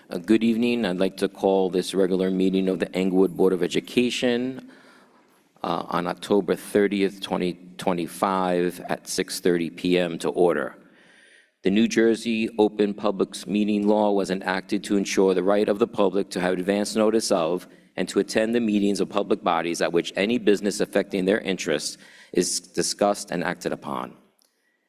Good evening. I'd like to call this regular meeting of the Englewood Board of Education on October 30th, 2025 at 6:30 p.m. to order. The New Jersey Open Public Meeting Law was enacted to ensure the right of the public to have advance notice of and to attend the meetings of public bodies at which any business affecting their interests is discussed and acted upon.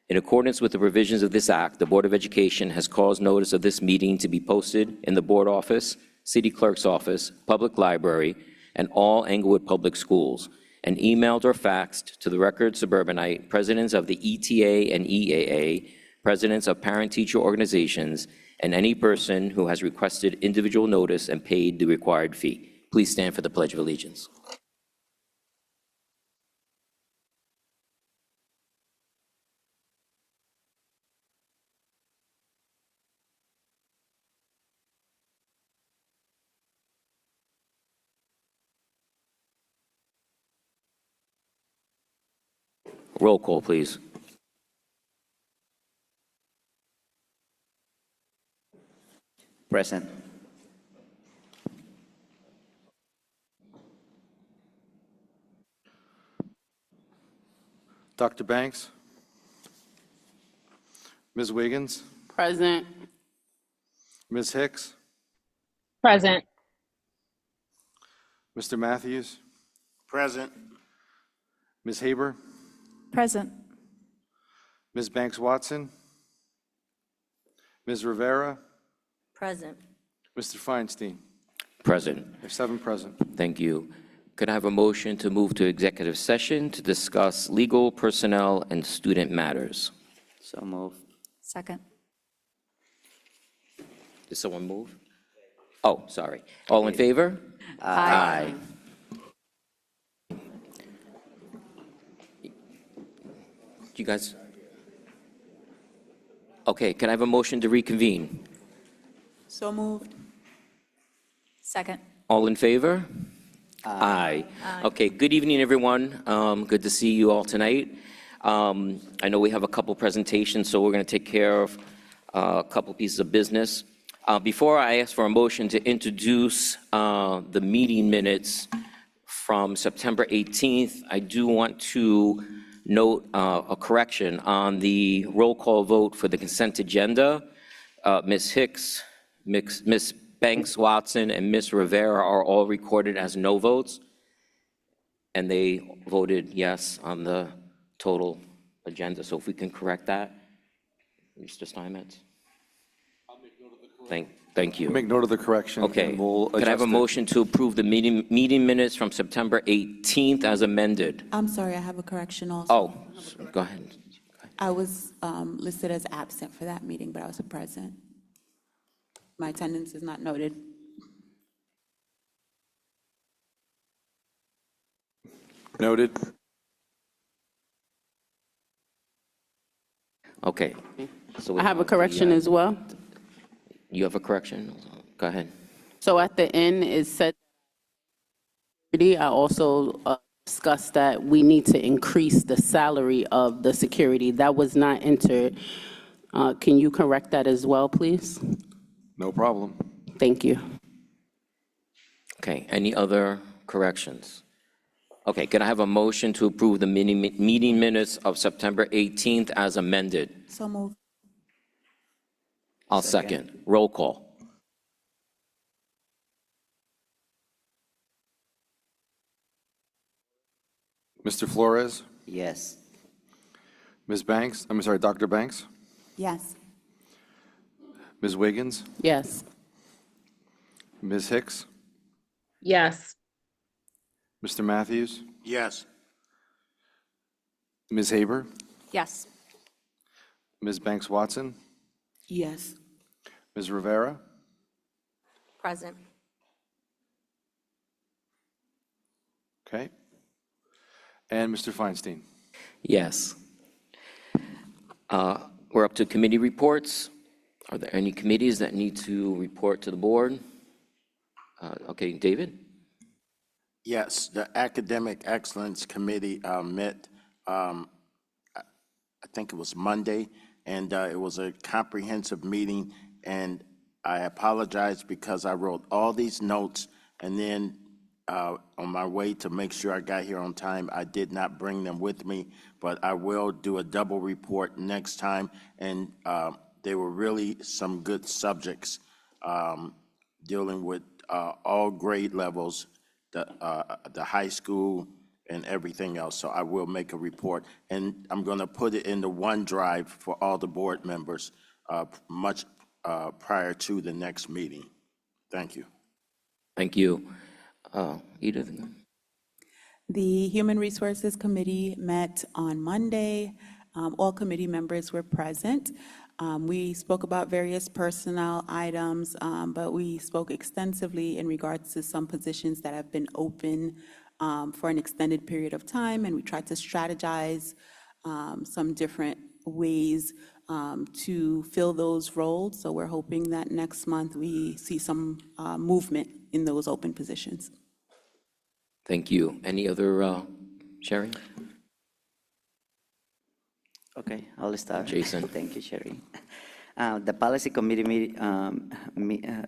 In accordance with the provisions of this act, the Board of Education has caused notice of this meeting to be posted in the board office, city clerk's office, public library, and all Englewood public schools, and emailed or faxed to the record suburbanite, presidents of the ETA and EAA, presidents of parent-teacher organizations, and any person who has requested individual notice and paid the required fee. Please stand for the Pledge of Allegiance. Roll call, please. Present. Dr. Banks? Ms. Wiggins? Present. Ms. Hicks? Present. Mr. Matthews? Present. Ms. Haber? Present. Ms. Banks-Watson? Ms. Rivera? Present. Mr. Feinstein? Present. There's 7 present. Thank you. Could I have a motion to move to executive session to discuss legal, personnel, and student matters? So move. Second. Did someone move? Oh, sorry. All in favor? Aye. You guys? Okay, can I have a motion to reconvene? So moved. Second. All in favor? Aye. Okay, good evening, everyone. Good to see you all tonight. I know we have a couple presentations, so we're going to take care of a couple pieces of business. Before I ask for a motion to introduce the meeting minutes from September 18th, I do want to note a correction on the roll call vote for the consent agenda. Ms. Hicks, Ms. Banks-Watson, and Ms. Rivera are all recorded as no votes, and they voted yes on the total agenda. So if we can correct that, Mr. Steinmetz. Thank you. Make note of the correction. Okay. And we'll Can I have a adjust it. motion to approve the meeting minutes from September 18th as amended? I'm sorry, I have a correction also. Oh, go ahead. I was listed as absent for that meeting, but I was present. My attendance is not noted. Noted. Okay. So we I have a the, correction as well. You have a correction? Go ahead. So at the end, it said, I also discussed that we need to increase the salary of the security. That was not entered. Can you correct that as well, please? No problem. Thank you. Okay, any other corrections? Okay, can I have a motion to approve the meeting minutes of September 18th as amended? So moved. I'll second. Roll call. Mr. Flores? Yes. Ms. Banks? I'm sorry, Dr. Banks? Yes. Ms. Wiggins? Yes. Ms. Hicks? Yes. Mr. Matthews? Yes. Ms. Haber? Yes. Ms. Banks-Watson? Yes. Ms. Rivera? Present. Okay. And Mr. Feinstein? Yes. We're up to committee reports. Are there any committees that need to report to the board? Okay, David? Yes, the Academic Excellence Committee met, I think it was Monday, and it was a comprehensive meeting, and I apologize because I wrote all these notes, and then on my way to make sure I got here on time, I did not bring them with me, but I will do a double report next time, and they were really some good subjects dealing with all grade levels, the high school, and everything else. So I will make a report, and I'm going to put it in the OneDrive for all the board members much prior to the next meeting. Thank you. Thank you. Edith? The Human Resources Committee met on Monday. All committee members were present. We spoke about various personnel items, but we spoke extensively in regards to some positions that have been open for an extended period of time, and we tried to strategize some different ways to fill those roles. So we're hoping that next month we see some movement in those open positions. Thank you. Any other, Sherry? Okay, I'll start. Jason. Thank you, Sherry. The Policy Committee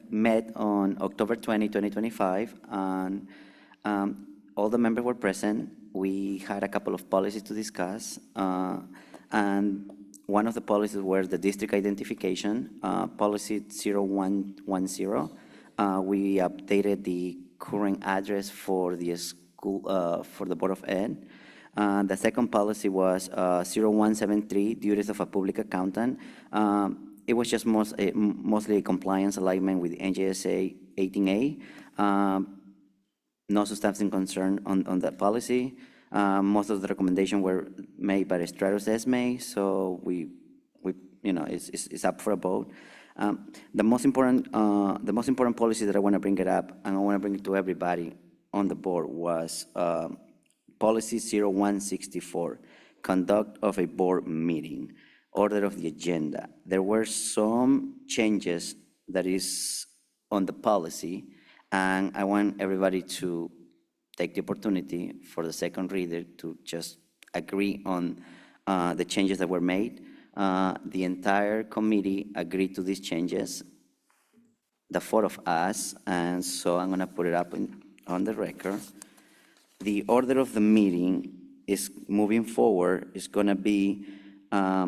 met on October 20, 2025, and all the members were present. We had a couple of policies to discuss, and one of the policies were the district identification, policy 0110. We updated the current address for the school, for the Board of Ed. The second policy was 0173, duties of a public accountant. It was just mostly compliance alignment with NJSA 18A. No substantive concern on that policy. Most of the recommendations were made by the Stratus ESME, so we it's up for a vote. The most important policy that I want to bring it up, and I want to bring it to everybody on the board, was policy 0164, conduct of a board meeting, order of the agenda. There were some changes that is on the policy, and I want everybody to take the opportunity for the second reader to just agree on the changes that were made. The entire committee agreed to these changes, the four of us, and so I'm gonna put it up on the record. The order of the meeting is moving forward, is gonna be a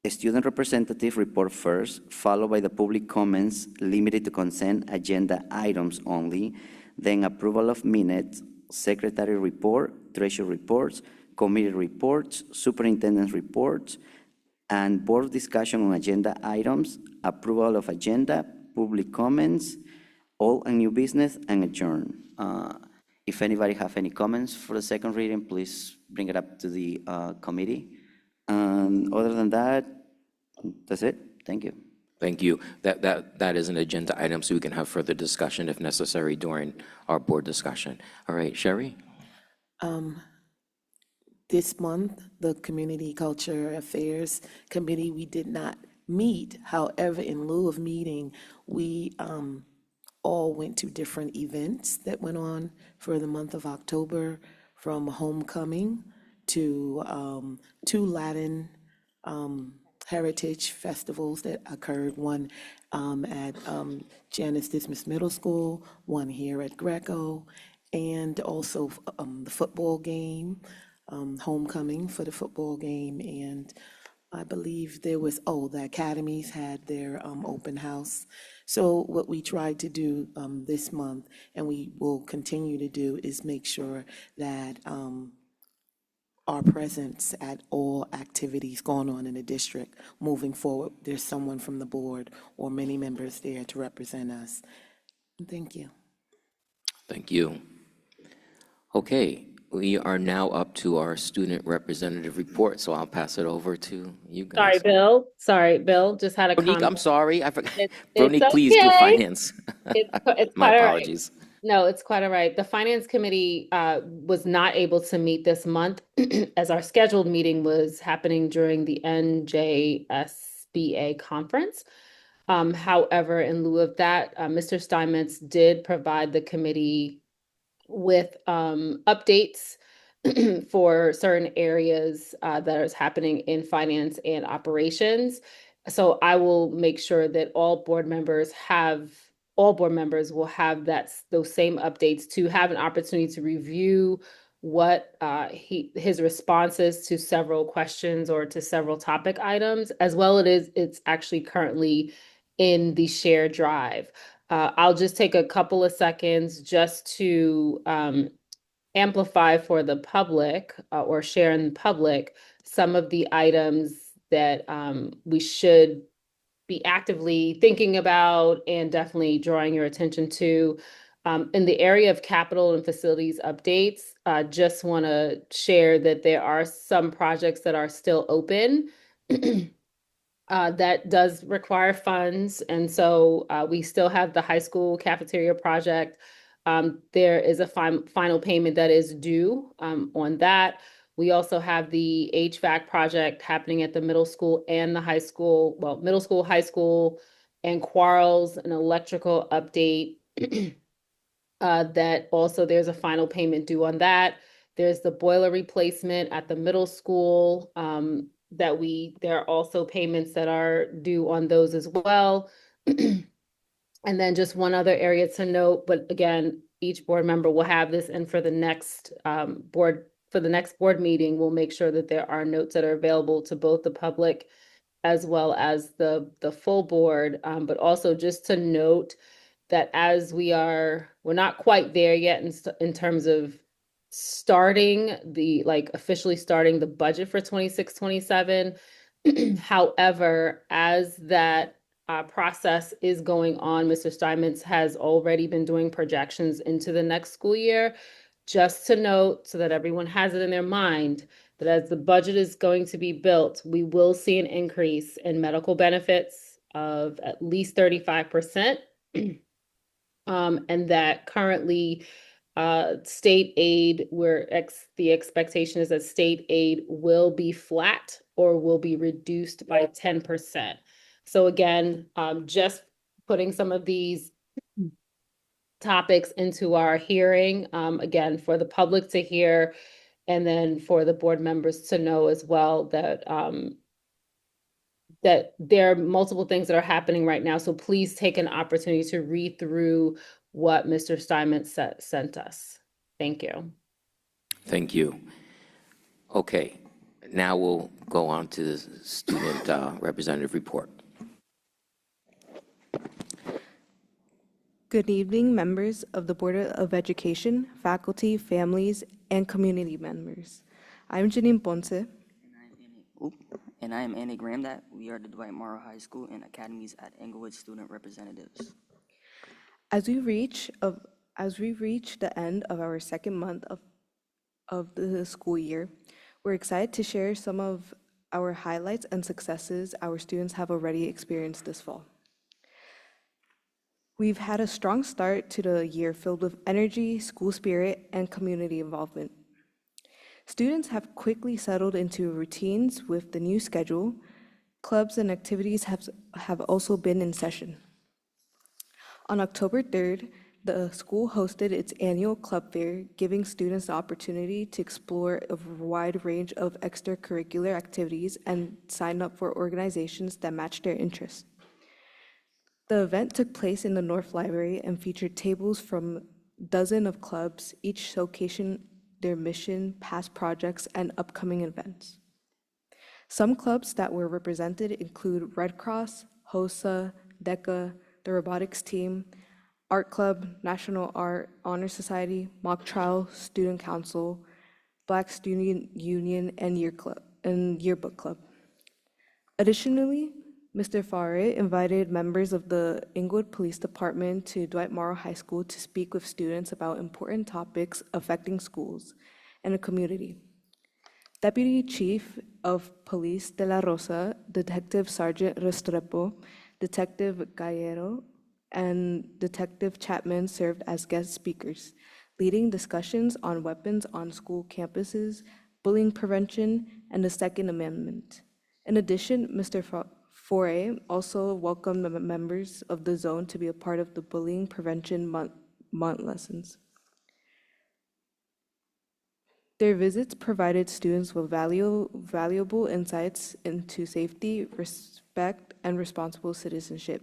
student representative report first, followed by the public comments limited to consent agenda items only, then approval of minutes, secretary report, treasurer reports, committee reports, superintendent's reports, and board discussion on agenda items, approval of agenda, public comments, all and new business, and adjourn. If anybody have any comments for the second reading, please bring it up to the committee. Other than that, that's it. Thank you. Thank you. That is an agenda item, so we can have further discussion if necessary during our board discussion. All right, Sherry? This month, the Community Culture Affairs Committee, we did not meet. However, in lieu of meeting, we all went to different events that went on for the month of October, from homecoming to two Latin heritage festivals that occurred, one at Janice Dismas Middle School, one here at Greco, and also the football game, homecoming for the football game, and I believe there was, the academies had their open house. So what we tried to do this month, and we will continue to do, is make sure that our presence at all activities going on in the district moving forward, there's someone from the board or many members there to represent us. Thank you. Thank you. Okay, we are now up to our student representative report, so I'll pass it over to you guys. Sorry, Bill, just had a Bronique, I'm comment. sorry, I forgot. It's Bronique, please do okay. finance. It's My quite all right. apologies. No, it's quite all right. The Finance Committee was not able to meet this month as our scheduled meeting was happening during the NJSBA conference. However, in lieu of that, Mr. Steinmetz did provide the committee with updates for certain areas that is happening in finance and operations. So I will make sure that all board members will have those same updates to have an opportunity to review what his responses to several questions or to several topic items, as well it's actually currently in the shared drive. I'll just take a couple of seconds just to amplify for the public or share in the public some of the items that we should be actively thinking about and definitely drawing your attention to. In the area of capital and facilities updates, just want to share that there are some projects that are still open. That does require funds, and so we still have the high school cafeteria project. There is a final payment that is due on that. We also have the HVAC project happening at the middle school and the high school, well, middle school, high school, and Quarles, an electrical update. That also there's a final payment due on that. There's the boiler replacement at the middle school. There are also payments that are due on those as well. And then just one other area to note, but again, each board member will have this, and for the next board meeting, we'll make sure that there are notes that are available to both the public as well as the full board. But also just to note that as we're not quite there yet in terms of officially starting the budget for 26-27. However, as that process is going on, Mr. Steinmetz has already been doing projections into the next school year. Just to note, so that everyone has it in their mind, that as the budget is going to be built, we will see an increase in medical benefits of at least 35%. And that currently state aid, the expectation is that state aid will be flat or will be reduced by 10%. So again, just putting some of these topics into our hearing, again, for the public to hear, and then for the board members to know as well that that there are multiple things that are happening right now. So please take an opportunity to read through what Mr. Steinmetz sent us. Thank you. Thank you. Okay, now we'll go on to the student representative report. Good evening, members of the Board of Education, faculty, families, and community members. I'm Janine Ponce. And I am Annie Graham. That we are the Dwight Morrow High School and Academies at Englewood student representatives. As we reach the end of our second month of the school year, we're excited to share some of our highlights and successes our students have already experienced this fall. We've had a strong start to the year filled with energy, school spirit, and community involvement. Students have quickly settled into routines with the new schedule. Clubs and activities have also been in session. On October 3rd, the school hosted its annual club fair, giving students the opportunity to explore a wide range of extracurricular activities and sign up for organizations that match their interests. The event took place in the North Library and featured tables from a dozen of clubs, each showcasing their mission, past projects, and upcoming events. Some clubs that were represented include Red Cross, HOSA, DECA, the Robotics Team, Art Club, National Art Honor Society, Mock Trial, Student Council, Black Student Union, and Yearbook Club. Additionally, Mr. Farre invited members of the Englewood Police Department to Dwight Morrow High School to speak with students about important topics affecting schools and the community. Deputy Chief of Police de la Rosa, Detective Sergeant Restrepo, Detective Gallero, and Detective Chapman served as guest speakers, leading discussions on weapons on school campuses, bullying prevention, and the Second Amendment. In addition, Mr. Foray also welcomed the members of the zone to be a part of the Bullying Prevention Month lessons. Their visits provided students with valuable insights into safety, respect, and responsible citizenship.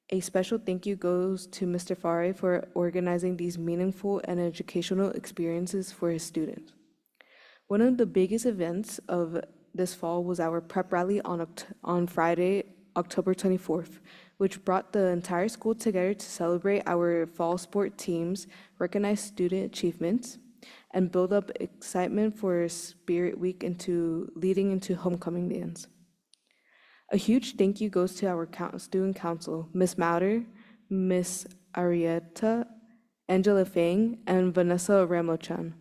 A special thank you goes to Mr. Fare for organizing these meaningful and educational experiences for his students. One of the biggest events of this fall was our prep rally on Friday, October 24th, which brought the entire school together to celebrate our fall sport teams, recognize student achievements, and build up excitement for Spirit Week leading into homecoming dance. A huge thank you goes to our student council, Ms. Mauder, Ms. Arietta, Angela Fang, and Vanessa Ramochan,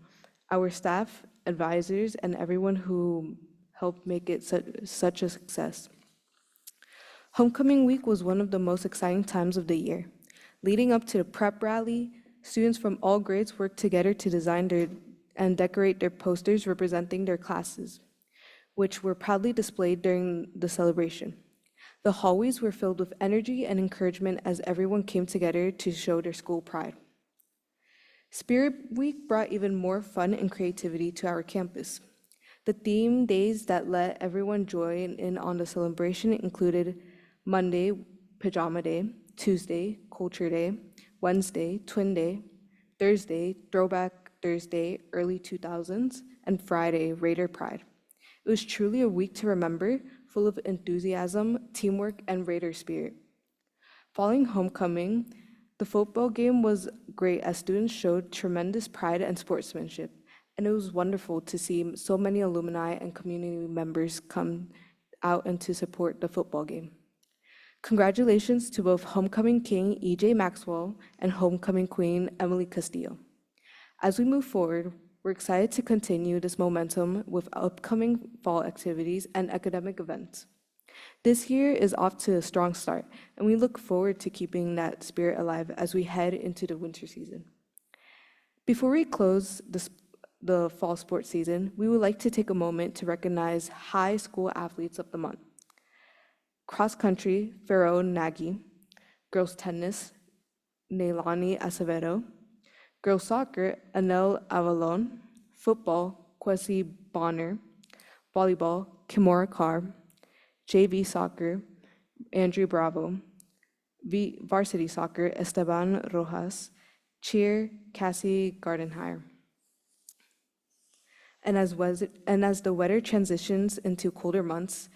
our staff, advisors, and everyone who helped make it such a success. Homecoming week was one of the most exciting times of the year. Leading up to the prep rally, students from all grades worked together to design and decorate their posters representing their classes, which were proudly displayed during the celebration. The hallways were filled with energy and encouragement as everyone came together to show their school pride. Spirit Week brought even more fun and creativity to our campus. The theme days that let everyone join in on the celebration included Monday, Pajama Day, Tuesday, Culture Day, Wednesday, Twin Day, Thursday, Throwback Thursday, early 2000s, and Friday, Raider Pride. It was truly a week to remember, full of enthusiasm, teamwork, and Raider spirit. Following homecoming, the football game was great as students showed tremendous pride and sportsmanship, and it was wonderful to see so many alumni and community members come out and to support the football game. Congratulations to both Homecoming King E.J. Maxwell and Homecoming Queen Emily Castillo. As we move forward, we're excited to continue this momentum with upcoming fall activities and academic events. This year is off to a strong start, and we look forward to keeping that spirit alive as we head into the winter season. Before we close the fall sports season, we would like to take a moment to recognize high school athletes of the month. Cross country, Pharaoh Nagy. Girls tennis, Neilani Acevedo. Girls soccer, Anel Avalon. Football, Kwesi Bonner. Volleyball, Kimora Carr. JV soccer, Andrew Bravo. Varsity soccer, Esteban Rojas. Cheer, Cassie Gardenhire. And as the weather transitions into colder months,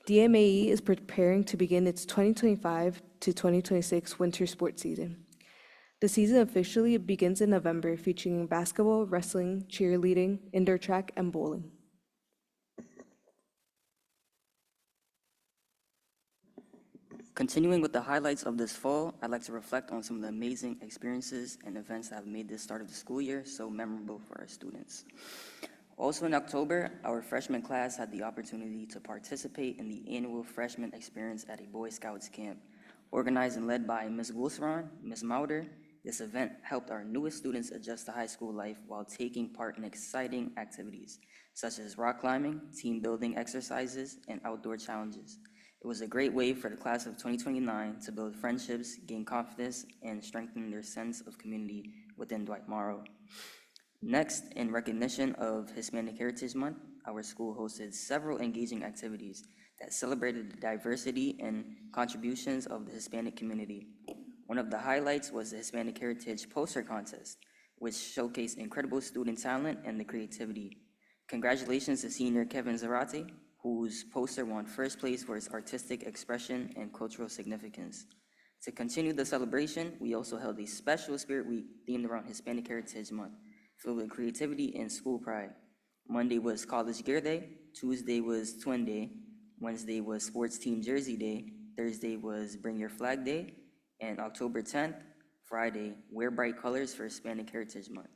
DMAE is preparing to begin its 2025 to 2026 winter sports season. The season officially begins in November, featuring basketball, wrestling, cheerleading, indoor track, and bowling. Continuing with the highlights of this fall, I'd like to reflect on some of the amazing experiences and events that have made this start of the school year so memorable for our students. Also in October, our freshman class had the opportunity to participate in the annual freshman experience at a Boy Scouts camp. Organized and led by Ms. Gulsaran, Ms. Mauder, this event helped our newest students adjust to high school life while taking part in exciting activities, such as rock climbing, team building exercises, and outdoor challenges. It was a great way for the class of 2029 to build friendships, gain confidence, and strengthen their sense of community within Dwight Morrow. Next, in recognition of Hispanic Heritage Month, our school hosted several engaging activities that celebrated the diversity and contributions of the Hispanic community. One of the highlights was the Hispanic Heritage Poster Contest, which showcased incredible student talent and the creativity. Congratulations to senior Kevin Zarate, whose poster won first place for its artistic expression and cultural significance. To continue the celebration, we also held a special Spirit Week themed around Hispanic Heritage Month, filled with creativity and school pride. Monday was College Gear Day, Tuesday was Twin Day, Wednesday was Sports Team Jersey Day, Thursday was Bring Your Flag Day, and October 10th, Friday, Wear Bright Colors for Hispanic Heritage Month.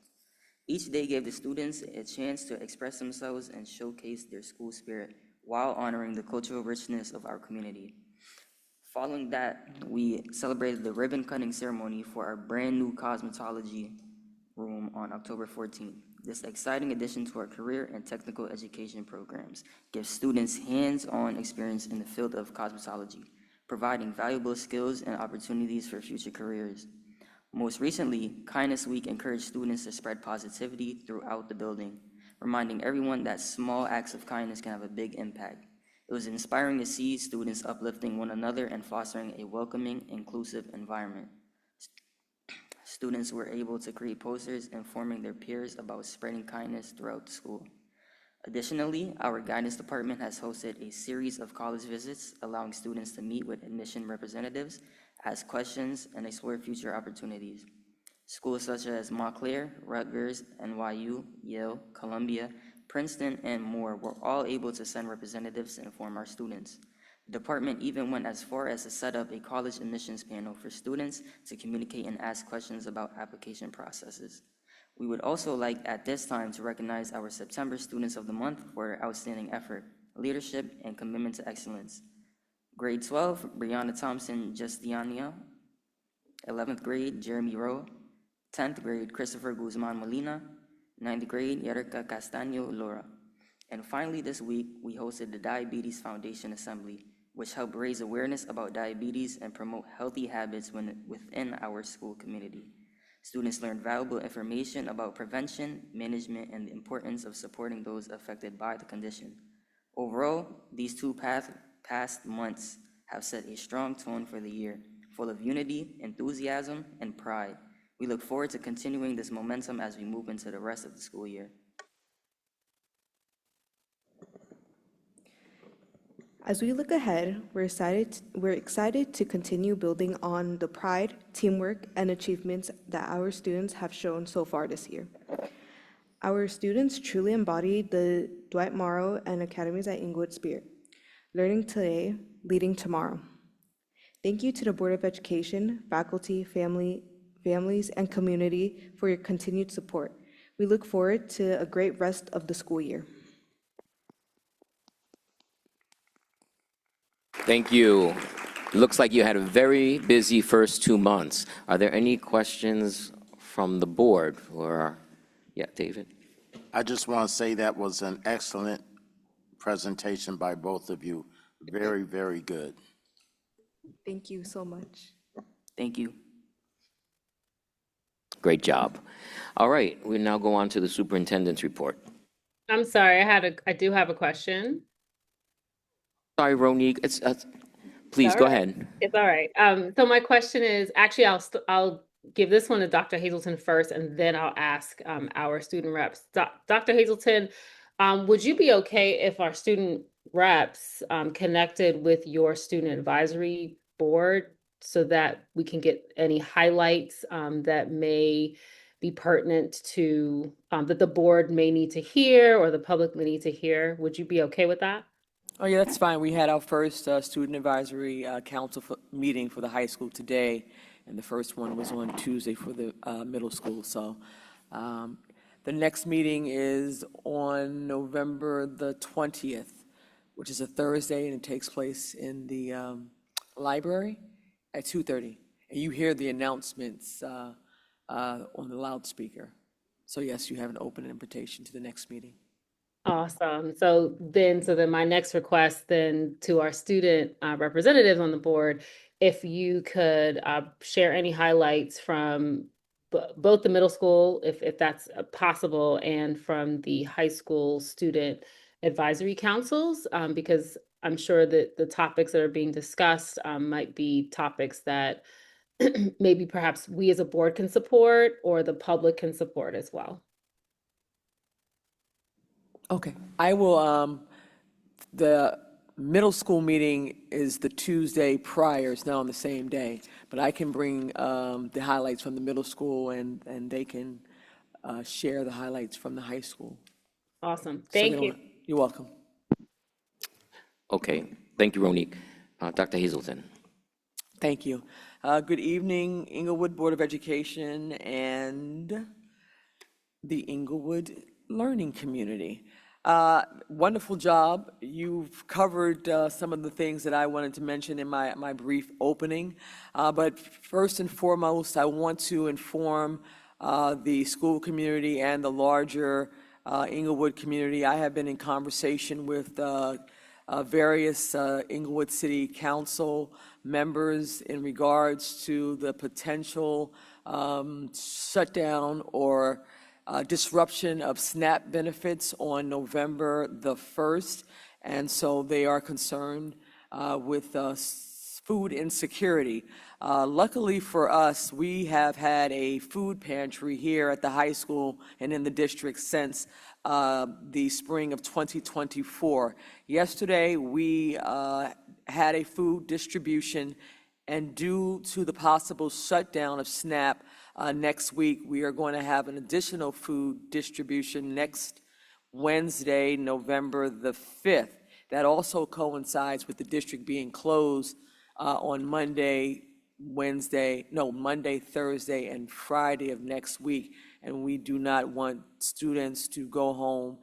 Each day gave the students a chance to express themselves and showcase their school spirit while honoring the cultural richness of our community. Following that, we celebrated the ribbon cutting ceremony for our brand new cosmetology room on October 14th. This exciting addition to our career and technical education programs gives students hands-on experience in the field of cosmetology, providing valuable skills and opportunities for future careers. Most recently, Kindness Week encouraged students to spread positivity throughout the building. reminding everyone that small acts of kindness can have a big impact. It was inspiring to see students uplifting one another and fostering a welcoming, inclusive environment. Students were able to create posters informing their peers about spreading kindness throughout the school. Additionally, our guidance department has hosted a series of college visits, allowing students to meet with admission representatives, ask questions, and explore future opportunities. Schools such as Montclair, Rutgers, NYU, Yale, Columbia, Princeton, and more were all able to send representatives to inform our students. The department even went as far as to set up a college admissions panel for students to communicate and ask questions about application processes. We would also like at this time to recognize our September Students of the Month for their outstanding effort, leadership, and commitment to excellence. Grade 12, Brianna Thompson Justiania. 11th grade, Jeremy Rowe. 10th grade, Christopher Guzman Molina. 9th grade, Yerika Castaño Laura. And finally this week, we hosted the Diabetes Foundation Assembly, which helped raise awareness about diabetes and promote healthy habits within our school community. Students learned valuable information about prevention, management, and the importance of supporting those affected by the condition. Overall, these two past months have set a strong tone for the year, full of unity, enthusiasm, and pride. We look forward to continuing this momentum as we move into the rest of the school year. As we look ahead, we're excited to continue building on the pride, teamwork, and achievements that our students have shown so far this year. Our students truly embody the Dwight Morrow and Academies at Inglewood spirit, learning today, leading tomorrow. Thank you to the Board of Education, faculty, families, and community for your continued support. We look forward to a great rest of the school year. Thank you. Looks like you had a very busy first 2 months. Are there any questions from the board? Yeah, David? I just want to say that was an excellent presentation by both of you. Very, very good. Thank you so much. Thank you. Great job. All right, we now go on to the superintendent's report. I'm sorry, I do have a question. Sorry, Ronique, please All go right. ahead. It's all right. So my question is, actually, I'll give this one to Dr. Hazelton first, and then I'll ask our student reps. Dr. Hazelton, would you be okay if our student reps connected with your student advisory board so that we can get any highlights that may be pertinent to, that the board may need to hear or the public may need to hear? Would you be okay with that? Oh, yeah, that's fine. We had our first student advisory council meeting for the high school today, and the first one was on Tuesday for the middle school. So the next meeting is on November the 20th, which is a Thursday, and it takes place in the library at 2:30. And you hear the announcements on the loudspeaker. So yes, you have an open invitation to the next meeting. Awesome. So then my next request then to our student representatives on the board, if you could share any highlights from both the middle school, if that's possible, and from the high school student advisory councils, because I'm sure that the topics that are being discussed might be topics that maybe perhaps we as a board can support or the public can support as well. Okay, I will, the middle school meeting is the Tuesday prior, it's not on the same day, but I can bring the highlights from the middle school and they can share the highlights from the high school. Awesome, So thank you. You're welcome. Okay, thank you, Ronique. Dr. Hazelton. Thank you. Good evening, Inglewood Board of Education and the Inglewood Learning Community. Wonderful job. You've covered some of the things that I wanted to mention in my brief opening. But first and foremost, I want to inform the school community and the larger Inglewood community. I have been in conversation with various Inglewood City Council members in regards to the potential shutdown or disruption of SNAP benefits on November the 1st, and so they are concerned with food insecurity. Luckily for us, we have had a food pantry here at the high school and in the district since the spring of 2024. Yesterday, we had a food distribution, and due to the possible shutdown of SNAP next week, we are going to have an additional food distribution next Wednesday, November the 5th. That also coincides with the district being closed on Monday, Thursday, and Friday of next week. And we do not want students to go home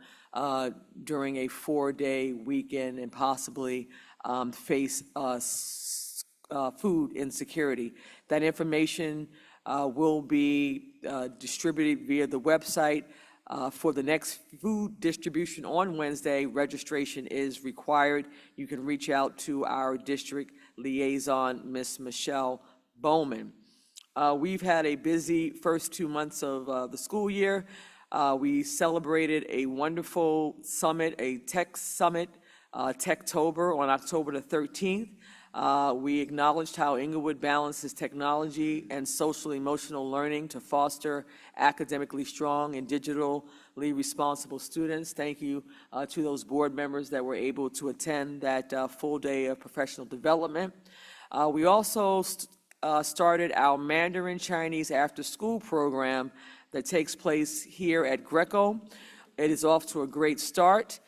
during a 4-day weekend and possibly face food insecurity. That information will be distributed via the website. For the next food distribution on Wednesday, registration is required. You can reach out to our district liaison, Ms. Michelle Bowman. We've had a busy first 2 months of the school year. We celebrated a wonderful summit, a tech summit, Techtober, on October the 13th. We acknowledged how Inglewood balances technology and social-emotional learning to foster academically strong and digitally responsible students. Thank you to those board members that were able to attend that full day of professional development. We also started our Mandarin Chinese after-school program that takes place here at Greco. It is off to a great start.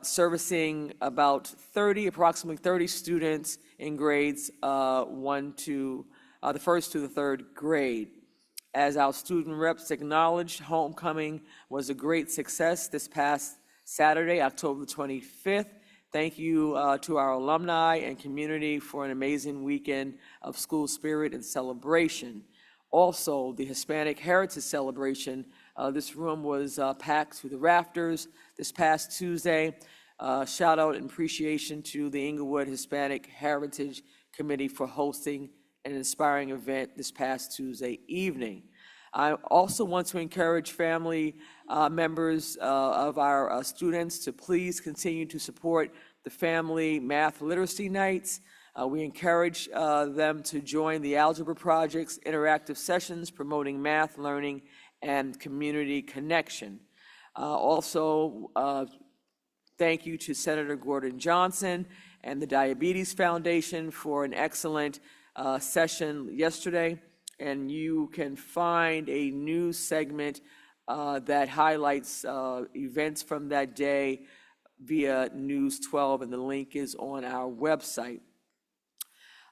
Servicing approximately 30 students in grades the first to the third grade. As our student reps acknowledged, homecoming was a great success this past Saturday, October 25th. Thank you to our alumni and community for an amazing weekend of school spirit and celebration. Also, the Hispanic Heritage Celebration, this room was packed to the rafters this past Tuesday. Shout out and appreciation to the Inglewood Hispanic Heritage Committee for hosting an inspiring event this past Tuesday evening. I also want to encourage family members of our students to please continue to support the Family Math Literacy Nights. We encourage them to join the Algebra Project's interactive sessions promoting math learning and community connection. Also, thank you to Senator Gordon Johnson and the Diabetes Foundation for an excellent session yesterday. And you can find a news segment that highlights events from that day via News 12, and the link is on our website.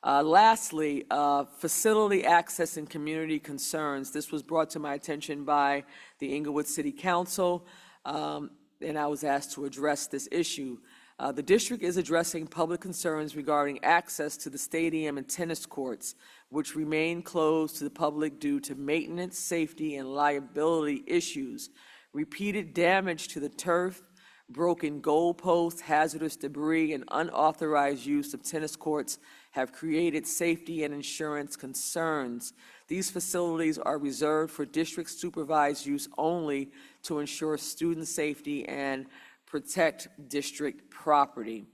Lastly, facility access and community concerns. This was brought to my attention by the Inglewood City Council, and I was asked to address this issue. The district is addressing public concerns regarding access to the stadium and tennis courts, which remain closed to the public due to maintenance, safety, and liability issues. Repeated damage to the turf, broken goalposts, hazardous debris, and unauthorized use of tennis courts have created safety and insurance concerns. These facilities are reserved for district supervised use only to ensure student safety and protect district property.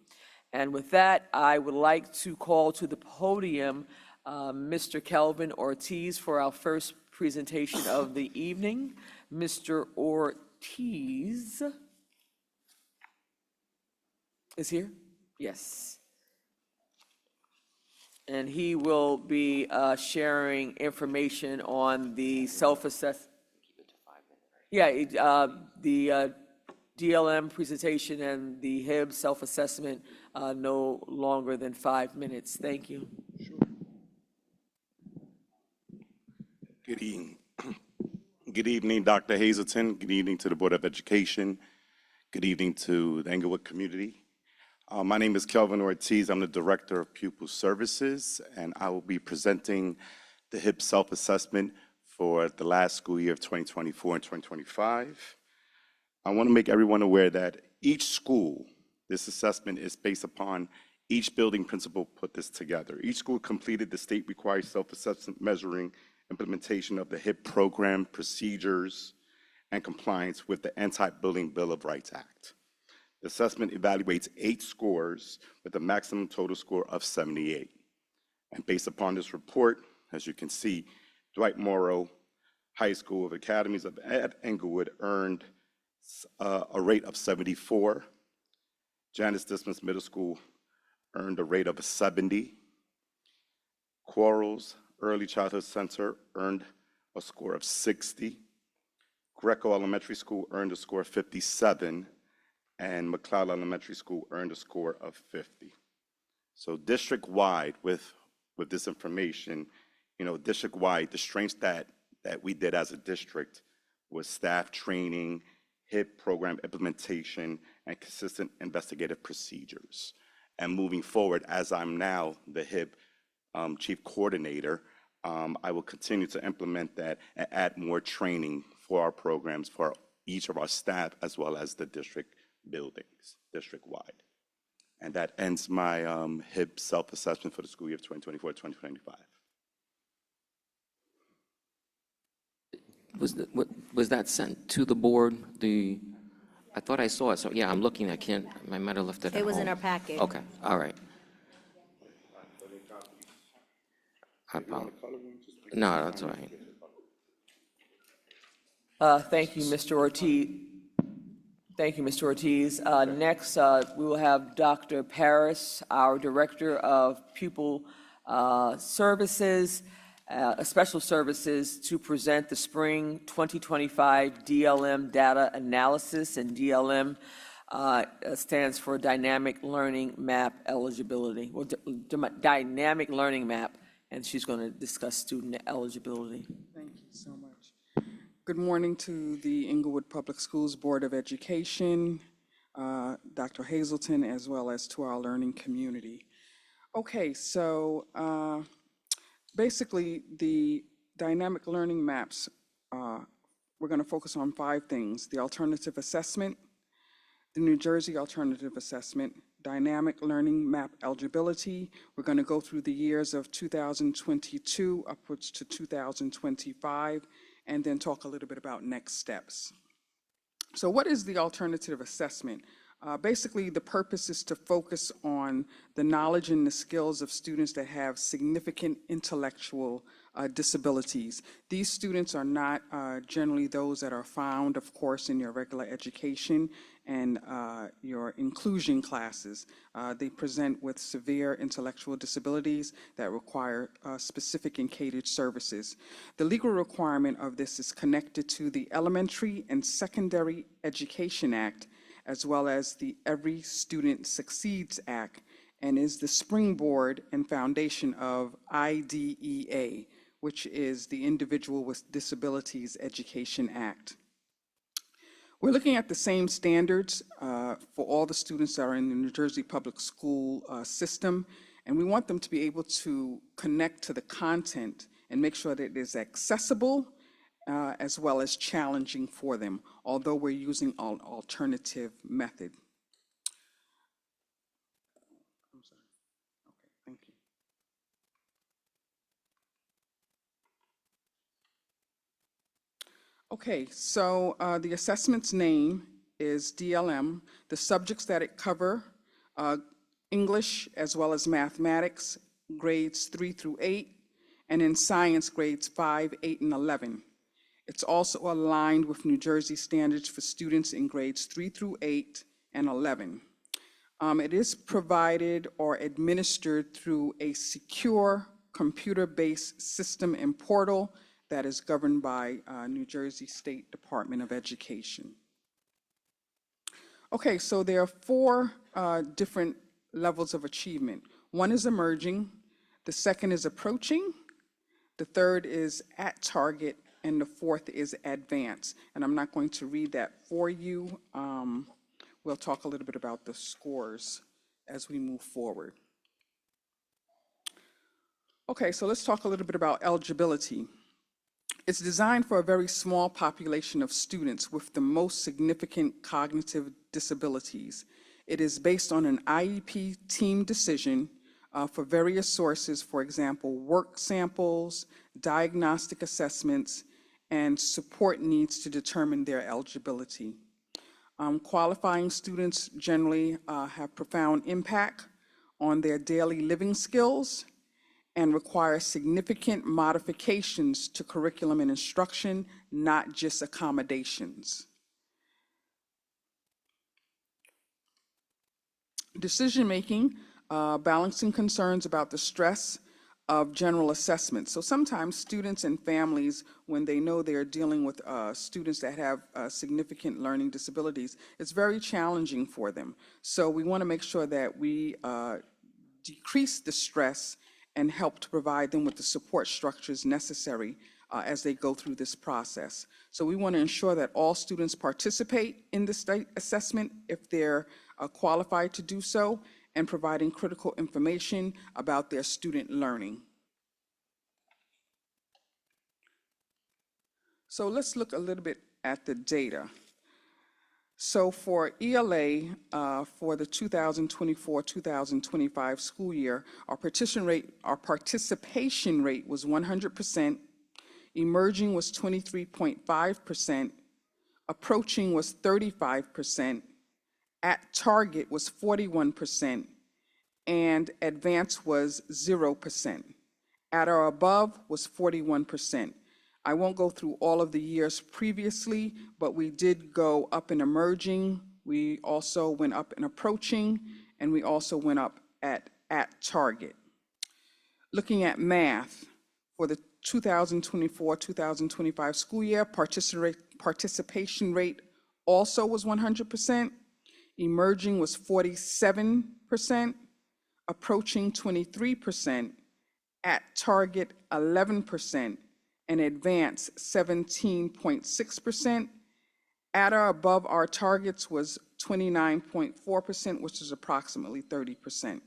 And with that, I would like to call to the podium Mr. Kelvin Ortiz for our first presentation of the evening. Mr. Ortiz is here? Yes. And he will be sharing information on the self-assessment. Yeah, the DLM presentation and the HIB self-assessment no longer than 5 minutes. Thank you. Good evening. Good evening, Dr. Hazelton. Good evening to the Board of Education. Good evening to the Englewood community. My name is Kelvin Ortiz. I'm the Director of Pupil Services, and I will be presenting the HIP self-assessment for the last school year of 2024 and 2025. I want to make everyone aware that each school, this assessment is based upon each building principal put this together. Each school completed the state-required self-assessment measuring implementation of the HIP program, procedures, and compliance with the Anti-Bullying Bill of Rights Act. The assessment evaluates 8 scores with a maximum total score of 78. And based upon this report, as you can see, Dwight Morrow High School of Academies at Englewood earned a rate of 74. Janice Dismas Middle School earned a rate of 70. Quarles Early Childhood Center earned a score of 60. Greco Elementary School earned a score of 57. And McLeod Elementary School earned a score of 50. So district-wide, with this information, district-wide, the strengths that we did as a district was staff training, HIP program implementation, and consistent investigative procedures. And moving forward, as I'm now the HIP chief coordinator, I will continue to implement that and add more training for our programs for each of our staff as well as the district buildings, district-wide. And that ends my HIP self-assessment for the school year of 2024-2025. Was that sent to the board? I thought I saw it, so yeah, I'm looking, I might have left it at home. It was in our packet. Okay, all right. No, that's all right. Thank you, Mr. Ortiz. Thank you, Mr. Ortiz. Next, we will have Dr. Paris, our Director of Pupil Services, Special Services, to present the Spring 2025 DLM Data Analysis, and DLM stands for Dynamic Learning Map Eligibility, or Dynamic Learning Map, and she's going to discuss student eligibility. Thank you so much. Good morning to the Englewood Public Schools Board of Education, Dr. Hazelton, as well as to our learning community. Okay, so basically the dynamic learning maps, we're going to focus on 5 things: the alternative assessment, the New Jersey alternative assessment, dynamic learning map eligibility. We're going to go through the years of 2022 upwards to 2025, and then talk a little bit about next steps. So what is the alternative assessment? Basically, the purpose is to focus on the knowledge and the skills of students that have significant intellectual disabilities. These students are not generally those that are found, of course, in your regular education and your inclusion classes. They present with severe intellectual disabilities that require specific and catered services. The legal requirement of this is connected to the Elementary and Secondary Education Act, as well as the Every Student Succeeds Act, and is the springboard and foundation of IDEA, which is the Individual with Disabilities Education Act. We're looking at the same standards for all the students that are in the New Jersey public school system, and we want them to be able to connect to the content and make sure that it is accessible as well as challenging for them, although we're using an alternative method. I'm sorry. Okay, thank you. Okay, so the assessment's name is DLM. The subjects that it cover, English as well as mathematics, grades 3 through 8, and in science, grades 5, 8, and 11. It's also aligned with New Jersey standards for students in grades 3 through 8 and 11. It is provided or administered through a secure computer-based system and portal that is governed by New Jersey State Department of Education. Okay, so there are 4 different levels of achievement. One is emerging, the second is approaching, the third is at target, and the 4th is advanced. And I'm not going to read that for you. We'll talk a little bit about the scores as we move forward. Okay, so let's talk a little bit about eligibility. It's designed for a very small population of students with the most significant cognitive disabilities. It is based on an IEP team decision for various sources, for example, work samples, diagnostic assessments, and support needs to determine their eligibility. Qualifying students generally have profound impact on their daily living skills and require significant modifications to curriculum and instruction, not just accommodations. Decision-making, balancing concerns about the stress of general assessment. So sometimes students and families, when they know they're dealing with students that have significant learning disabilities, it's very challenging for them. So we want to make sure that we decrease the stress and help to provide them with the support structures necessary as they go through this process. So we want to ensure that all students participate in the state assessment if they're qualified to do so, and providing critical information about their student learning. So let's look a little bit at the data. So for ELA, for the 2024-2025 school year, our participation rate was 100%, emerging was 23.5%, approaching was 35%, at target was 41%, and advance was 0%. At or above was 41%. I won't go through all of the years previously, but we did go up in emerging, we also went up in approaching, and we also went up at target. Looking at math, for the 2024-2025 school year, participation rate also was 100%, emerging was 47%, approaching 23%, at target 11%, and advance 17.6%. At or above our targets was 29.4%, which is approximately 30%.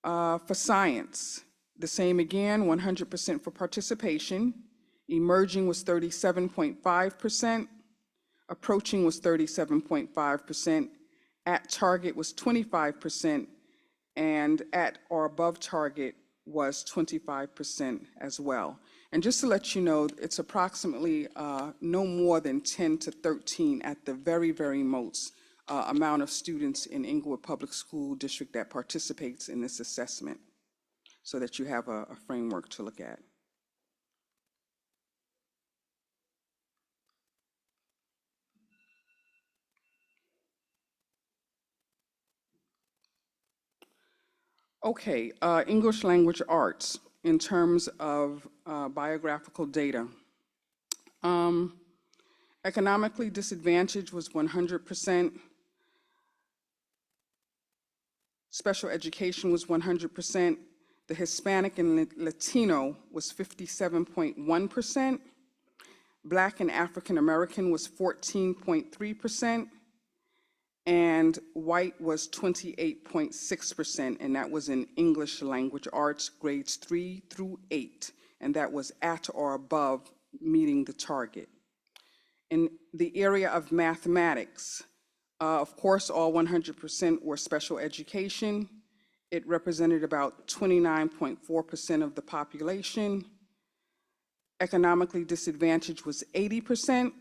For science, the same again, 100% for participation. Emerging was 37.5%. Approaching was 37.5%. At target was 25%. And at or above target was 25% as well. And just to let you know, it's approximately no more than 10 to 13 at the very, very most amount of students in Inglewood Public School District that participates in this assessment, so that you have a framework to look at. Okay, English language arts in terms of biographical data. Economically disadvantaged was 100%. Special education was 100%. The Hispanic and Latino was 57.1%. Black and African American was 14.3%. And white was 28.6%, and that was in English language arts, grades 3 through 8, and that was at or above meeting the target. In the area of mathematics, of course, all 100% were special education. It represented about 29.4% of the population. Economically disadvantaged was 80%,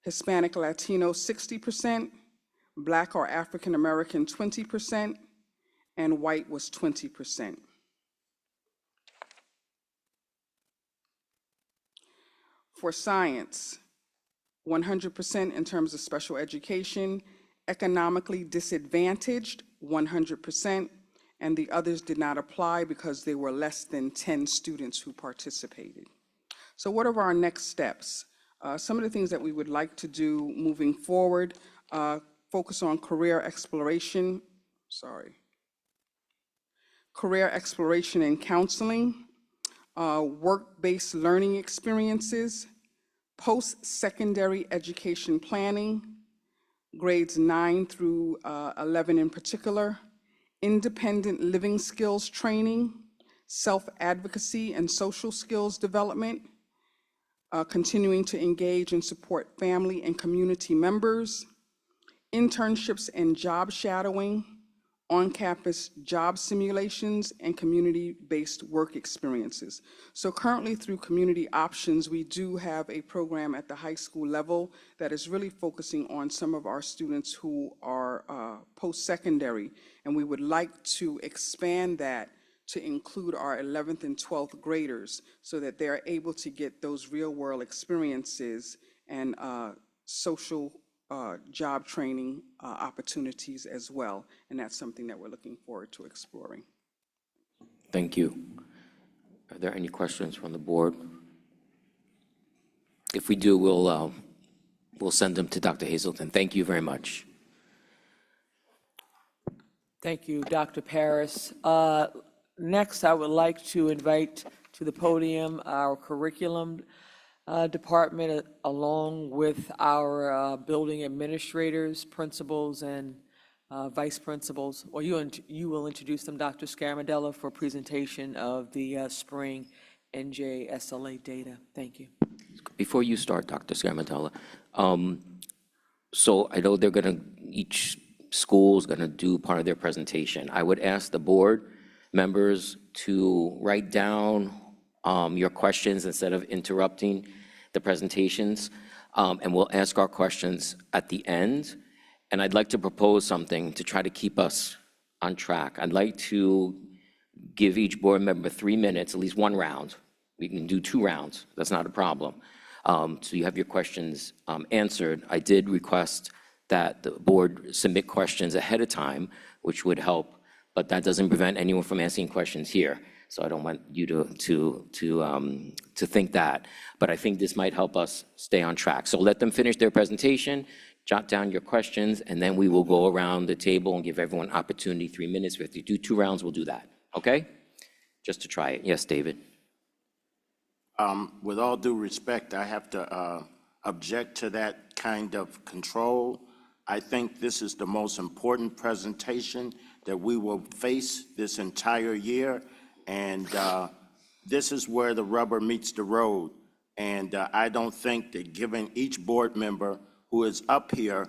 Hispanic Latino 60%, Black or African American 20%, and white was 20%. For science, 100% in terms of special education, economically disadvantaged 100%, and the others did not apply because there were less than 10 students who participated. So what are our next steps? Some of the things that we would like to do moving forward, focus on career exploration and counseling, work-based learning experiences, post-secondary education planning, grades 9 through 11 in particular, independent living skills training, self-advocacy and social skills development, continuing to engage and support family and community members, internships and job shadowing, on-campus job simulations, and community-based work experiences. So currently, through Community Options, we do have a program at the high school level that is really focusing on some of our students who are post-secondary, and we would like to expand that to include our 11th and 12th graders so that they're able to get those real-world experiences and social job training opportunities as well. And that's something that we're looking forward to exploring. Thank you. Are there any questions from the board? If we do, we'll send them to Dr. Hazelton. Thank you very much. Thank you, Dr. Paris. Next, I would like to invite to the podium our curriculum department, along with our building administrators, principals, and vice principals. Or you will introduce them, Dr. Scaramandella, for presentation of the spring NJSLA data. Thank you. Before you start, Dr. Scaramandella, so I know each school is going to do part of their presentation. I would ask the board members to write down your questions instead of interrupting the presentations, and we'll ask our questions at the end. And I'd like to propose something to try to keep us on track. I'd like to give each board member 3 minutes, at least one round. We can do 2 rounds. That's not a problem. So you have your questions answered. I did request that the board submit questions ahead of time, which would help, but that doesn't prevent anyone from asking questions here. So I don't want you to think that. But I think this might help us stay on track. So let them finish their presentation, jot down your questions, and then we will go around the table and give everyone opportunity, 3 minutes. If you do 2 rounds, we'll do that, okay? Just to try it. Yes, David? With all due respect, I have to object to that kind of control. I think this is the most important presentation that we will face this entire year, and this is where the rubber meets the road. And I don't think that giving each board member who is up here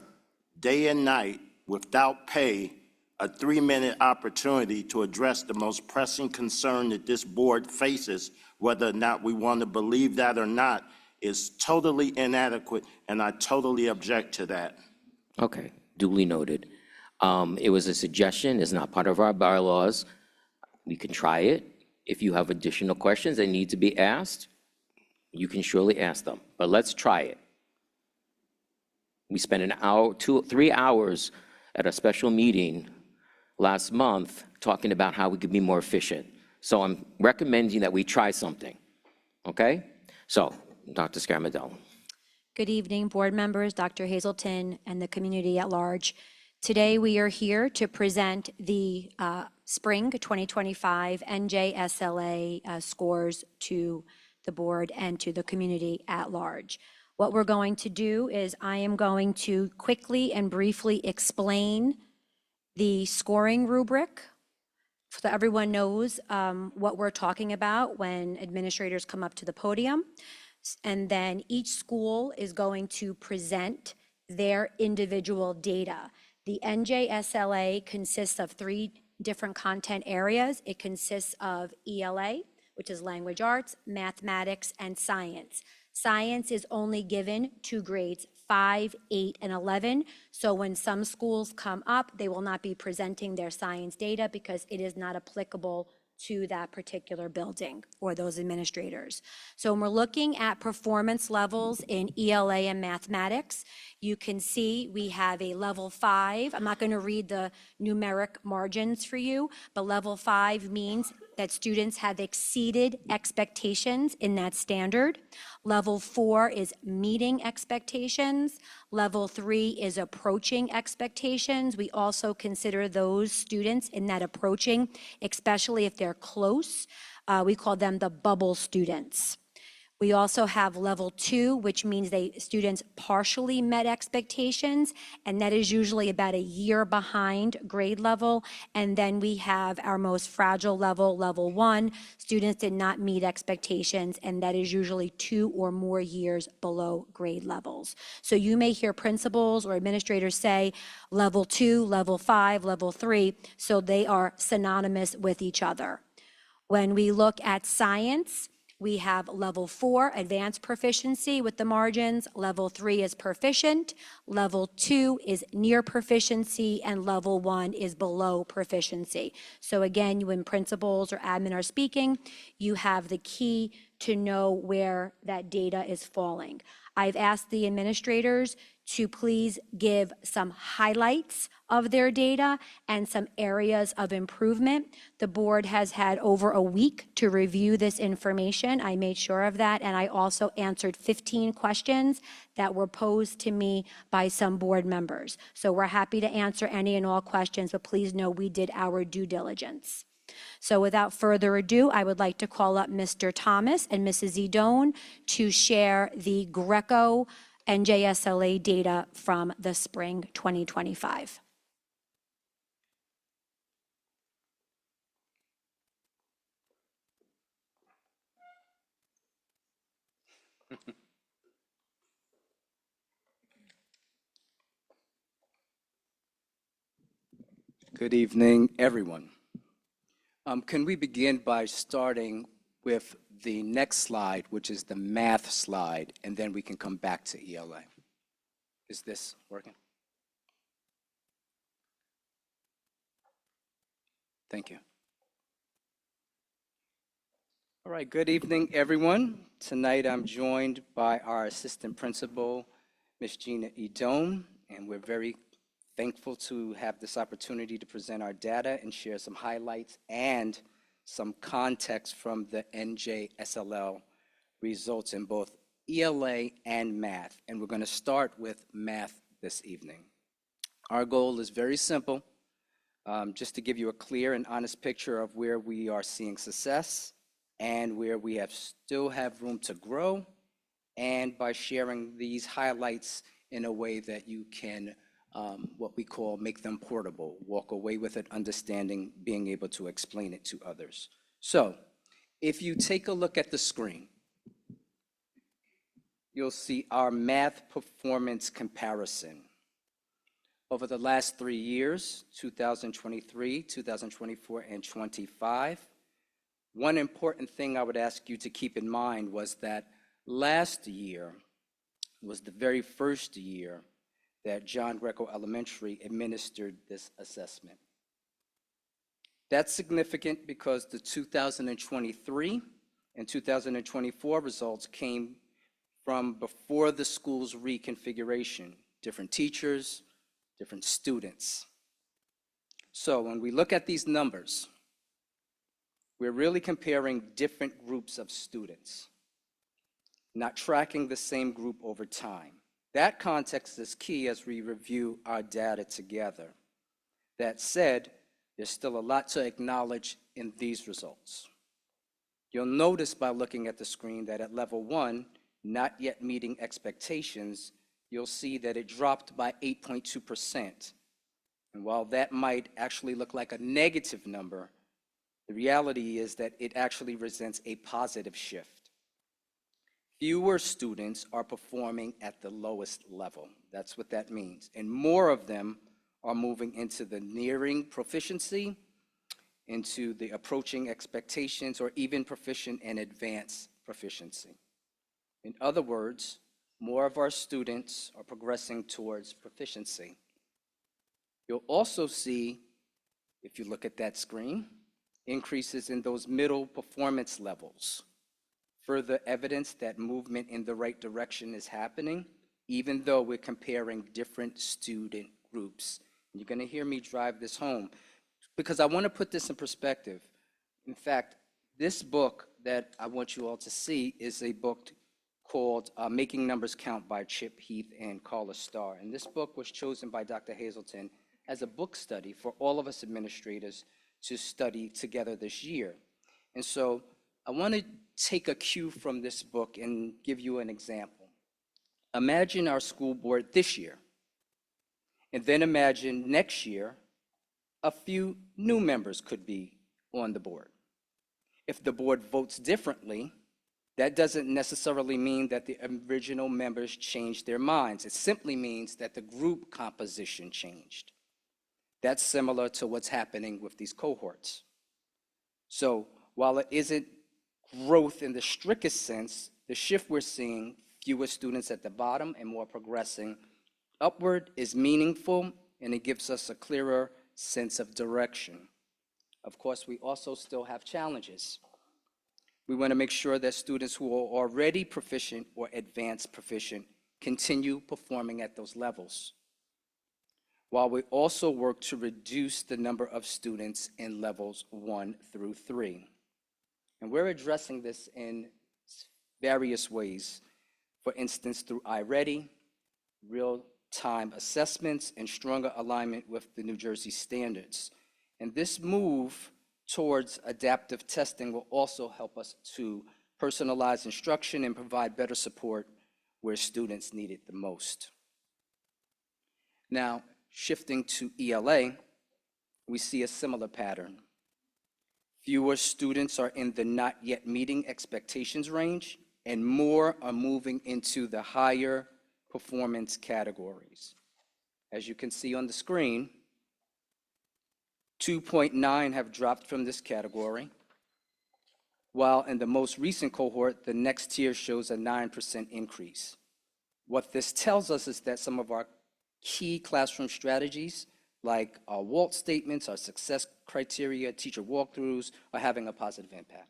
day and night without pay a 3-minute opportunity to address the most pressing concern that this board faces, whether or not we want to believe that or not, is totally inadequate, and I totally object to that. Okay, duly noted. It was a suggestion. It's not part of our bylaws. We can try it. If you have additional questions that need to be asked, you can surely ask them, but let's try it. We spent an hour, 3 hours at a special meeting last month talking about how we could be more efficient. So I'm recommending that we try something, okay? So, Dr. Scaramandella. Good evening, board members, Dr. Hazelton, and the community at large. Today, we are here to present the spring 2025 NJSLA scores to the board and to the community at large. What we're going to do is I am going to quickly and briefly explain the scoring rubric so everyone knows what we're talking about when administrators come up to the podium. And then each school is going to present their individual data. The NJSLA consists of 3 different content areas. It consists of ELA, which is language arts, mathematics, and science. Science is only given to grades 5, 8, and 11. So when some schools come up, they will not be presenting their science data because it is not applicable to that particular building or those administrators. So when we're looking at performance levels in ELA and mathematics, you can see we have a level 5. I'm not going to read the numeric margins for you, but level 5 means that students have exceeded expectations in that standard. Level 4 is meeting expectations. Level 3 is approaching expectations. We also consider those students in that approaching, especially if they're close. We call them the bubble students. We also have level 2, which means students partially met expectations, and that is usually about a year behind grade level. And then we have our most fragile level, level 1. Students did not meet expectations, and that is usually 2 or more years below grade levels. So you may hear principals or administrators say level 2, level 5, level 3, so they are synonymous with each other. When we look at science, we have level 4, advanced proficiency with the margins. Level 3 is proficient. Level 2 is near proficiency, and level 1 is below proficiency. So again, when principals or admin are speaking, you have the key to know where that data is falling. I've asked the administrators to please give some highlights of their data and some areas of improvement. The board has had over a week to review this information. I made sure of that, and I also answered 15 questions that were posed to me by some board members. So we're happy to answer any and all questions, but please know we did our due diligence. So without further ado, I would like to call up Mr. Thomas and Mrs. Edone to share the Greco NJSLA data from the spring 2025. Good evening, everyone. Can we begin by starting with the next slide, which is the math slide, and then we can come back to ELA. Is this working? Thank you. All right, good evening, everyone. Tonight I'm joined by our assistant principal, Ms. Gina Edone, and we're very thankful to have this opportunity to present our data and share some highlights and some context from the NJSLL results in both ELA and math. And we're going to start with math this evening. Our goal is very simple, just to give you a clear and honest picture of where we are seeing success and where we still have room to grow, and by sharing these highlights in a way that you can what we call make them portable, walk away with it, understanding, being able to explain it to others. So if you take a look at the screen, you'll see our math performance comparison. Over the last 3 years, 2023, 2024, and 25, one important thing I would ask you to keep in mind was that last year was the very first year that John Greco Elementary administered this assessment. That's significant because the 2023 and 2024 results came from before the school's reconfiguration, different teachers, different students. So when we look at these numbers, we're really comparing different groups of students, not tracking the same group over time. That context is key as we review our data together. That said, there's still a lot to acknowledge in these results. You'll notice by looking at the screen that at level 1, not yet meeting expectations, you'll see that it dropped by 8.2%. And while that might actually look like a negative number, the reality is that it actually presents a positive shift. Fewer students are performing at the lowest level. That's what that means. And more of them are moving into the nearing proficiency, into the approaching expectations, or even proficient and advanced proficiency. In other words, more of our students are progressing towards proficiency. You'll also see, if you look at that screen, increases in those middle performance levels. Further evidence that movement in the right direction is happening, even though we're comparing different student groups. And you're going to hear me drive this home because I want to put this in perspective. In fact, this book that I want you all to see is a book called Making Numbers Count by Chip Heath and Carla Starr. And this book was chosen by Dr. Hazelton as a book study for all of us administrators to study together this year. And so I want to take a cue from this book and give you an example. Imagine our school board this year, and then imagine next year a few new members could be on the board. If the board votes differently, that doesn't necessarily mean that the original members changed their minds. It simply means that the group composition changed. That's similar to what's happening with these cohorts. So while it isn't growth in the strictest sense, the shift we're seeing, fewer students at the bottom and more progressing upward, is meaningful, and it gives us a clearer sense of direction. Of course, we also still have challenges. We want to make sure that students who are already proficient or advanced proficient continue performing at those levels, while we also work to reduce the number of students in levels 1 through 3. And we're addressing this in various ways. For instance, through iReady, real-time assessments, and stronger alignment with the New Jersey standards. And this move towards adaptive testing will also help us to personalize instruction and provide better support where students need it the most. Now, shifting to ELA, we see a similar pattern. Fewer students are in the not yet meeting expectations range, and more are moving into the higher performance categories. As you can see on the screen, 2.9 have dropped from this category, while in the most recent cohort, the next tier shows a 9% increase. What this tells us is that some of our key classroom strategies, like our WALT statements, our success criteria, teacher walkthroughs, are having a positive impact.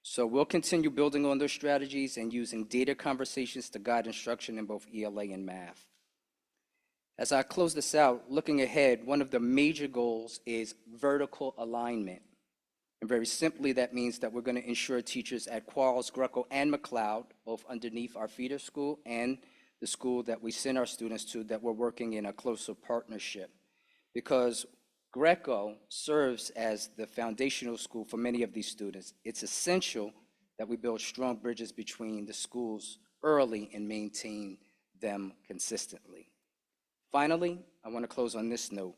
So we'll continue building on those strategies and using data conversations to guide instruction in both ELA and math. As I close this out, looking ahead, one of the major goals is vertical alignment. And very simply, that means that we're going to ensure teachers at Quarles, Greco, and McLeod, both underneath our feeder school and the school that we send our students to, that we're working in a closer partnership. Because Greco serves as the foundational school for many of these students. It's essential that we build strong bridges between the schools early and maintain them consistently. Finally, I want to close on this note,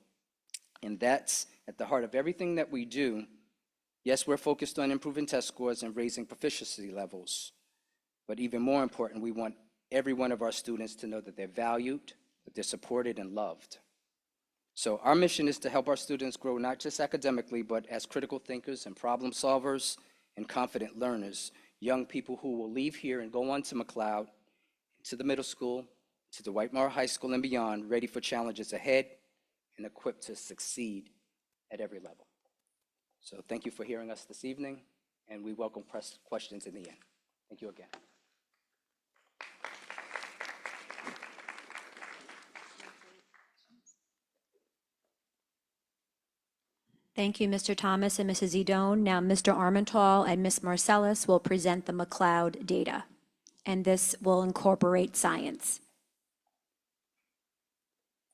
and that's at the heart of everything that we do. Yes, we're focused on improving test scores and raising proficiency levels, but even more important, we want every one of our students to know that they're valued, that they're supported and loved. So our mission is to help our students grow not just academically, but as critical thinkers and problem solvers and confident learners, young people who will leave here and go on to McLeod, to the middle school, to the White Mara High School and beyond, ready for challenges ahead and equipped to succeed at every level. So thank you for hearing us this evening, and we welcome questions in the end. Thank you again. Thank you, Mr. Thomas and Mrs. Edone. Now, Mr. Armental and Ms. Marcellus will present the McLeod data, and this will incorporate science.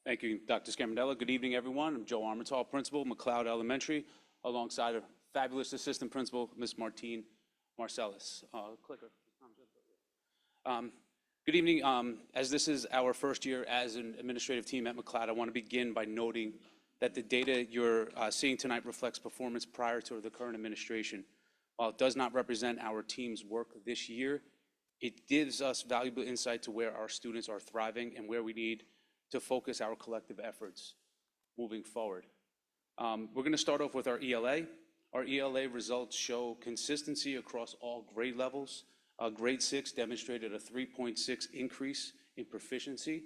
Thank you, Dr. Scamardella. Good evening, everyone. I'm Joe Armental, principal, McLeod Elementary, alongside a fabulous assistant principal, Ms. Martine Marcellus. Clicker. Good evening. As this is our first year as an administrative team at McLeod, I want to begin by noting that the data you're seeing tonight reflects performance prior to the current administration. While it does not represent our team's work this year, it gives us valuable insight to where our students are thriving and where we need to focus our collective efforts moving forward. We're going to start off with our ELA. Our ELA results show consistency across all grade levels. Grade 6 demonstrated a 3.6 increase in proficiency,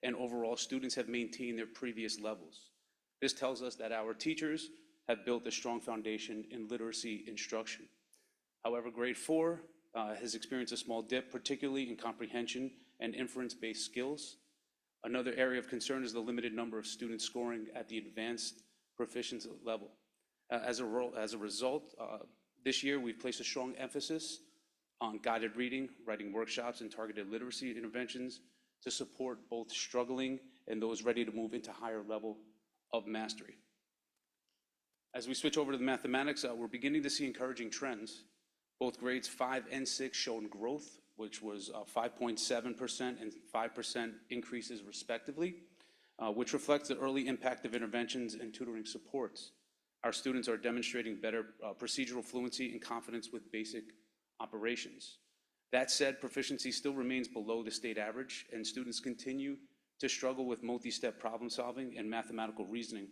and overall students have maintained their previous levels. This tells us that our teachers have built a strong foundation in literacy instruction. However, grade 4 has experienced a small dip, particularly in comprehension and inference-based skills. Another area of concern is the limited number of students scoring at the advanced proficiency level. As a result, this year we've placed a strong emphasis on guided reading, writing workshops, and targeted literacy interventions to support both struggling and those ready to move into higher level of mastery. As we switch over to the mathematics, we're beginning to see encouraging trends. Both grades 5 and 6 shown growth, which was 5.7% and 5% increases respectively, which reflects the early impact of interventions and tutoring supports. Our students are demonstrating better procedural fluency and confidence with basic operations. That said, proficiency still remains below the state average, and students continue to struggle with multi-step problem solving and mathematical reasoning.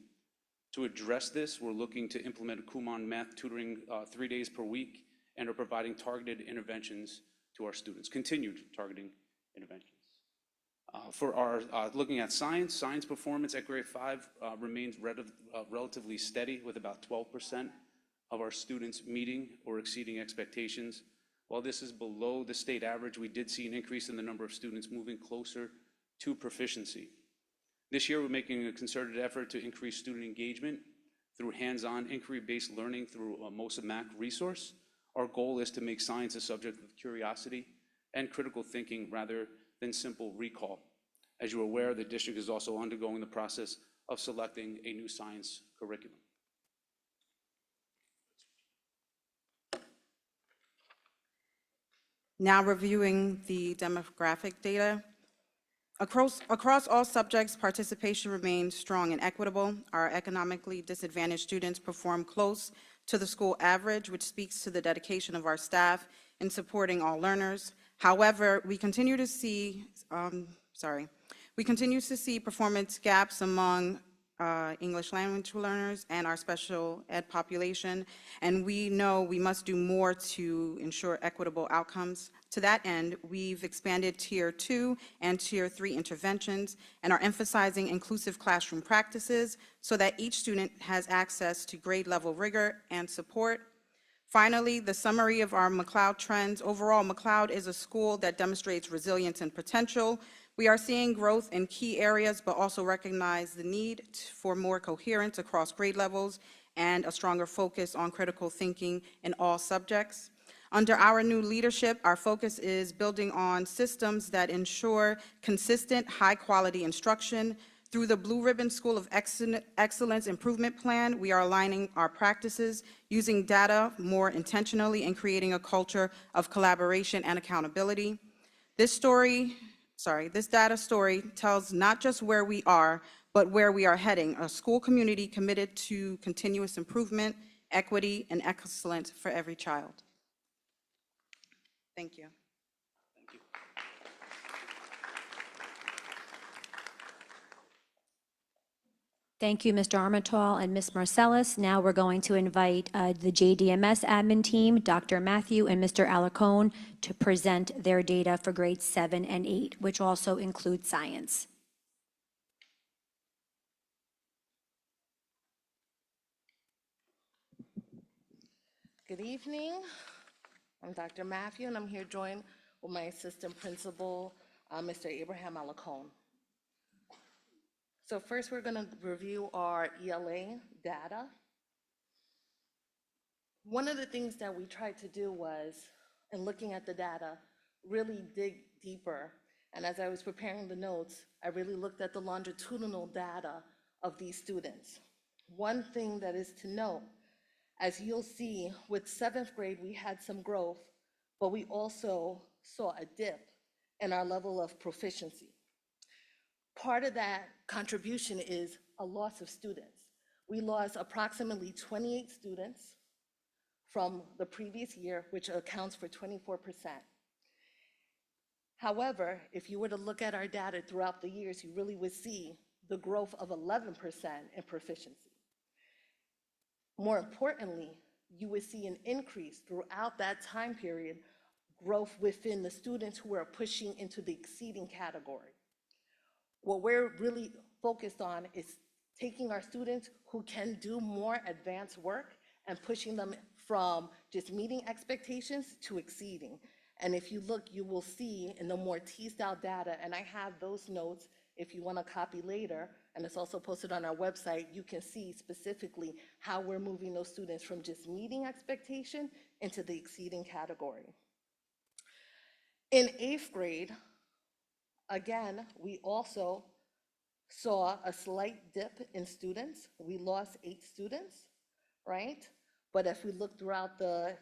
To address this, we're looking to implement a Kumon math tutoring 3 days per week and are providing targeted interventions to our students, continued targeting interventions. For our looking at science performance at grade 5 remains relatively steady, with about 12% of our students meeting or exceeding expectations. While this is below the state average, we did see an increase in the number of students moving closer to proficiency. This year, we're making a concerted effort to increase student engagement through hands-on inquiry-based learning through a MOSA MAC resource. Our goal is to make science a subject of curiosity and critical thinking rather than simple recall. As you're aware, the district is also undergoing the process of selecting a new science curriculum. Now reviewing the demographic data. Across all subjects, participation remains strong and equitable. Our economically disadvantaged students perform close to the school average, which speaks to the dedication of our staff in supporting all learners. However, we continue to see performance gaps among English language learners and our special ed population, and we know we must do more to ensure equitable outcomes. To that end, we've expanded Tier 2 and Tier 3 interventions and are emphasizing inclusive classroom practices so that each student has access to grade level rigor and support. Finally, the summary of our McLeod trends. Overall, McLeod is a school that demonstrates resilience and potential. We are seeing growth in key areas, but also recognize the need for more coherence across grade levels and a stronger focus on critical thinking in all subjects. Under our new leadership, our focus is building on systems that ensure consistent, high-quality instruction. Through the Blue Ribbon School of Excellence Improvement Plan, we are aligning our practices, using data more intentionally, and creating a culture of collaboration and accountability. This data story tells not just where we are, but where we are heading, a school community committed to continuous improvement, equity, and excellence for every child. Thank you. Thank you, Mr. Armental and Ms. Marcellus. Now we're going to invite the JDMS admin team, Dr. Matthew and Mr. Alacone, to present their data for grades 7 and 8, which also includes science. Good evening. I'm Dr. Matthew, and I'm here joined with my assistant principal, Mr. Abraham Alacone. So first, we're going to review our ELA data. One of the things that we tried to do was, in looking at the data, really dig deeper. And as I was preparing the notes, I really looked at the longitudinal data of these students. One thing that is to note, as you'll see, with 7th grade, we had some growth, but we also saw a dip in our level of proficiency. Part of that contribution is a loss of students. We lost approximately 28 students from the previous year, which accounts for 24%. However, if you were to look at our data throughout the years, you really would see the growth of 11% in proficiency. More importantly, you would see an increase throughout that time period, growth within the students who are pushing into the exceeding category. What we're really focused on is taking our students who can do more advanced work and pushing them from just meeting expectations to exceeding. And if you look, you will see in the more teased out data, and I have those notes if you want to copy later, and it's also posted on our website, you can see specifically how we're moving those students from just meeting expectation into the exceeding category. In 8th grade, again, we also saw a slight dip in students. We lost 8 students, right? But if we look throughout the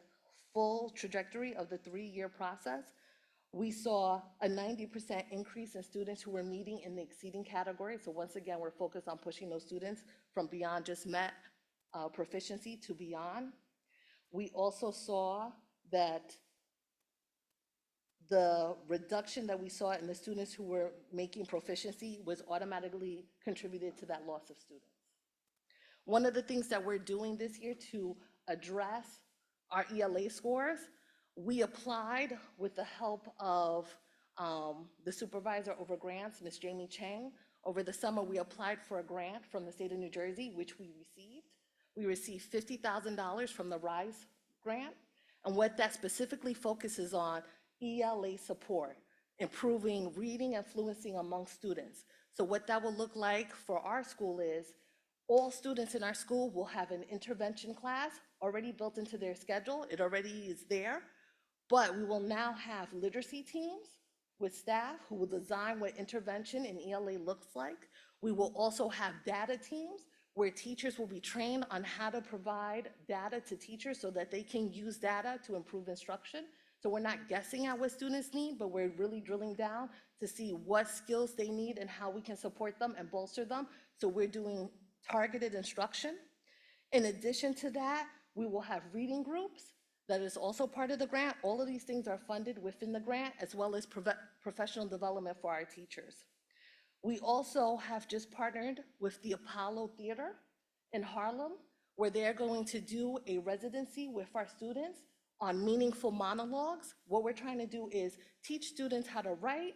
full trajectory of the 3-year process, we saw a 90% increase in students who were meeting in the exceeding category. So once again, we're focused on pushing those students from beyond just met proficiency to beyond. We also saw that the reduction that we saw in the students who were making proficiency was automatically contributed to that loss of students. One of the things that we're doing this year to address our ELA scores, we applied with the help of the supervisor over grants, Ms. Jamie Chang. Over the summer, we applied for a grant from the state of New Jersey, which we received. We received $50,000 from the RISE grant. And what that specifically focuses on, ELA support, improving reading and fluency among students. So what that will look like for our school is all students in our school will have an intervention class already built into their schedule. It already is there, but we will now have literacy teams with staff who will design what intervention in ELA looks like. We will also have data teams where teachers will be trained on how to provide data to teachers so that they can use data to improve instruction. So we're not guessing at what students need, but we're really drilling down to see what skills they need and how we can support them and bolster them. So we're doing targeted instruction. In addition to that, we will have reading groups. That is also part of the grant. All of these things are funded within the grant, as well as professional development for our teachers. We also have just partnered with the Apollo Theater in Harlem, where they're going to do a residency with our students on meaningful monologues. What we're trying to do is teach students how to write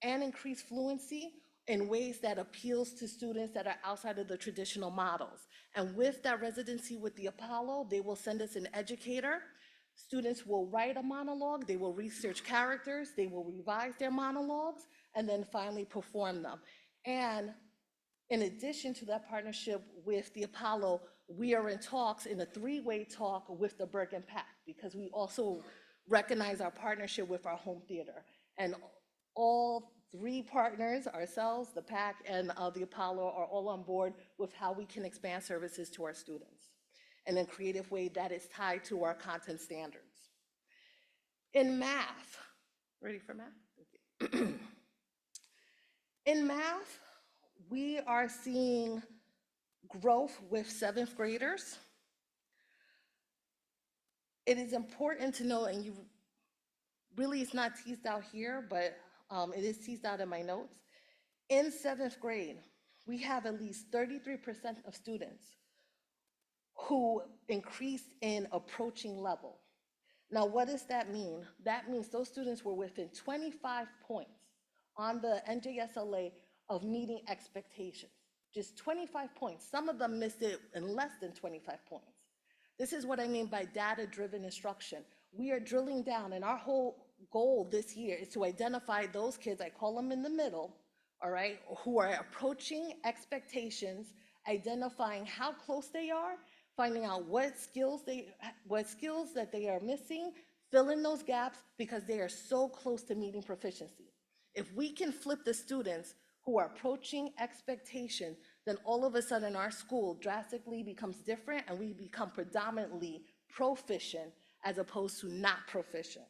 and increase fluency in ways that appeals to students that are outside of the traditional models. And with that residency with the Apollo, they will send us an educator. Students will write a monologue, they will research characters, they will revise their monologues, and then finally perform them. And in addition to that partnership with the Apollo, we are in talks, in a 3-way talk with the Bergen PAC, because we also recognize our partnership with our home theater. And all 3 partners, ourselves, the PAC, and the Apollo, are all on board with how we can expand services to our students in a creative way that is tied to our content standards. In math, ready for math? Thank you. In math, we are seeing growth with 7th graders. It is important to know, and it's not teased out here, but it is teased out in my notes. In 7th grade, we have at least 33% of students who increased in approaching level. Now, what does that mean? That means those students were within 25 points on the NJSLA of meeting expectations. Just 25 points. Some of them missed it in less than 25 points. This is what I mean by data-driven instruction. We are drilling down, and our whole goal this year is to identify those kids, I call them in the middle, all right, who are approaching expectations, identifying how close they are, finding out what skills that they are missing, fill in those gaps because they are so close to meeting proficiency. If we can flip the students who are approaching expectation, then all of a sudden our school drastically becomes different and we become predominantly proficient as opposed to not proficient.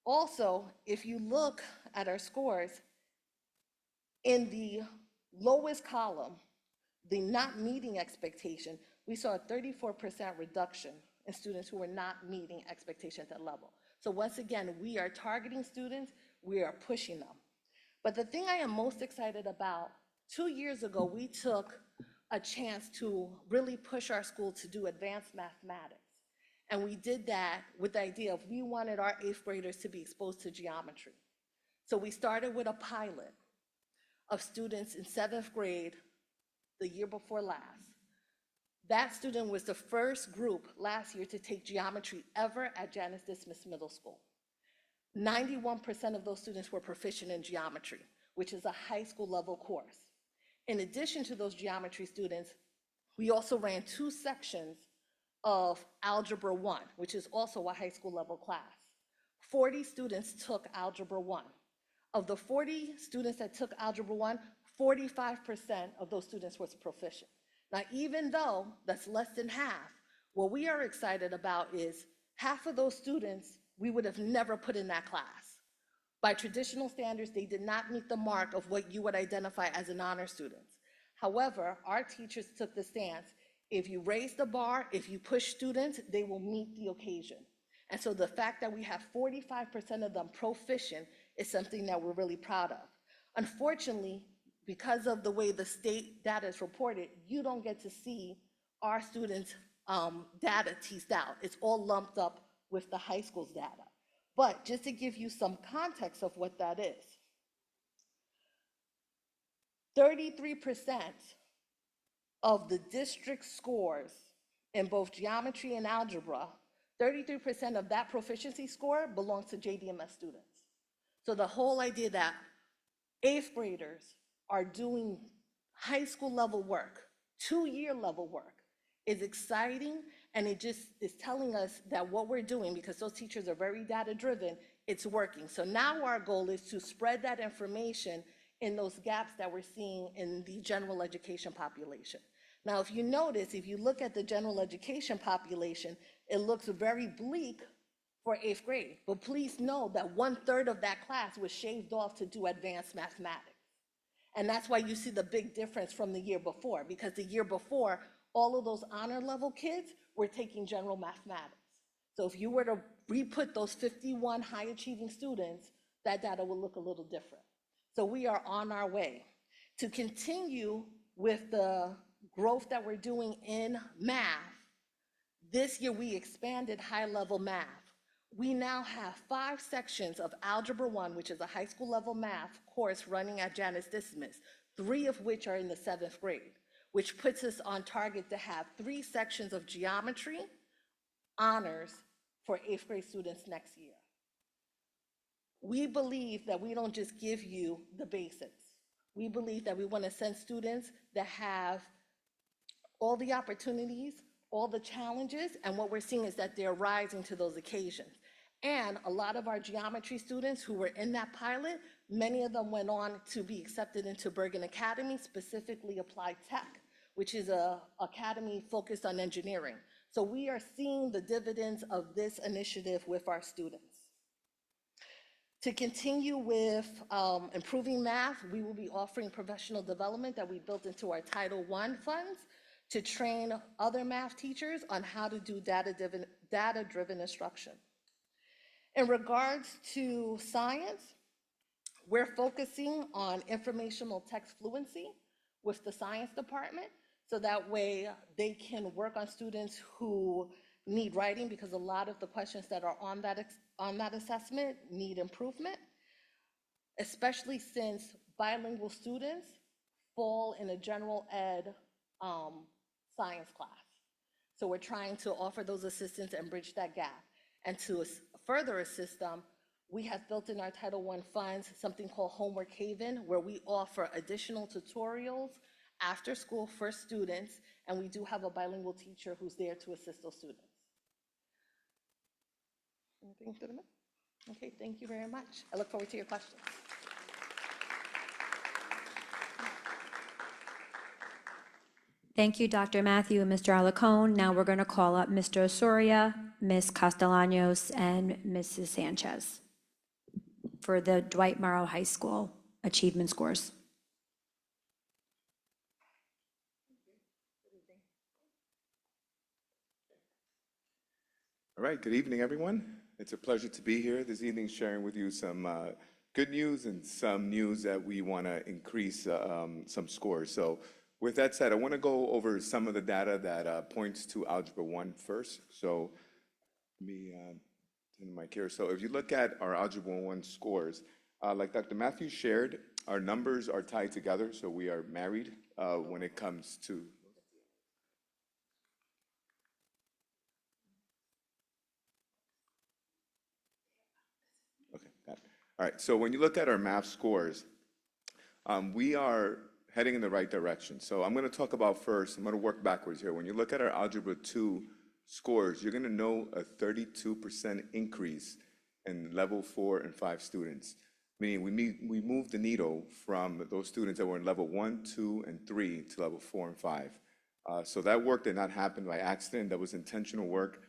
Also, if you look at our scores, in the lowest column, the not meeting expectation, we saw a 34% reduction in students who were not meeting expectations at level. So once again, we are targeting students, we are pushing them. But the thing I am most excited about, 2 years ago, we took a chance to really push our school to do advanced mathematics. And we did that with the idea of we wanted our 8th graders to be exposed to geometry. So we started with a pilot of students in 7th grade the year before last. That student was the first group last year to take geometry ever at Janice Dismiss Middle School. 91% of those students were proficient in geometry, which is a high school level course. In addition to those geometry students, we also ran 2 sections of Algebra 1, which is also a high school level class. 40 students took Algebra 1. Of the 40 students that took Algebra 1, 45% of those students was proficient. Now, even though that's less than half, What we are excited about is half of those students we would have never put in that class. By traditional standards, they did not meet the mark of what you would identify as an honor student. However, our teachers took the stance, if you raise the bar, if you push students, they will meet the occasion. And so the fact that we have 45% of them proficient is something that we're really proud of. Unfortunately, because of the way the state data is reported, you don't get to see our students' data teased out. It's all lumped up with the high school's data. But just to give you some context of what that is, 33% of the district scores in both geometry and algebra, 33% of that proficiency score belongs to JDMS students. So the whole idea that 8th graders are doing high school level work, 2-year level work, is exciting, and it just is telling us that what we're doing, because those teachers are very data driven, it's working. So now our goal is to spread that information in those gaps that we're seeing in the general education population. Now, if you notice, if you look at the general education population, it looks very bleak for 8th grade. But please know that 1/3 of that class was shaved off to do advanced mathematics. And that's why you see the big difference from the year before, because the year before, all of those honor level kids were taking general mathematics. So if you were to re-put those 51 high achieving students, that data will look a little different. So we are on our way. To continue with the growth that we're doing in math, this year we expanded high level math. We now have 5 sections of Algebra 1, which is a high school level math course running at Janus Dismas, 3 of which are in the 7th grade, which puts us on target to have 3 sections of geometry honors for 8th grade students next year. We believe that we don't just give you the basics. We believe that we want to send students that have all the opportunities, all the challenges, and what we're seeing is that they're rising to those occasions. And a lot of our geometry students who were in that pilot, many of them went on to be accepted into Bergen Academy, specifically Applied Tech, which is an academy focused on engineering. So we are seeing the dividends of this initiative with our students. To continue with improving math, we will be offering professional development that we built into our Title I funds to train other math teachers on how to do data-driven instruction. In regards to science, we're focusing on informational text fluency with the science department, so that way they can work on students who need writing, because a lot of the questions that are on that assessment need improvement, especially since bilingual students fall in a general ed science class. So we're trying to offer those assistance and bridge that gap. And to further assist them, we have built in our Title I funds something called Homework Haven, where we offer additional tutorials after school for students, and we do have a bilingual teacher who's there to assist those students. Anything to the middle? Okay, thank you very much. I look forward to your questions. Thank you, Dr. Matthew and Mr. Alacone. Now we're going to call up Mr. Osoria, Ms. Castellanos, and Mrs. Sanchez for the Dwight Morrow High School achievement scores. All right, good evening, everyone. It's a pleasure to be here this evening sharing with you some good news and some news that we want to increase some scores. So with that said, I want to go over some of the data that points to Algebra 1 first. So let me turn the mic here. So if you look at our Algebra 1 scores, like Dr. Matthews shared, our numbers are tied together, so we are married when it comes to all right, so when you look at our math scores, we are heading in the right direction. So I'm going to talk about first, I'm going to work backwards here. When you look at our Algebra 2 scores, you're going to know a 32% increase in level 4 and 5 students, meaning we moved the needle from those students that were in level 1, 2, and 3 to level 4 and 5. So that work did not happen by accident. That was intentional work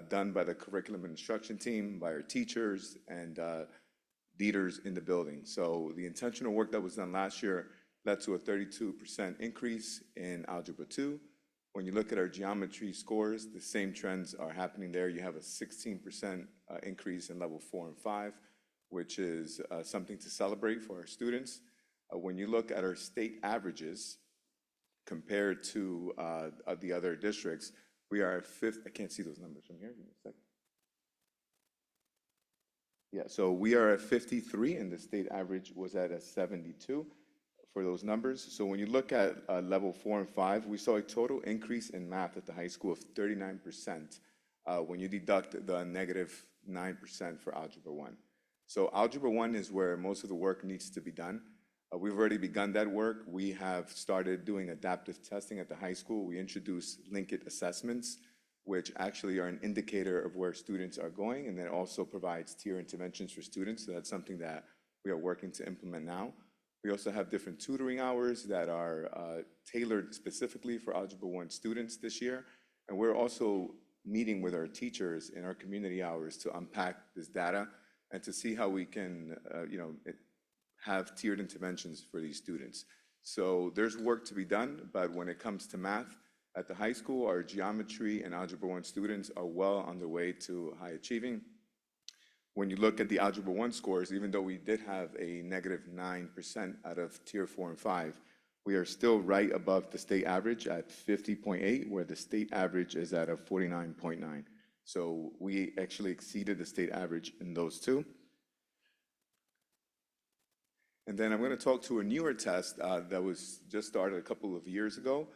done by the curriculum and instruction team, by our teachers, and leaders in the building. So the intentional work that was done last year led to a 32% increase in Algebra 2. When you look at our geometry scores, the same trends are happening there. You have a 16% increase in level 4 and 5, which is something to celebrate for our students. When you look at our state averages compared to the other districts, we are at fifth. I can't see those numbers from here. Give me a second. Yeah, so we are at 53, and the state average was at a 72 for those numbers. So when you look at level 4 and 5, we saw a total increase in math at the high school of 39% when you deduct the negative 9% for Algebra 1. So Algebra 1 is where most of the work needs to be done. We've already begun that work. We have started doing adaptive testing at the high school. We introduced linked assessments, which actually are an indicator of where students are going, and then also provides tier interventions for students. So that's something that we are working to implement now. We also have different tutoring hours that are tailored specifically for Algebra 1 students this year. And we're also meeting with our teachers in our community hours to unpack this data and to see how we can, have tiered interventions for these students. So there's work to be done, but when it comes to math, at the high school, our geometry and Algebra 1 students are well on their way to high achieving. When you look at the Algebra 1 scores, even though we did have a negative 9% out of tier 4 and 5, we are still right above the state average at 50.8, where the state average is at a 49.9. So we actually exceeded the state average in those two. And then I'm going to talk to a newer test that was just started a couple of years ago.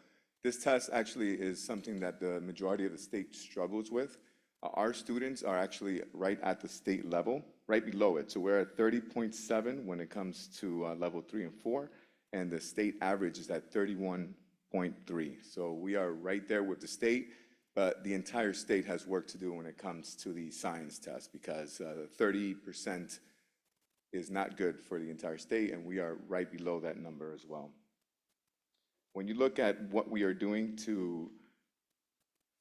This test actually is something that the majority of the state struggles with. Our students are actually right at the state level, right below it. So we're at 30.7 when it comes to level 3 and 4, and the state average is at 31.3. So we are right there with the state, but the entire state has work to do when it comes to the science test, because 30% is not good for the entire state, and we are right below that number as well. When you look at what we are doing to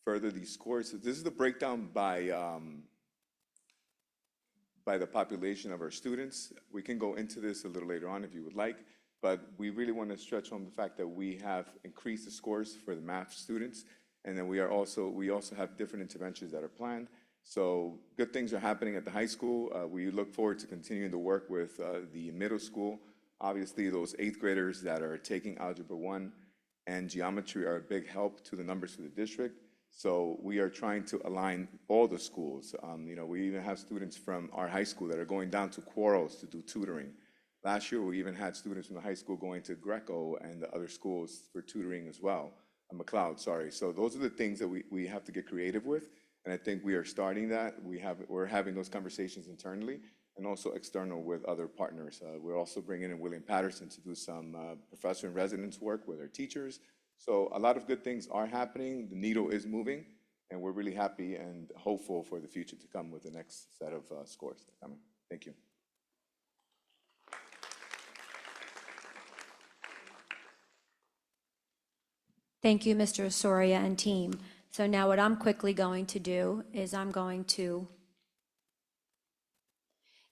further these scores, this is the breakdown by the population of our students. We can go into this a little later on if you would like, but we really want to stretch home the fact that we have increased the scores for the math students, and then we also have different interventions that are planned. So good things are happening at the high school. We look forward to continuing to work with the middle school. Obviously, those 8th graders that are taking Algebra 1 and geometry are a big help to the numbers for the district. So we are trying to align all the schools. We even have students from our high school that are going down to Quarles to do tutoring. Last year, we even had students from the high school going to Greco and the other schools for tutoring as well. McLeod, sorry. So those are the things that we have to get creative with. And I think we are starting that. We're having those conversations internally and also external with other partners. We're also bringing in William Patterson to do some professor in residence work with our teachers. So a lot of good things are happening. The needle is moving, and we're really happy and hopeful for the future to come with the next set of scores that are coming. Thank you. Thank you, Mr. Soria and team. So now what I'm quickly going to do is I'm going to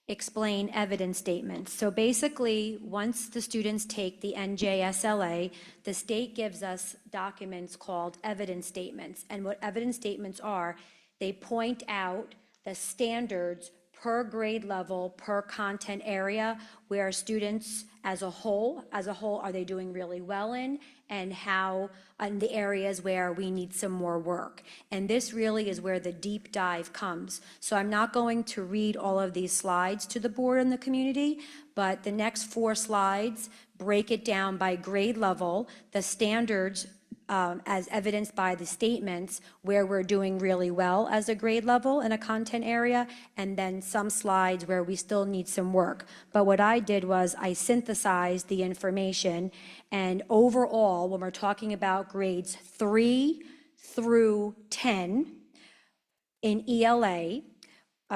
explain evidence statements. So basically, once the students take the NJSLA, the state gives us documents called evidence statements. And what evidence statements are, they point out the standards per grade level, per content area, where students as a whole, are they doing really well in, and how, in the areas where we need some more work. And this really is where the deep dive comes. So I'm not going to read all of these slides to the board and the community, but the next 4 slides break it down by grade level, the standards as evidenced by the statements where we're doing really well as a grade level in a content area, and then some slides where we still need some work. But what I did was I synthesized the information, and overall, when we're talking about grades 3 through 10 in ELA,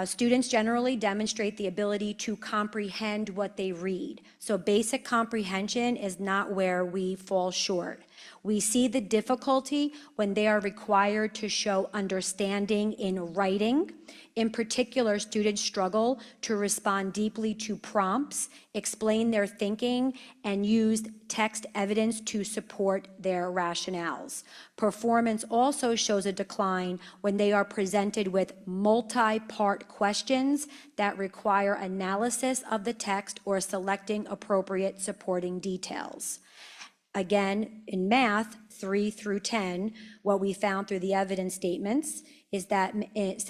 students generally demonstrate the ability to comprehend what they read. So basic comprehension is not where we fall short. We see the difficulty when they are required to show understanding in writing. In particular, students struggle to respond deeply to prompts, explain their thinking, and use text evidence to support their rationales. Performance also shows a decline when they are presented with multi-part questions that require analysis of the text or selecting appropriate supporting details. Again, in math, 3 through 10, what we found through the evidence statements is that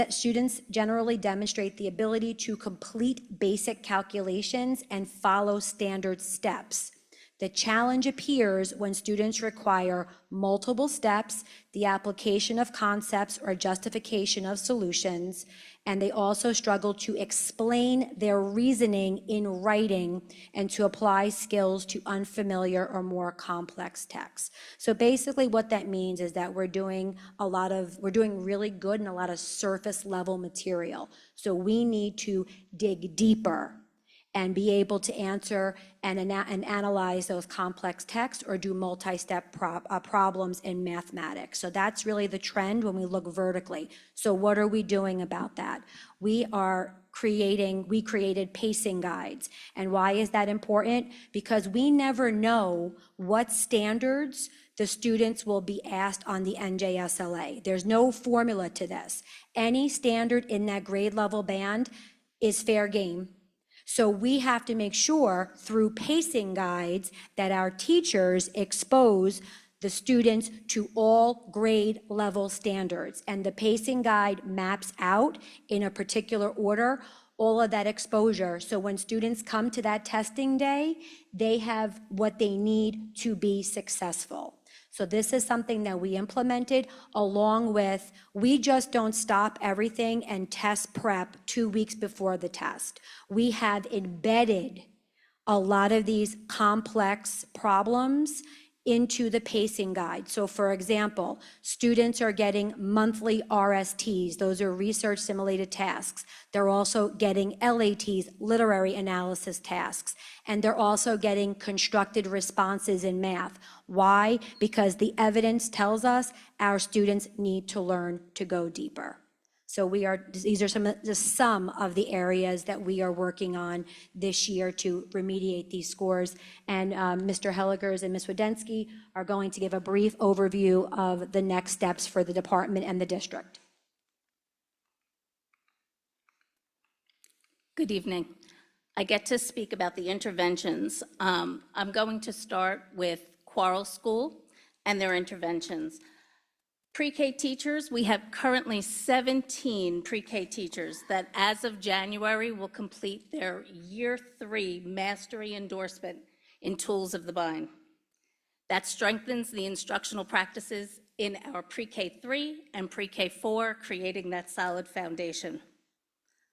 students generally demonstrate the ability to complete basic calculations and follow standard steps. The challenge appears when students require multiple steps, the application of concepts or justification of solutions, and they also struggle to explain their reasoning in writing and to apply skills to unfamiliar or more complex texts. So basically what that means is that we're doing really good in a lot of surface level material. So we need to dig deeper and be able to answer and analyze those complex texts or do multi-step problems in mathematics. So that's really the trend when we look vertically. So what are we doing about that? We created pacing guides. And why is that important? Because we never know what standards the students will be asked on the NJSLA. There's no formula to this. Any standard in that grade level band is fair game. So we have to make sure through pacing guides that our teachers expose the students to all grade level standards. And the pacing guide maps out in a particular order all of that exposure. So when students come to that testing day, they have what they need to be successful. So this is something that we implemented along with, we just don't stop everything and test prep 2 weeks before the test. We have embedded a lot of these complex problems into the pacing guide. So for example, students are getting monthly RSTs. Those are research simulated tasks. They're also getting LATs, literary analysis tasks. And they're also getting constructed responses in math. Why? Because the evidence tells us our students need to learn to go deeper. So these are some of the areas that we are working on this year to remediate these scores. And Mr. Helligers and Ms. Wadensky are going to give a brief overview of the next steps for the department and the district. Good evening. I get to speak about the interventions. I'm going to start with Quarles School and their interventions. Pre-K teachers, we have currently 17 pre-K teachers that as of January will complete their year 3 mastery endorsement in Tools of the Mind. That strengthens the instructional practices in our pre-K 3 and pre-K 4, creating that solid foundation.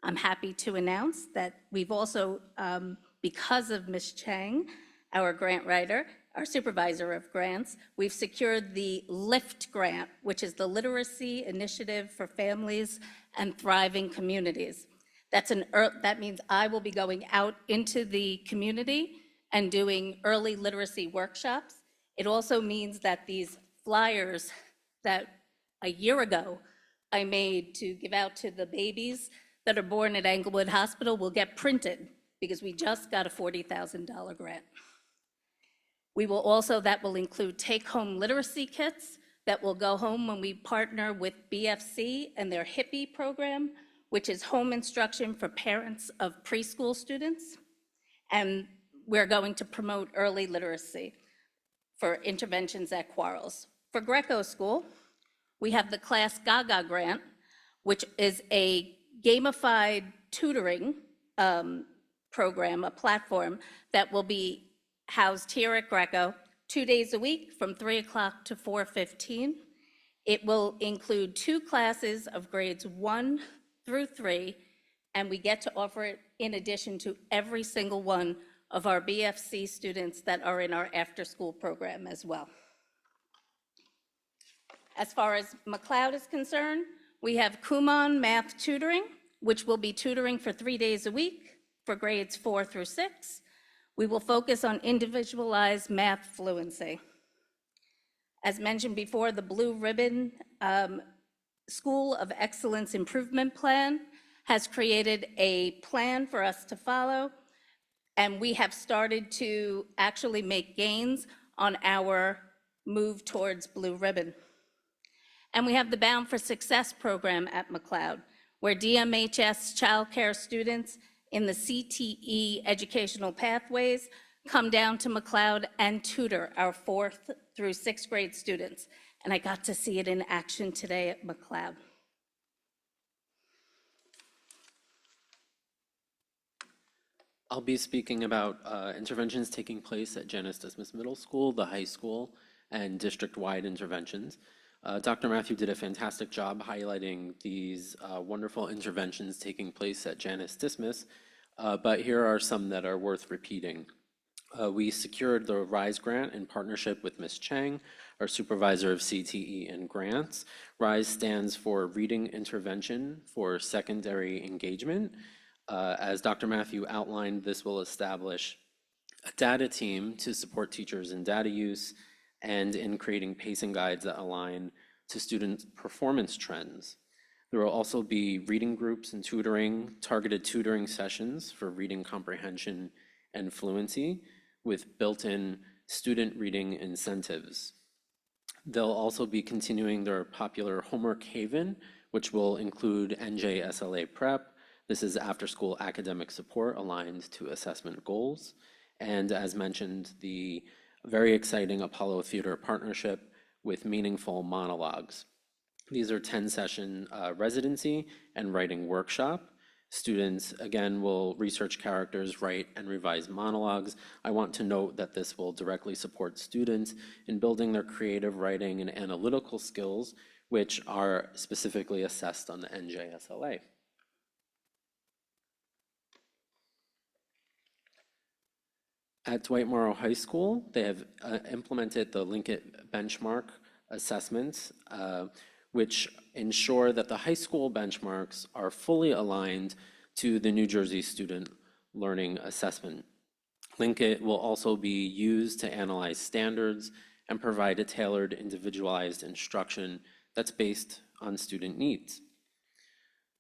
I'm happy to announce that we've also, because of Ms. Chang, our grant writer, our supervisor of grants, we've secured the LIFT grant, which is the Literacy Initiative for Families and Thriving Communities. That means I will be going out into the community and doing early literacy workshops. It also means that these flyers that a year ago I made to give out to the babies that are born at Englewood Hospital will get printed because we just got a $40,000 grant. That will include take-home literacy kits that will go home when we partner with BFC and their HIPPY program, which is home instruction for parents of preschool students. And we're going to promote early literacy for interventions at Quarles. For Greco School, we have the Class Gaga grant, which is a gamified tutoring program, a platform that will be housed here at Greco 2 days a week from 3 o'clock to 4:15. It will include 2 classes of grades 1 through 3, and we get to offer it in addition to every single one of our BFC students that are in our after-school program as well. As far as McLeod is concerned, we have Kumon Math Tutoring, which will be tutoring for 3 days a week for grades 4 through 6. We will focus on individualized math fluency. As mentioned before, the Blue Ribbon School of Excellence Improvement Plan has created a plan for us to follow, and we have started to actually make gains on our move towards Blue Ribbon. And we have the Bound for Success program at McLeod, where DMHS childcare students in the CTE educational pathways come down to McLeod and tutor our 4th through 6th grade students. And I got to see it in action today at McLeod. I'll be speaking about interventions taking place at Janice Dismas Middle School, the high school, and district-wide interventions. Dr. Matthew did a fantastic job highlighting these wonderful interventions taking place at Janice Dismas, but here are some that are worth repeating. We secured the RISE grant in partnership with Ms. Chang, our supervisor of CTE and grants. RISE stands for Reading Intervention for Secondary Engagement. As Dr. Matthew outlined, this will establish a data team to support teachers in data use and in creating pacing guides that align to student performance trends. There will also be reading groups and tutoring, targeted tutoring sessions for reading comprehension and fluency with built-in student reading incentives. They'll also be continuing their popular Homework Haven, which will include NJSLA Prep. This is after-school academic support aligned to assessment goals. And as mentioned, the very exciting Apollo Theater partnership with Meaningful Monologues. These are 10-session residency and writing workshop. Students, again, will research characters, write, and revise monologues. I want to note that this will directly support students in building their creative writing and analytical skills, which are specifically assessed on the NJSLA. At Dwight Morrow High School, they have implemented the Linkit benchmark assessments, which ensure that the high school benchmarks are fully aligned to the New Jersey Student Learning Assessment. Linkit will also be used to analyze standards and provide a tailored, individualized instruction that's based on student needs.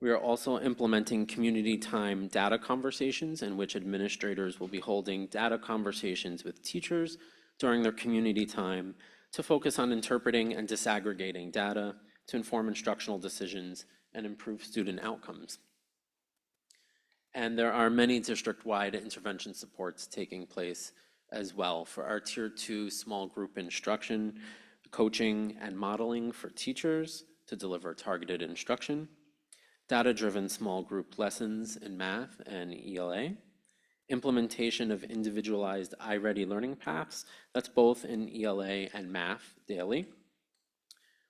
We are also implementing community time data conversations in which administrators will be holding data conversations with teachers during their community time to focus on interpreting and disaggregating data to inform instructional decisions and improve student outcomes. And there are many district-wide intervention supports taking place as well for our Tier 2 small group instruction, coaching and modeling for teachers to deliver targeted instruction, data-driven small group lessons in math and ELA, implementation of individualized iReady learning paths, that's both in ELA and math daily.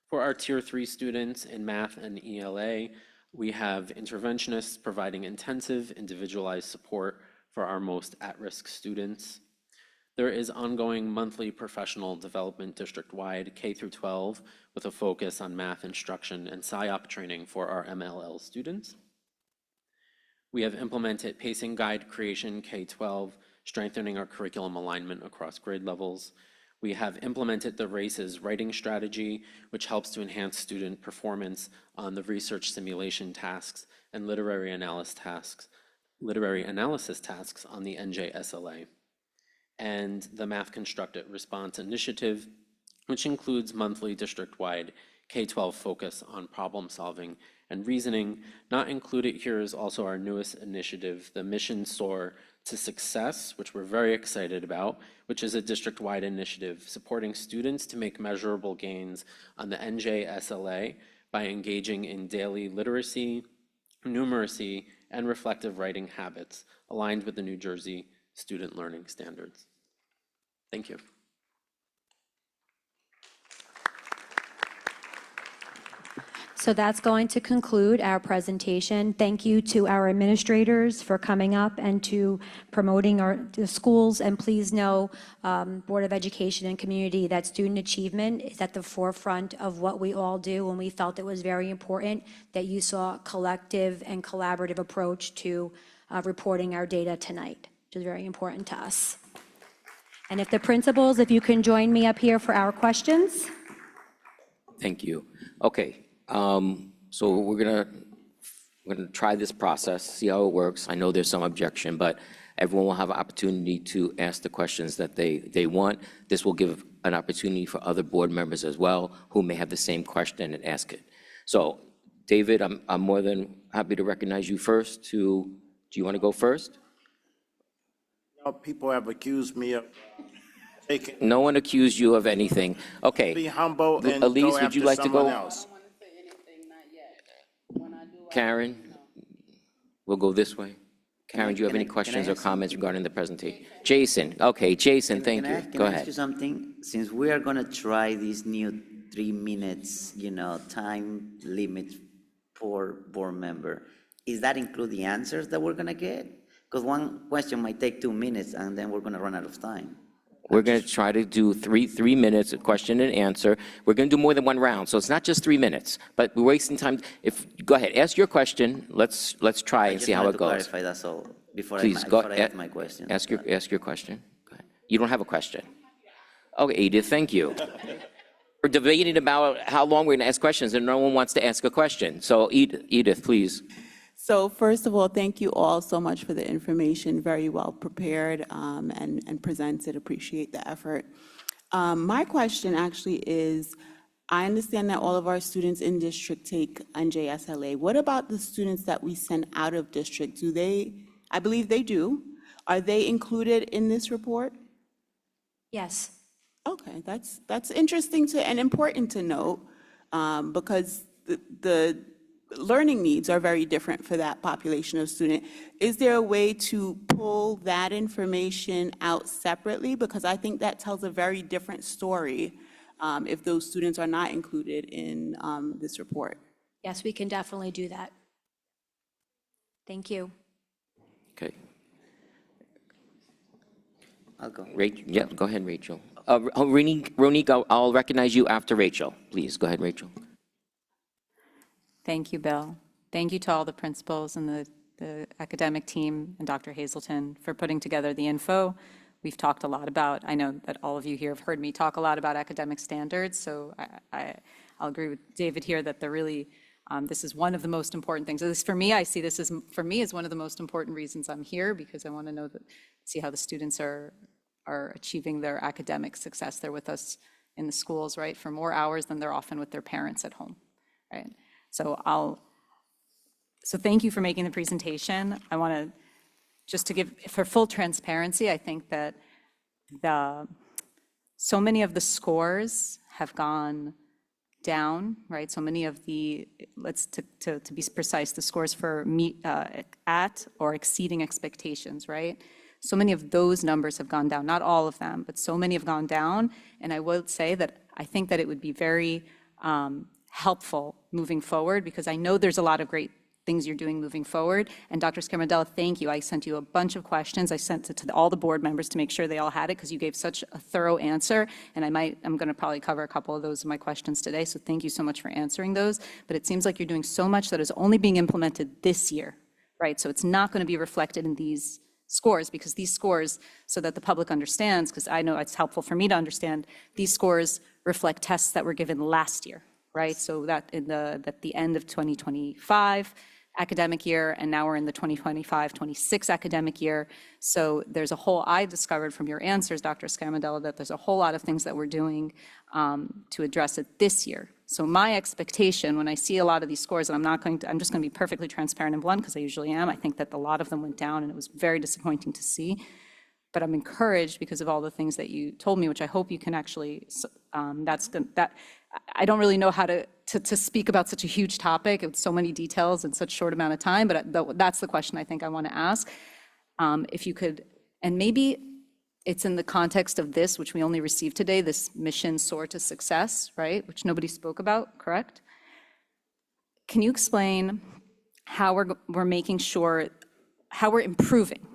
For our Tier 3 students in math and ELA, we have interventionists providing intensive individualized support for our most at-risk students. There is ongoing monthly professional development district-wide K-12 with a focus on math instruction and PSYOP training for our MLL students. We have implemented pacing guide creation K-12, strengthening our curriculum alignment across grade levels. We have implemented the RACES writing strategy, which helps to enhance student performance on the research simulation tasks and literary analysis tasks on the NJSLA. And the Math Constructed Response Initiative, which includes monthly district-wide K-12 focus on problem solving and reasoning. Not included here is also our newest initiative, the Mission SOAR to Success, which we're very excited about, which is a district-wide initiative supporting students to make measurable gains on the NJSLA by engaging in daily literacy, numeracy, and reflective writing habits aligned with the New Jersey Student Learning Standards. Thank you. So that's going to conclude our presentation. Thank you to our administrators for coming up and to promoting the schools. And please know, Board of Education and community, that student achievement is at the forefront of what we all do, and we felt it was very important that you saw a collective and collaborative approach to reporting our data tonight, which is very important to us. And if the principals, if you can join me up here for our questions. Thank you. Okay, so we're gonna try this process, see how it works. I know there's some objection, but everyone will have an opportunity to ask the questions that they want. This will give an opportunity for other board members as well who may have the same question and ask it. So, David, I'm more than happy to recognize you first. Do you want to go first? People have accused me of taking. No one accused you of anything. Okay. Be humble and Elise, go would you after like to someone go? else. Karen, we'll go this way. Karen, do you have any questions or comments regarding the presentation? Jason, okay, Jason, thank you. Go Can I ask ahead. you something? Since we are gonna try this new 3 minutes, time limit per board member, is that include the answers that we're gonna get? Because one question might take 2 minutes and then we're gonna run out of time. We're going to try to do three minutes of question and answer. We're going to do more than one round, so it's not just 3 minutes. But we're wasting time. Go ahead, ask your question. Let's try and see how it goes. I just wanted to clarify, that's all, before I ask my question. Ask your question. Go ahead. You don't have a question. Okay, Edith, thank you. We're debating about how long we're going to ask questions, and no one wants to ask a question. So Edith, please. So first of all, thank you all so much for the information, very well prepared and presented. Appreciate the effort. My question actually is, I understand that all of our students in district take NJSLA. What about the students that we send out of district? Do they, I believe they do. Are they included in this report? Yes. Okay, that's interesting and important to note because the learning needs are very different for that population of student. Is there a way to pull that information out separately? Because I think that tells a very different story if those students are not included in this report. Yes, we can definitely do that. Thank you. Okay. I'll go. Rachel, yeah, go ahead, Rachel. Ronique, I'll recognize you after Rachel. Please, go ahead, Rachel. Thank you, Bill. Thank you to all the principals and the academic team and Dr. Hazelton for putting together the info. We've talked a lot about, I know that all of you here have heard me talk a lot about academic standards, so I'll agree with David here that they're really, this is one of the most important things. At least for me, I see this as, for me, as one of the most important reasons I'm here, because I want to know see how the students are achieving their academic success. They're with us in the schools, right, for more hours than they're often with their parents at home, right? So thank you for making the presentation. I want to, just to give, for full transparency, I think that so many of the scores have gone down, right? So many of the, to be precise, the scores for at or exceeding expectations, right? So many of those numbers have gone down, not all of them, but so many have gone down. And I would say that I think that it would be very helpful moving forward, because I know there's a lot of great things you're doing moving forward. And Dr. Scaramella, thank you. I sent you a bunch of questions. I sent it to all the board members to make sure they all had it, because you gave such a thorough answer. And I'm going to probably cover a couple of those in my questions today. So thank you so much for answering those. But it seems like you're doing so much that is only being implemented this year, right? So it's not going to be reflected in these scores, because these scores, so that the public understands, because I know it's helpful for me to understand, these scores reflect tests that were given last year, right? So that at the end of 2025 academic year, and now we're in the 2025-26 academic year. So there's a whole, I discovered from your answers, Dr. Scaramella, that there's a whole lot of things that we're doing to address it this year. So my expectation when I see a lot of these scores, and I'm just going to be perfectly transparent and blunt, because I usually am, I think that a lot of them went down, and it was very disappointing to see. But I'm encouraged because of all the things that you told me, which I hope you can actually, I don't really know how to speak about such a huge topic with so many details in such short amount of time, but that's the question I think I want to ask. If you could, and maybe it's in the context of this, which we only received today, this mission Soar to Success, right, which nobody spoke about, correct? Can you explain how we're making sure, how we're improving,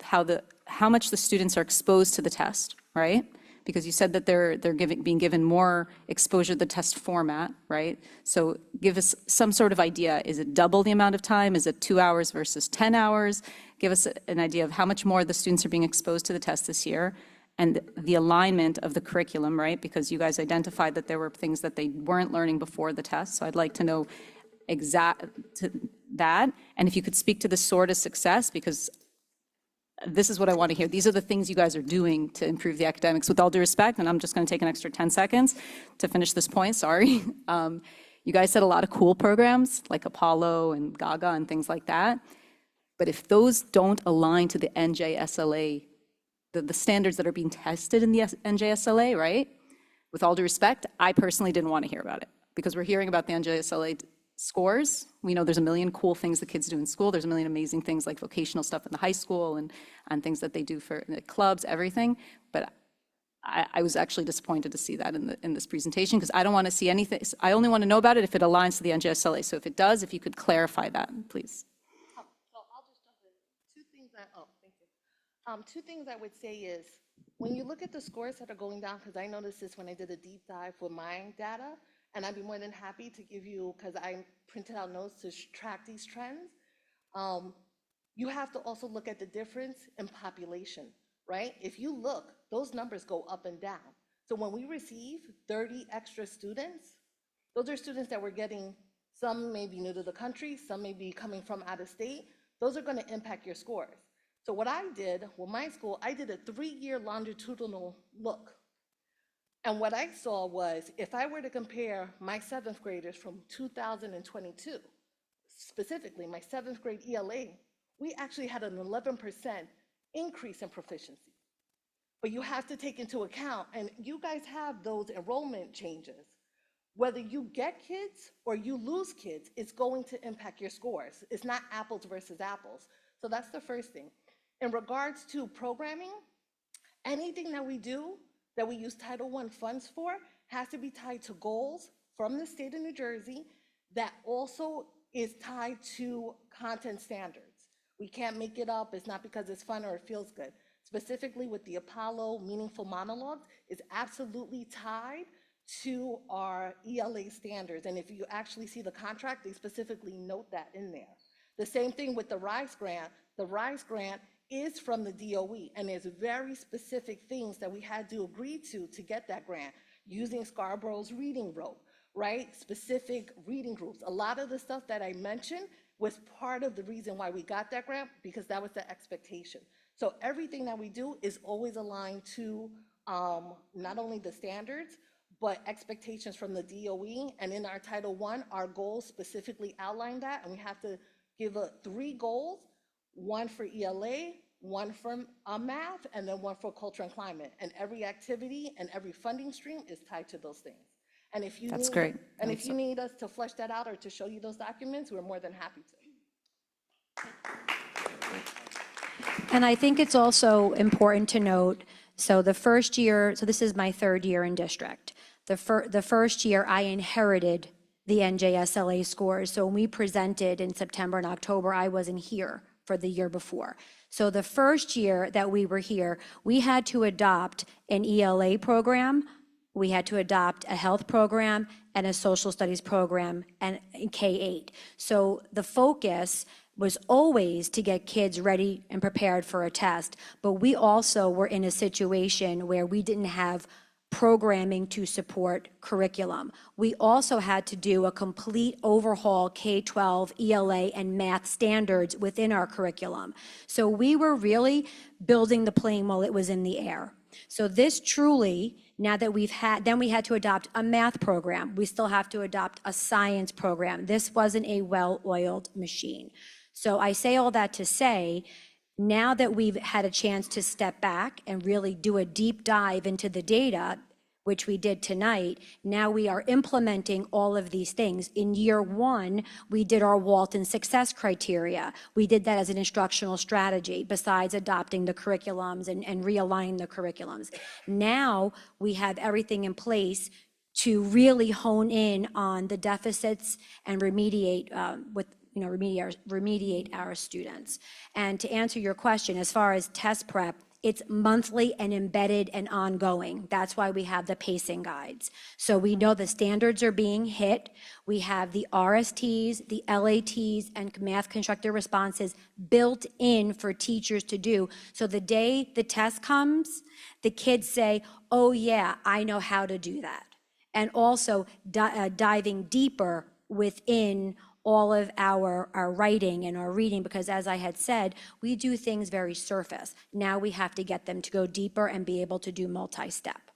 how much the students are exposed to the test, right? Because you said that they're being given more exposure to the test format, right? So give us some sort of idea. Is it double the amount of time? Is it 2 hours versus 10 hours? Give us an idea of how much more the students are being exposed to the test this year. and the alignment of the curriculum, right? Because you guys identified that there were things that they weren't learning before the test. So I'd like to know exact that. And if you could speak to the SOAR to success, because this is what I want to hear. These are the things you guys are doing to improve the academics. With all due respect, and I'm just going to take an extra 10 seconds to finish this point, sorry. You guys said a lot of cool programs like Apollo and Gaga and things like that. But if those don't align to the NJSLA, the standards that are being tested in the NJSLA, right? With all due respect, I personally didn't want to hear about it because we're hearing about the NJSLA scores. We know there's a million cool things the kids do in school. There's a million amazing things like vocational stuff in the high school and things that they do for the clubs, everything. But I was actually disappointed to see that in this presentation because I don't want to see anything. I only want to know about it if it aligns to the NJSLA. So if it does, if you could clarify that, please. So I'll just jump in. Two things I would say is when you look at the scores that are going down, because I noticed this when I did a deep dive with my data, and I'd be more than happy to give you, because I printed out notes to track these trends. You have to also look at the difference in population, right? If you look, those numbers go up and down. So when we receive 30 extra students, those are students that we're getting, some may be new to the country, some may be coming from out of state. Those are going to impact your scores. So what I did with my school, I did a 3-year longitudinal look. And what I saw was, if I were to compare my 7th graders from 2022, specifically my 7th grade ELA, we actually had an 11% increase in proficiency. But you have to take into account, and you guys have those enrollment changes, whether you get kids or you lose kids, it's going to impact your scores. It's not apples versus apples. So that's the first thing. In regards to programming, anything that we do that we use Title I funds for has to be tied to goals from the state of New Jersey that also is tied to content standards. We can't make it up. It's not because it's fun or it feels good. Specifically with the Apollo Meaningful Monologues, it's absolutely tied to our ELA standards. And if you actually see the contract, they specifically note that in there. The same thing with the RISE grant. The RISE grant is from the DOE, and there's very specific things that we had to agree to get that grant, using Scarborough's reading rope, right? Specific reading groups. A lot of the stuff that I mentioned was part of the reason why we got that grant, because that was the expectation. So everything that we do is always aligned to not only the standards, but expectations from the DOE. And in our Title I, our goals specifically outline that, and we have to give 3 goals, 1 for ELA, 1 for math, and then 1 for culture and climate. And every activity and every funding stream is tied to those things. And if you That's need, great. And if you need us to flesh that out or to show you those documents, we're more than happy to. And I think it's also important to note, so the first year, so this is my 3rd year in district. The first year I inherited the NJSLA scores. So when we presented in September and October, I wasn't here for the year before. So the first year that we were here, we had to adopt an ELA program, we had to adopt a health program and a social studies program and K-8. So the focus was always to get kids ready and prepared for a test, but we also were in a situation where we didn't have programming to support curriculum. We also had to do a complete overhaul K-12, ELA, and math standards within our curriculum. So we were really building the plane while it was in the air. So this truly, now that then we had to adopt a math program. We still have to adopt a science program. This wasn't a well-oiled machine. So I say all that to say, now that we've had a chance to step back and really do a deep dive into the data, which we did tonight, now we are implementing all of these things. In year 1, we did our Walton success criteria. We did that as an instructional strategy, besides adopting the curriculums and realigning the curriculums. Now we have everything in place to really hone in on the deficits and remediate remediate our students. And to answer your question, as far as test prep, It's monthly and embedded and ongoing. That's why we have the pacing guides. So we know the standards are being hit. We have the RSTs, the LATs, and math constructor responses built in for teachers to do. So the day the test comes, the kids say, oh yeah, I know how to do that. And also diving deeper within all of our writing and our reading, because as I had said, we do things very surface. Now we have to get them to go deeper and be able to do multi-step.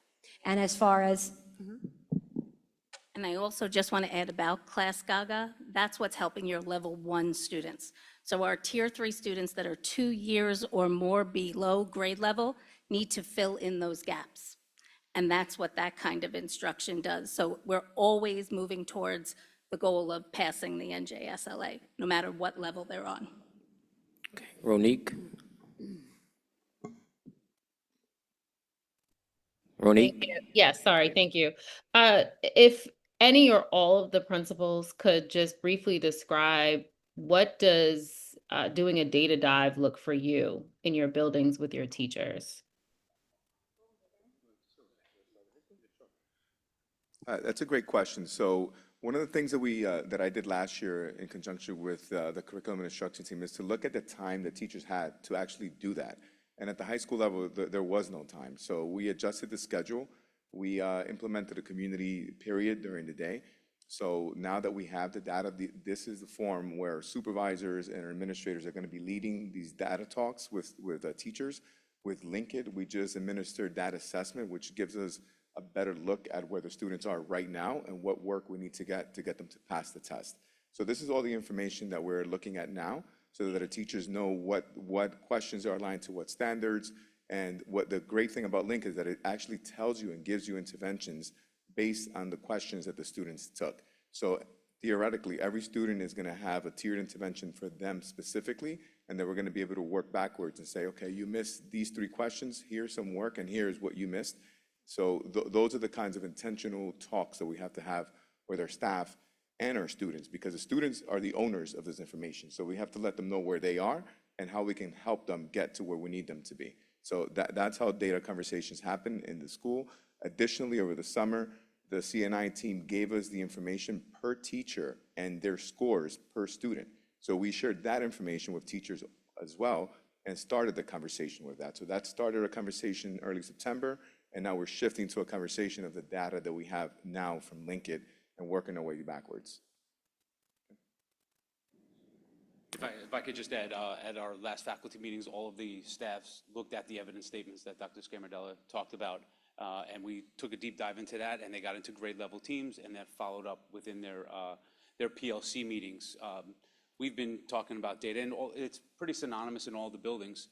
And as far as, And I also just want to add about Class Gaga, that's what's helping your level 1 students. So our tier 3 students that are 2 years or more below grade level need to fill in those gaps. And that's what that kind of instruction does. So we're always moving towards the goal of passing the NJSLA, no matter what level they're on. Ronique? Thank you. Yeah, sorry, thank you. If any or all of the principals could just briefly describe what does doing a data dive look for you in your buildings with your teachers? That's a great question. So one of the things that that I did last year in conjunction with the curriculum and instruction team is to look at the time that teachers had to actually do that. And at the high school level, there was no time. So we adjusted the schedule. We implemented a community period during the day. So now that we have the data, this is the forum where supervisors and administrators are going to be leading these data talks with teachers. With Linked, we just administered that assessment, which gives us a better look at where the students are right now and what work we need to get them to pass the test. So this is all the information that we're looking at now so that our teachers know what questions are aligned to what standards. And what the great thing about Link is that it actually tells you and gives you interventions based on the questions that the students took. So theoretically, every student is going to have a tiered intervention for them specifically, and then we're going to be able to work backwards and say, okay, you missed these 3 questions, here's some work, and here's what you missed. So those are the kinds of intentional talks that we have to have with our staff and our students, because the students are the owners of this information. So we have to let them know where they are and how we can help them get to where we need them to be. So that's how data conversations happen in the school. Additionally, over the summer, the CNI team gave us the information per teacher and their scores per student. So we shared that information with teachers as well and started the conversation with that. So that started a conversation early September, and now we're shifting to a conversation of the data that we have now from Linked and working our way backwards. If I could just add, at our last faculty meetings, all of the staffs looked at the evidence statements that Dr. Scamardella talked about, and we took a deep dive into that, and they got into grade level teams, and that followed up within their PLC meetings. We've been talking about data, and it's pretty synonymous in all the buildings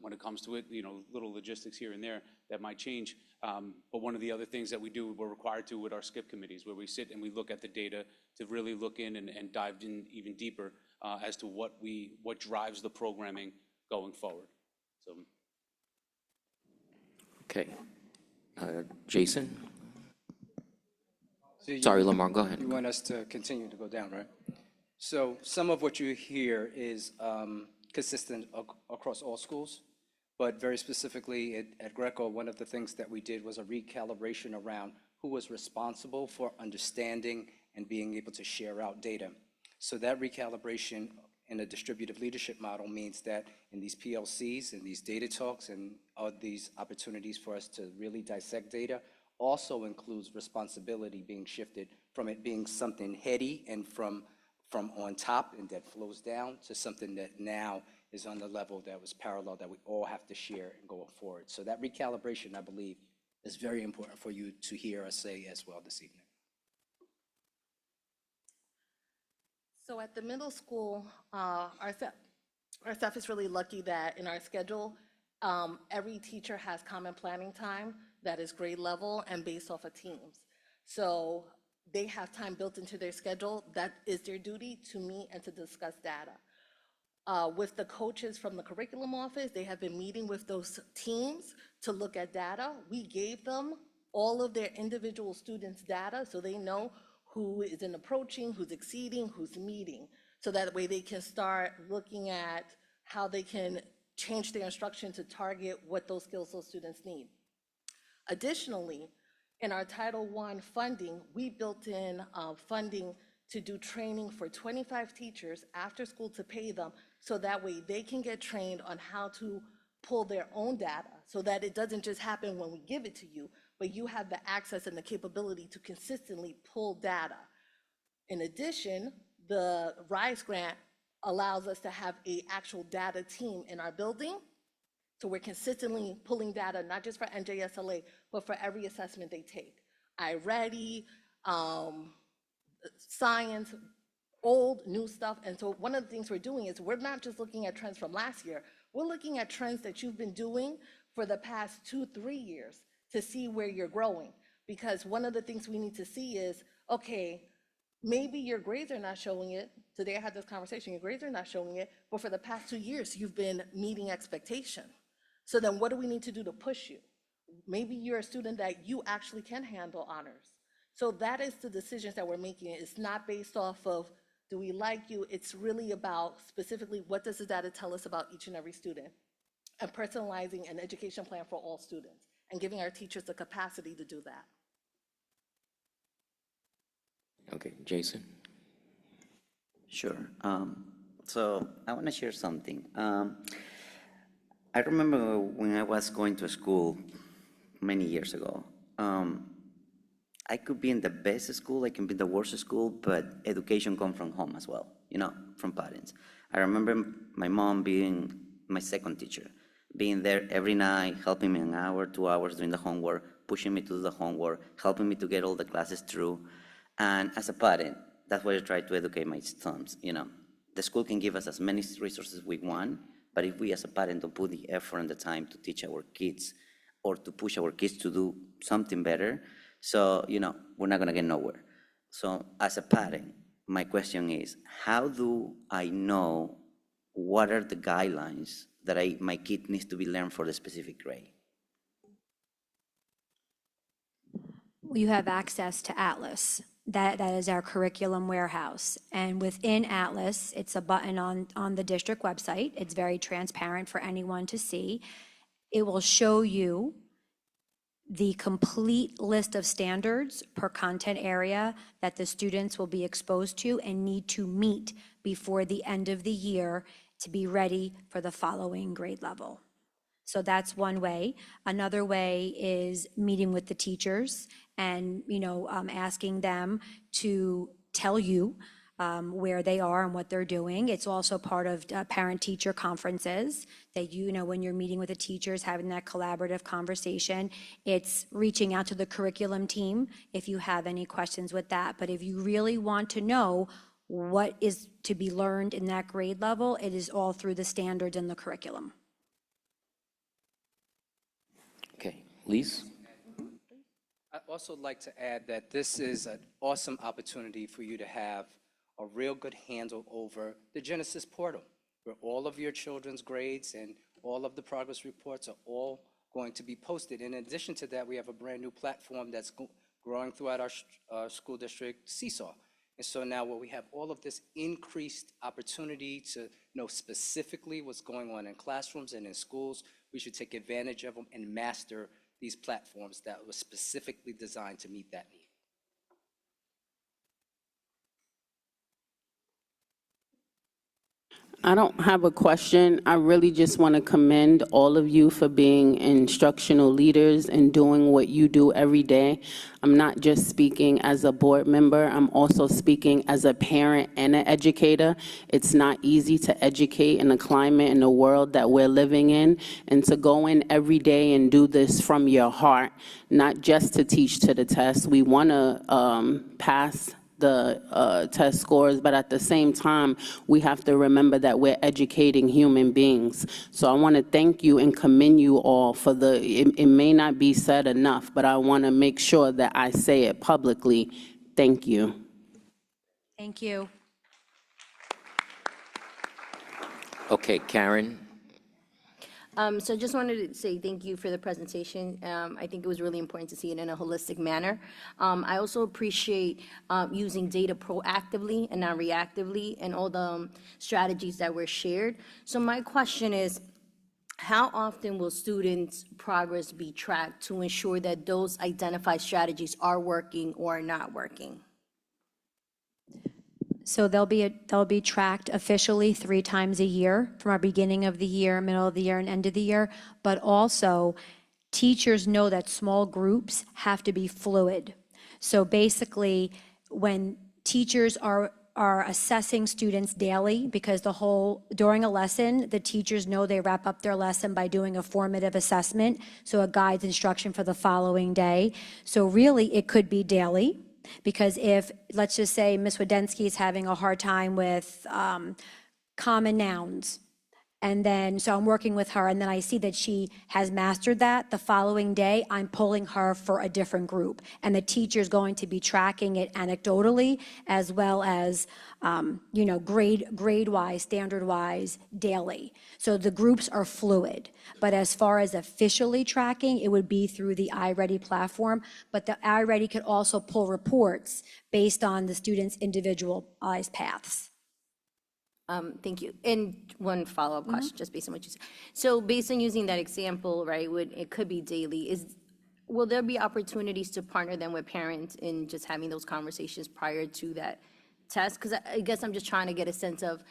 when it comes to it, little logistics here and there that might change. But one of the other things that we're required to with our SCIP committees, where we sit and we look at the data to really look in and dive in even deeper as to what drives the programming going forward. So. Okay. Jason? So Sorry, Lamar, go ahead. You want us to continue to go down, right? So some of what you hear is consistent across all schools, but very specifically at Greco, one of the things that we did was a recalibration around who was responsible for understanding and being able to share out data. So that recalibration in a distributive leadership model means that in these PLCs and these data talks and all these opportunities for us to really dissect data also includes responsibility being shifted from it being something heady and from on top and that flows down to something that now is on the level that was parallel that we all have to share and go forward. So that recalibration, I believe, is very important for you to hear us say as well this evening. So at the middle school, our staff is really lucky that in our schedule, every teacher has common planning time that is grade level and based off of teams. So they have time built into their schedule. That is their duty to meet and to discuss data. With the coaches from the curriculum office, they have been meeting with those teams to look at data. We gave them all of their individual students' data so they know who is in approaching, who's exceeding, who's meeting. So that way they can start looking at how they can change their instruction to target what those skills those students need. Additionally, in our Title I funding, we built in funding to do training for 25 teachers after school to pay them, so that way they can get trained on how to pull their own data, so that it doesn't just happen when we give it to you, but you have the access and the capability to consistently pull data. In addition, the RISE grant allows us to have an actual data team in our building, so we're consistently pulling data, not just for NJSLA, but for every assessment they take. iReady, science, old, new stuff. And so one of the things we're doing is we're not just looking at trends from last year, we're looking at trends that you've been doing for the past 2-3 years to see where you're growing. Because one of the things we need to see is, okay, maybe your grades are not showing it. Today I had this conversation, your grades are not showing it, but for the past 2 years, you've been meeting expectation. So then what do we need to do to push you? Maybe you're a student that you actually can handle honors. So that is the decisions that we're making. It's not based off of, do we like you? It's really about specifically, what does the data tell us about each and every student? And personalizing an education plan for all students and giving our teachers the capacity to do that. Okay, Jason? Sure. So I want to share something. I remember when I was going to school many years ago, I could be in the best school, I can be in the worst school, but education comes from home as well, you know, from parents. I remember my mom being my second teacher, being there every night, helping me an hour, 2 hours doing the homework, pushing me to do the homework, helping me to get all the classes through. And as a parent, that's what I try to educate my sons, you know. The school can give us as many resources we want, but if we as a parent don't put the effort and the time to teach our kids or to push our kids to do something better, so, you know, we're not gonna get nowhere. So as a parent, my question is, how do I know what are the guidelines that my kid needs to be learned for the specific grade? You have access to Atlas. That is our curriculum warehouse. And within Atlas, it's a button on the district website. It's very transparent for anyone to see. It will show you the complete list of standards per content area that the students will be exposed to and need to meet before the end of the year to be ready for the following grade level. So that's one way. Another way is meeting with the teachers and, you know, asking them to tell you where they are and what they're doing. It's also part of parent-teacher conferences that, you know, when you're meeting with the teachers, having that collaborative conversation. It's reaching out to the curriculum team if you have any questions with that. But if you really want to know what is to be learned in that grade level, it is all through the standards and the curriculum. Okay, Lise? I'd also like to add that this is an awesome opportunity for you to have a real good handle over the Genesis portal, where all of your children's grades and all of the progress reports are all going to be posted. In addition to that, we have a brand new platform that's growing throughout our school district, Seesaw. And so now where we have all of this increased opportunity to know specifically what's going on in classrooms and in schools, we should take advantage of them and master these platforms that were specifically designed to meet that need. I don't have a question. I really just want to commend all of you for being instructional leaders and doing what you do every day. I'm not just speaking as a board member, I'm also speaking as a parent and an educator. It's not easy to educate in the climate and the world that we're living in, and to go in every day and do this from your heart, not just to teach to the test. We want to pass the test scores, but at the same time, we have to remember that we're educating human beings. So I want to thank you and commend you all for it may not be said enough, but I want to make sure that I say it publicly. Thank you. Thank you. Okay, Karen? So just wanted to say thank you for the presentation. I think it was really important to see it in a holistic manner. I also appreciate using data proactively and not reactively and all the strategies that were shared. So my question is, how often will students' progress be tracked to ensure that those identified strategies are working or not working? So they'll be tracked officially 3 times a year, from our beginning of the year, middle of the year, and end of the year. But also, teachers know that small groups have to be fluid. So basically, when teachers are assessing students daily, because during a lesson, the teachers know they wrap up their lesson by doing a formative assessment, so it guides instruction for the following day. So really, it could be daily. Because if, let's just say, Ms. Wadensky is having a hard time with common nouns, and then, so I'm working with her, and then I see that she has mastered that, the following day, I'm pulling her for a different group. And the teacher's going to be tracking it anecdotally, as well as, grade-wise, standard-wise, daily. So the groups are fluid. But as far as officially tracking, it would be through the iReady platform. But the iReady could also pull reports based on the students' individualized paths. Thank you. And one follow-up question, just based on what you said. So based on using that example, right, it could be daily, will there be opportunities to partner then with parents in just having those conversations prior to that test? Because I guess I'm just trying to get a sense of,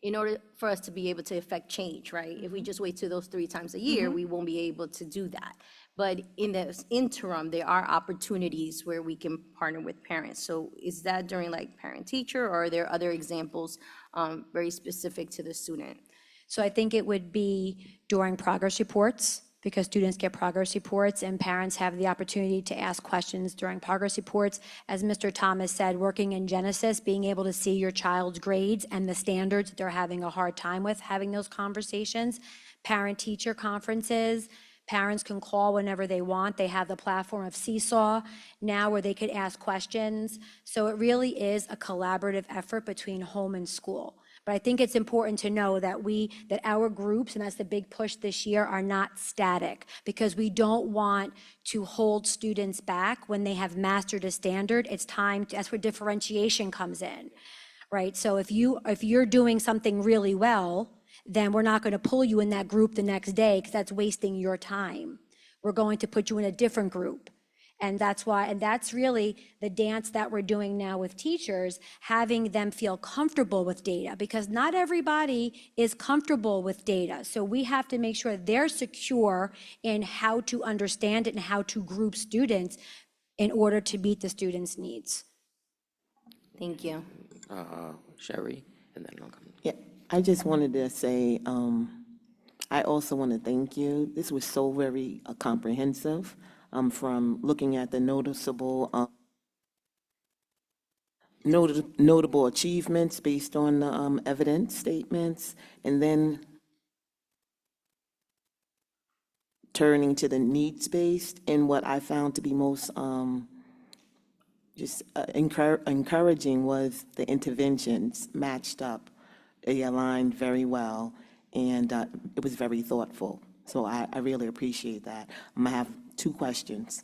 in order for us to be able to affect change, right? If we just wait till those 3 times a year, we won't be able to do that. But in the interim, there are opportunities where we can partner with parents. So is that during like parent-teacher, or are there other examples very specific to the student? So I think it would be during progress reports, because students get progress reports and parents have the opportunity to ask questions during progress reports. As Mr. Thomas said, working in Genesis, being able to see your child's grades and the standards that they're having a hard time with, having those conversations. Parent-teacher conferences, parents can call whenever they want. They have the platform of Seesaw now where they could ask questions. So it really is a collaborative effort between home and school. But I think it's important to know that that our groups, and that's the big push this year, are not static, because we don't want to hold students back when they have mastered a standard. It's time, that's where differentiation comes in, right? So if you're doing something really well, then we're not going to pull you in that group the next day, because that's wasting your time. We're going to put you in a different group. And that's why, and that's really the dance that we're doing now with teachers, having them feel comfortable with data, because not everybody is comfortable with data. So we have to make sure they're secure in how to understand it and how to group students in order to meet the students' needs. Thank you. Sherry, and then I'll come. Yeah, I just wanted to say, I also want to thank you. This was so very comprehensive, from looking at the notable achievements based on the evidence statements, and then turning to the needs-based, and what I found to be most encouraging was the interventions matched up. They aligned very well, and it was very thoughtful. So I really appreciate that. I'm gonna have 2 questions.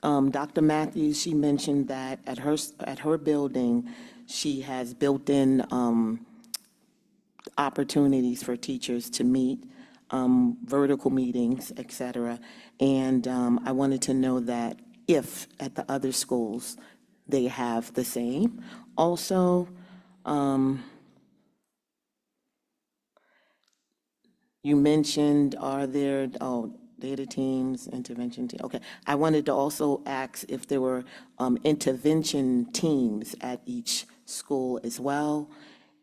Dr. Matthews, she mentioned that at her building, she has built-in opportunities for teachers to meet, vertical meetings, et cetera. And I wanted to know that if at the other schools, they have the same. Also, you mentioned, are there, data teams, intervention team, okay. I wanted to also ask if there were intervention teams at each school as well.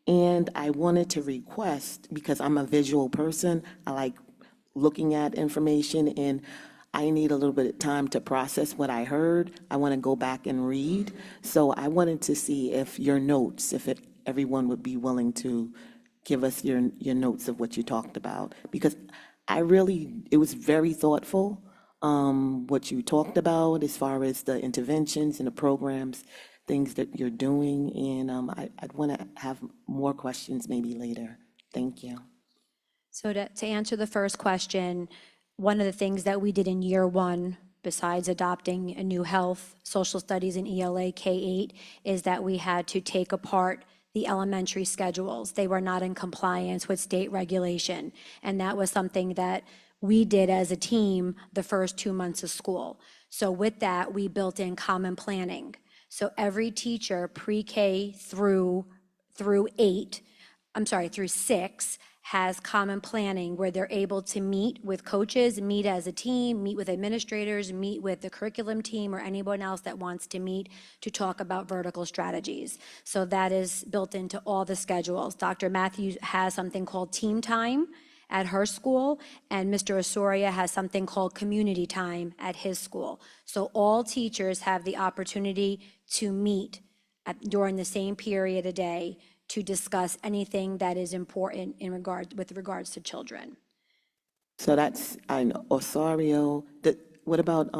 And I wanted to request, because I'm a visual person, I like looking at information, and I need a little bit of time to process what I heard. I want to go back and read. So I wanted to see if your notes, everyone would be willing to give us your notes of what you talked about, because it was very thoughtful, what you talked about as far as the interventions and the programs, things that you're doing, and I'd want to have more questions maybe later. Thank you. So to answer the first question, one of the things that we did in year one, besides adopting a new health, social studies, and ELA K-8, is that we had to take apart the elementary schedules. They were not in compliance with state regulation. And that was something that we did as a team the first 2 months of school. So with that, we built in common planning. So every teacher pre-K through 6 has common planning where they're able to meet with coaches, meet as a team, meet with administrators, meet with the curriculum team or anyone else that wants to meet to talk about vertical strategies. So that is built into all the schedules. Dr. Matthews has something called team time at her school, and Mr. Osoria has something called community time at his school. So all teachers have the opportunity to meet during the same period a day to discuss anything that is important with regards to children. So that's, I know, Osorio, what about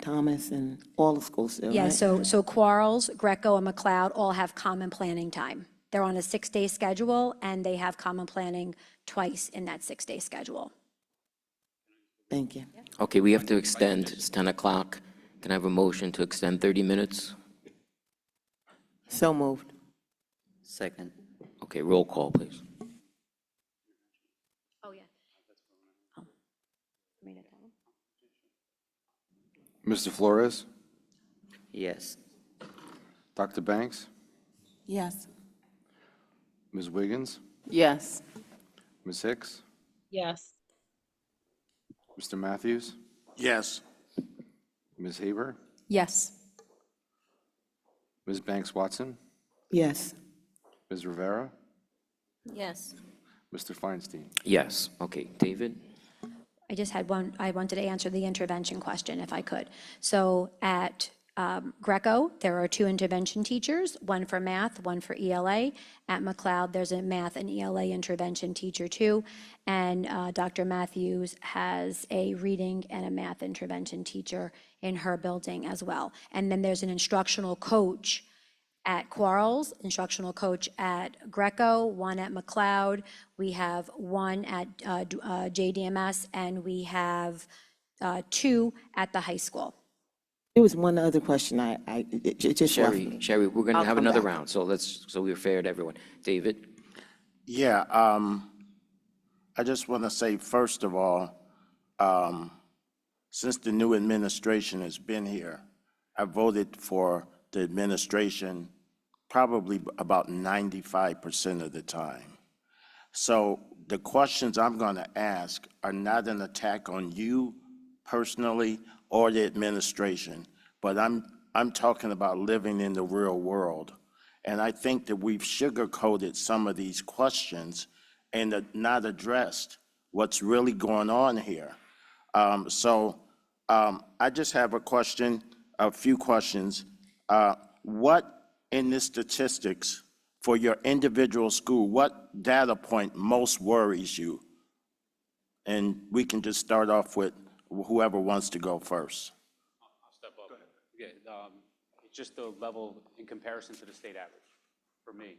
Thomas and all the schools there, Yeah, right? so Quarles, Greco, and McLeod all have common planning time. They're on a 6-day schedule, and they have common planning twice in that 6-day schedule. Thank you. Okay, we have to extend, it's 10 o'clock. Can I have a motion to extend 30 minutes? So moved. Second. Okay, roll call, please. Oh, yeah. Mr. Flores? Yes. Dr. Banks? Yes. Ms. Wiggins? Yes. Ms. Hicks? Yes. Mr. Matthews? Yes. Ms. Haber? Yes. Ms. Banks Watson? Yes. Ms. Rivera? Yes. Mr. Feinstein? Yes, okay. David? I just had one, I wanted to answer the intervention question if I could. So at Greco, there are 2 intervention teachers, one for math, one for ELA. At McLeod, there's a math and ELA intervention teacher too. And Dr. Matthews has a reading and a math intervention teacher in her building as well. And then there's an instructional coach at Quarles, instructional coach at Greco, one at McLeod. We have one at JDMS, and we have 2 at the high school. There was one other question it just left me. Sherry, we're going to I'll have come another back. round, so we're fair to everyone. David? Yeah, I just want to say, first of all, since the new administration has been here, I voted for the administration probably about 95% of the time. So the questions I'm going to ask are not an attack on you personally or the administration, but I'm talking about living in the real world. And I think that we've sugarcoated some of these questions and not addressed what's really going on here. I just have a few questions. What in the statistics for your individual school, what data point most worries you? And we can just start off with whoever wants to go first. I'll step up. Yeah, it's just the level in comparison to the state average for me.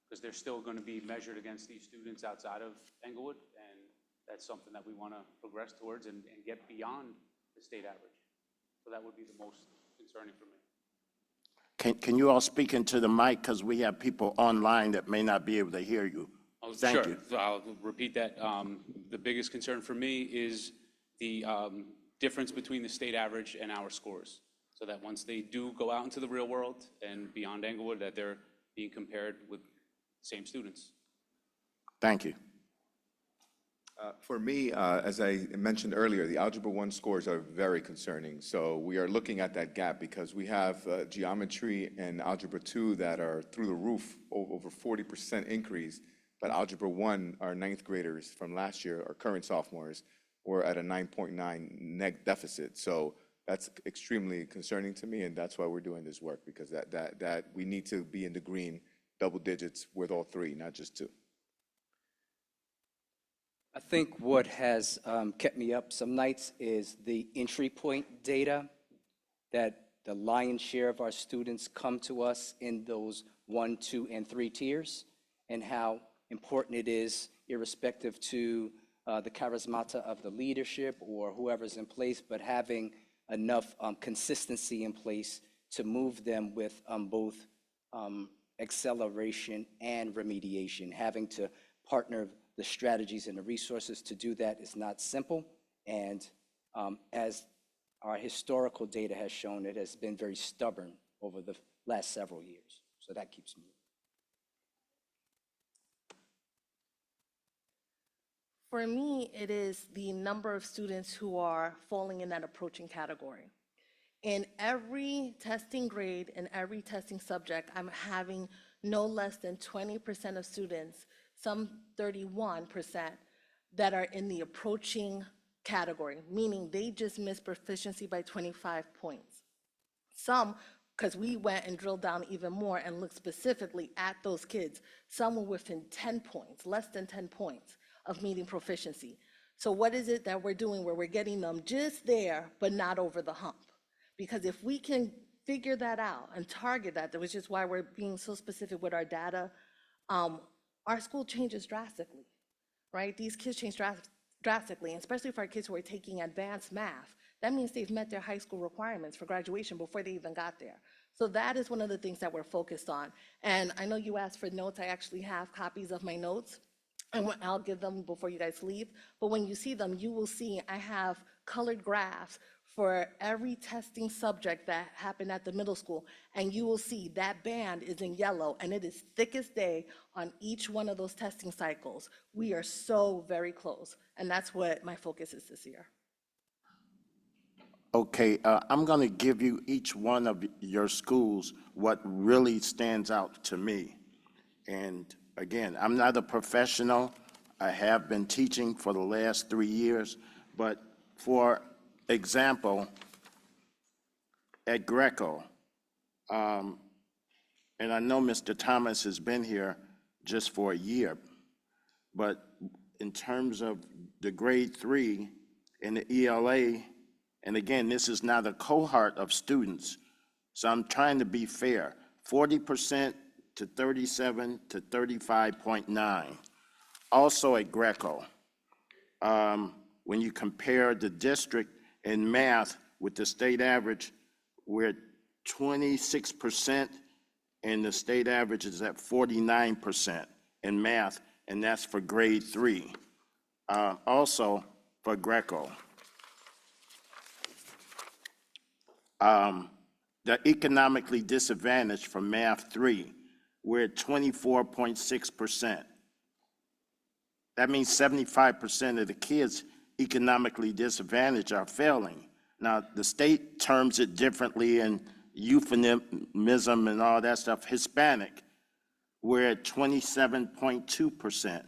Because they're still going to be measured against these students outside of Englewood, and that's something that we want to progress towards and get beyond the state average. So that would be the most concerning for me. Can you all speak into the mic, because we have people online that may not be able to hear you? Oh, Thank sure. you. So I'll repeat that. The biggest concern for me is the difference between the state average and our scores. So that once they do go out into the real world and beyond Englewood, that they're being compared with the same students. Thank you. For me, as I mentioned earlier, the Algebra 1 scores are very concerning. So we are looking at that gap because we have geometry and Algebra 2 that are through the roof, over 40% increase. But Algebra 1, our 9th graders from last year, our current sophomores, were at a 9.9 net deficit. So that's extremely concerning to me, and that's why we're doing this work, because that we need to be in the green double digits with all 3, not just 2. I think what has kept me up some nights is the entry point data, that the lion's share of our students come to us in those 1, 2, and 3 tiers, and how important it is, irrespective to the charismata of the leadership or whoever's in place, but having enough consistency in place to move them with both acceleration and remediation. Having to partner the strategies and the resources to do that is not simple. And as our historical data has shown, it has been very stubborn over the last several years. So that keeps moving. For me, it is the number of students who are falling in that approaching category. In every testing grade and every testing subject, I'm having no less than 20% of students, some 31%, that are in the approaching category, meaning they just missed proficiency by 25 points. Some, because we went and drilled down even more and looked specifically at those kids, some were within 10 points, less than 10 points of meeting proficiency. So what is it that we're doing where we're getting them just there, but not over the hump? Because if we can figure that out and target that, which is why we're being so specific with our data, our school changes drastically, right? These kids change drastically, and especially for our kids who are taking advanced math. That means they've met their high school requirements for graduation before they even got there. So that is one of the things that we're focused on. And I know you asked for notes. I actually have copies of my notes, and I'll give them before you guys leave. But when you see them, you will see I have colored graphs for every testing subject that happened at the middle school, and you will see that band is in yellow, and it is thick as day on each one of those testing cycles. We are so very close, and that's what my focus is this year. Okay, I'm going to give you each one of your schools what really stands out to me. And again, I'm not a professional. I have been teaching for the last 3 years, but for example, at Greco, and I know Mr. Thomas has been here just for a year, but in terms of the grade 3 in the ELA, and again, this is not a cohort of students, so I'm trying to be fair, 40% to 37 to 35.9. Also at Greco, when you compare the district in math with the state average, we're at 26%, and the state average is at 49% in math, and that's for grade 3. Also for Greco, the economically disadvantaged for math 3, we're at 24.6%. That means 75% of the kids economically disadvantaged are failing. Now, the state terms it differently in euphemism and all that stuff. Hispanic, we're at 27.2%.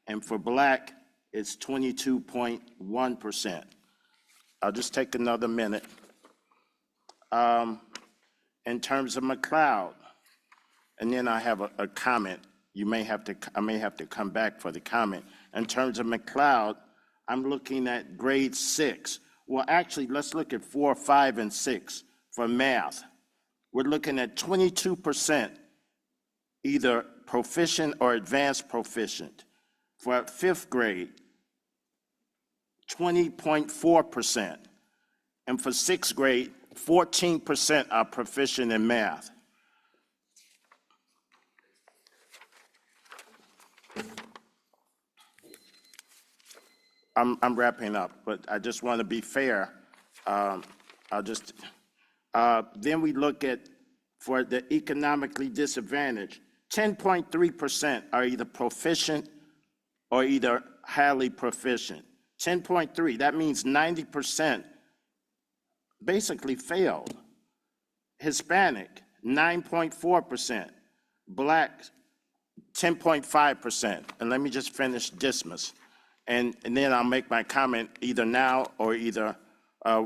And for Black, it's 22.1%. I'll just take another minute. In terms of McLeod, and then I have a comment. I may have to come back for the comment. In terms of McLeod, I'm looking at grade 6. Well, actually, let's look at 4, 5, and 6 for math. We're looking at 22% either proficient or advanced proficient. For 5th grade, 20.4%. And for 6th grade, 14% are proficient in math. I'm wrapping up, but I just want to be fair. Then we look at, for the economically disadvantaged, 10.3% are either proficient or either highly proficient. 10.3, that means 90% basically failed. Hispanic, 9.4%. Black, 10.5%. And let me just finish Dismas. And then I'll make my comment either now or either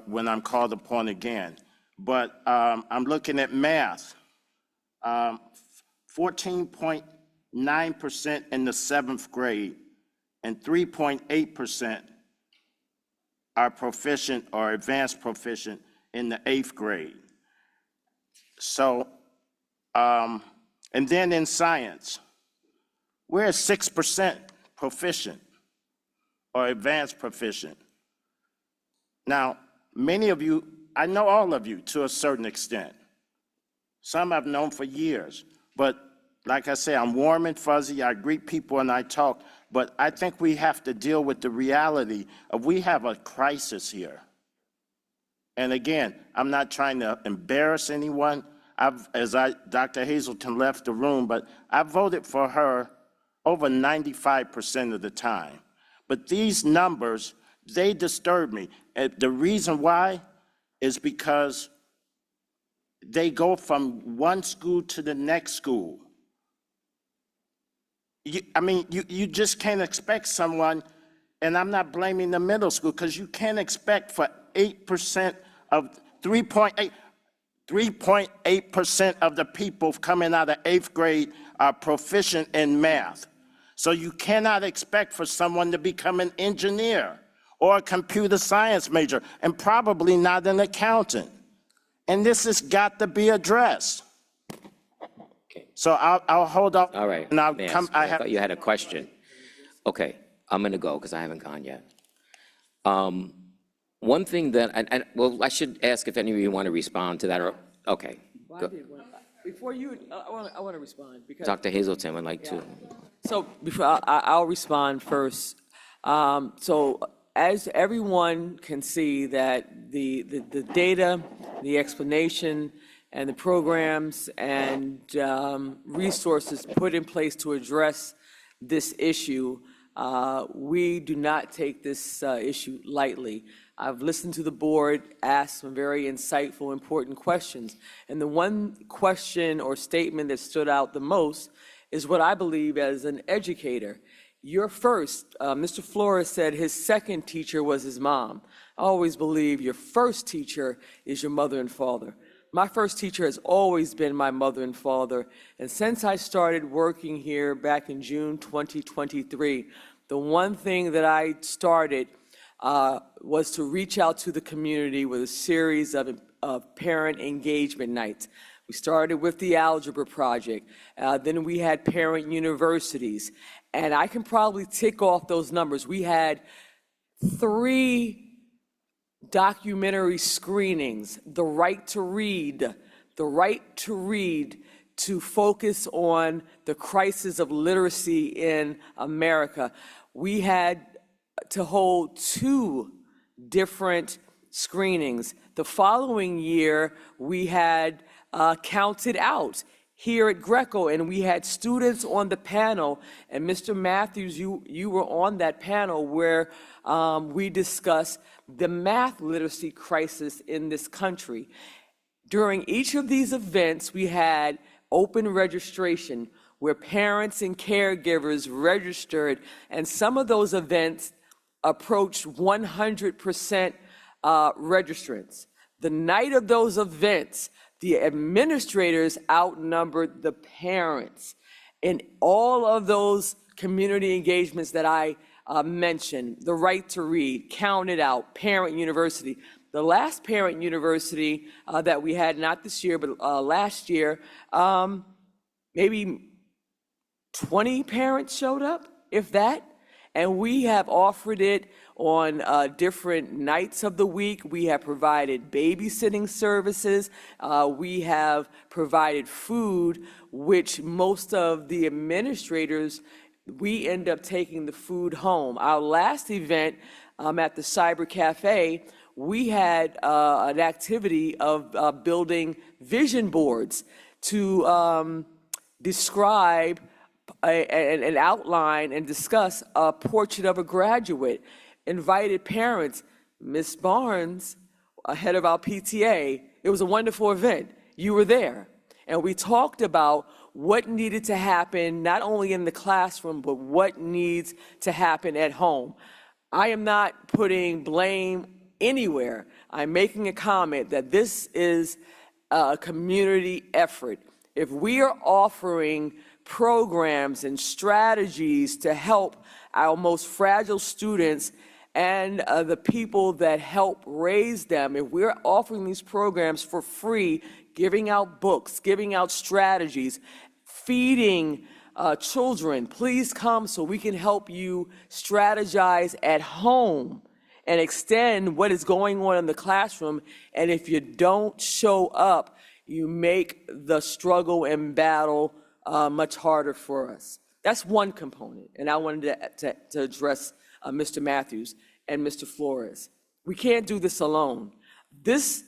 when I'm called upon again. But I'm looking at math. 14.9% in the 7th grade and 3.8% are proficient or advanced proficient in the 8th grade. So, and then in science, we're at 6% proficient. or advanced proficient. Now, many of you, I know all of you to a certain extent. Some I've known for years, but like I say, I'm warm and fuzzy, I greet people and I talk, but I think we have to deal with the reality of we have a crisis here. And again, I'm not trying to embarrass anyone. Dr. Hazelton left the room, but I voted for her over 95% of the time. But these numbers, they disturb me. And the reason why is because they go from one school to the next school. You just can't expect someone, and I'm not blaming the middle school, because you can't expect for 8% of 3.8% of the people coming out of 8th grade are proficient in math. So you cannot expect for someone to become an engineer or a computer science major, and probably not an accountant. And this has got to be addressed. So I'll hold off. All right. And I'll May I come. ask? I thought you had a question. Okay, I'm going to go because I haven't gone yet. One thing that, well, I should ask if any of you want to respond to that. Or okay. Well, before you, I want to respond because Dr. Hazelton would like to. So before I'll respond first. So as everyone can see that the data, the explanation, and the programs and resources put in place to address this issue, we do not take this issue lightly. I've listened to the board ask some very insightful, important questions. And the one question or statement that stood out the most is what I believe as an educator. Your first, Mr. Flores said his second teacher was his mom. I always believe your first teacher is your mother and father. My first teacher has always been my mother and father. And since I started working here back in June 2023, the one thing that I started was to reach out to the community with a series of parent engagement nights. We started with the Algebra Project. Then we had parent universities. And I can probably tick off those numbers. We had 3 documentary screenings, The Right to Read, to focus on the crisis of literacy in America. We had to hold 2 different screenings. The following year, we had Counted Out here at Greco, and we had students on the panel, and Mr. Matthews, you were on that panel where we discussed the math literacy crisis in this country. During each of these events, we had open registration where parents and caregivers registered, and some of those events approached 100% registrants. The night of those events, the administrators outnumbered the parents. In all of those community engagements that I mentioned, The Right to Read, Counted Out, Parent University. The last Parent University that we had, not this year, but last year, maybe 20 parents showed up, if that. And we have offered it on different nights of the week. We have provided babysitting services. We have provided food, which most of the administrators, we end up taking the food home. Our last event at the Cyber Cafe, we had an activity of building vision boards to describe an outline and discuss a portrait of a graduate. Invited parents, Ms. Barnes, head of our PTA. It was a wonderful event. You were there. And we talked about what needed to happen, not only in the classroom, but what needs to happen at home. I am not putting blame anywhere. I'm making a comment that this is a community effort. If we are offering programs and strategies to help our most fragile students and the people that help raise them, if we're offering these programs for free, giving out books, giving out strategies, feeding children, please come so we can help you strategize at home and extend what is going on in the classroom. And if you don't show up, you make the struggle and battle much harder for us. That's one component, and I wanted to address Mr. Matthews and Mr. Flores. We can't do this alone. This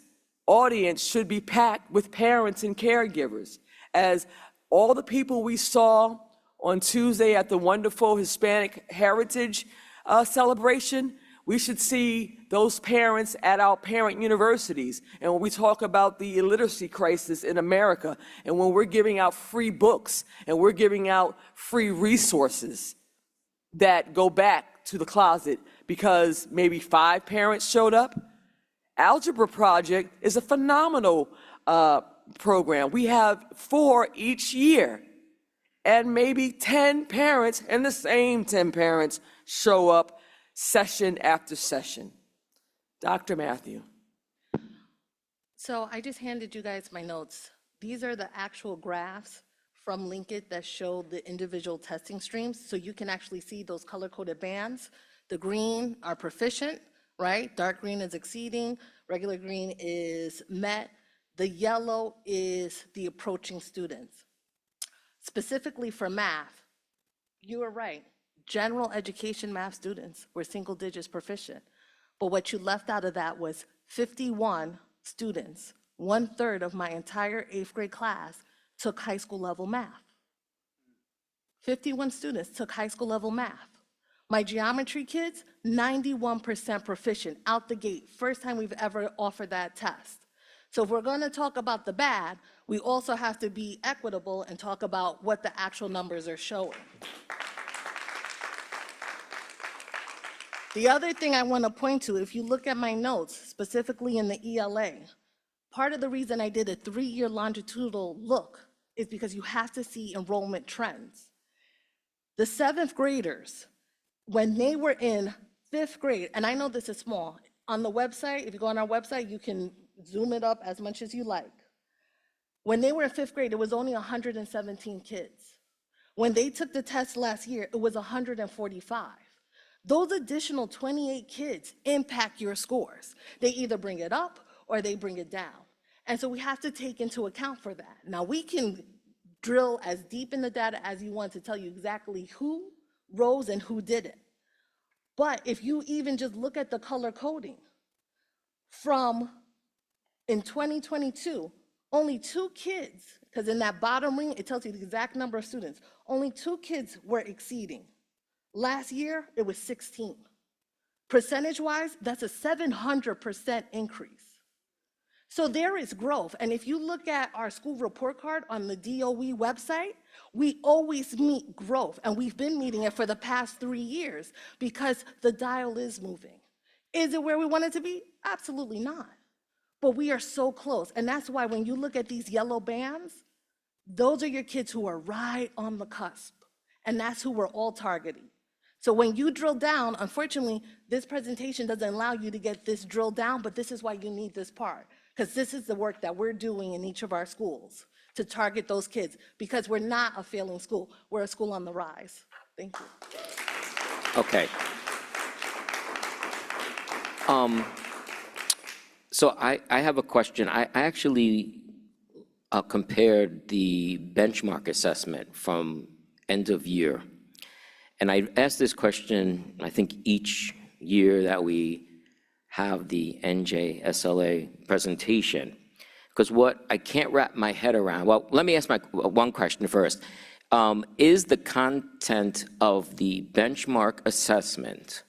audience should be packed with parents and caregivers, as all the people we saw on Tuesday at the wonderful Hispanic Heritage celebration, we should see those parents at our parent universities. And when we talk about the illiteracy crisis in America, and when we're giving out free books, and we're giving out free resources that go back to the closet because maybe 5 parents showed up, Algebra Project is a phenomenal program. We have 4 each year, and maybe 10 parents, and the same 10 parents show up session after session. Dr. Matthew. So I just handed you guys my notes. These are the actual graphs from Linkit that show the individual testing streams, so you can actually see those color-coded bands. The green are proficient, right? Dark green is exceeding, regular green is met. The yellow is the approaching students. Specifically for math, you were right. General education math students were single digits proficient. But what you left out of that was 51 students, 1/3 of my entire 8th grade class, took high school level math. 51 students took high school level math. My geometry kids, 91% proficient out the gate. First time we've ever offered that test. So if we're going to talk about the bad, we also have to be equitable and talk about what the actual numbers are showing. The other thing I want to point to, if you look at my notes, specifically in the ELA, part of the reason I did a 3-year longitudinal look is because you have to see enrollment trends. The 7th graders, when they were in 5th grade, and I know this is small, on the website, if you go on our website, you can zoom it up as much as you like. When they were in 5th grade, it was only 117 kids. When they took the test last year, it was 145. Those additional 28 kids impact your scores. They either bring it up or they bring it down. And so we have to take into account for that. Now, we can drill as deep in the data as you want to tell you exactly who rose and who didn't. But if you even just look at the color coding, from in 2022, only 2 kids, because in that bottom ring, it tells you the exact number of students, only 2 kids were exceeding. Last year, it was 16. Percentage-wise, that's a 700% increase. So there is growth. And if you look at our school report card on the DOE website, we always meet growth. And we've been meeting it for the past 3 years because the dial is moving. Is it where we want it to be? Absolutely not. But we are so close. And that's why when you look at these yellow bands, those are your kids who are right on the cusp. And that's who we're all targeting. So when you drill down, unfortunately, this presentation doesn't allow you to get this drill down, but this is why you need this part, because this is the work that we're doing in each of our schools to target those kids, because we're not a failing school. We're a school on the rise. Thank you. Okay. So I have a question. I actually compared the benchmark assessment from end of year. And I asked this question, I think, each year that we have the NJSLA presentation. Because what I can't wrap my head around, well, let me ask my one question first. Is the content of the benchmark assessment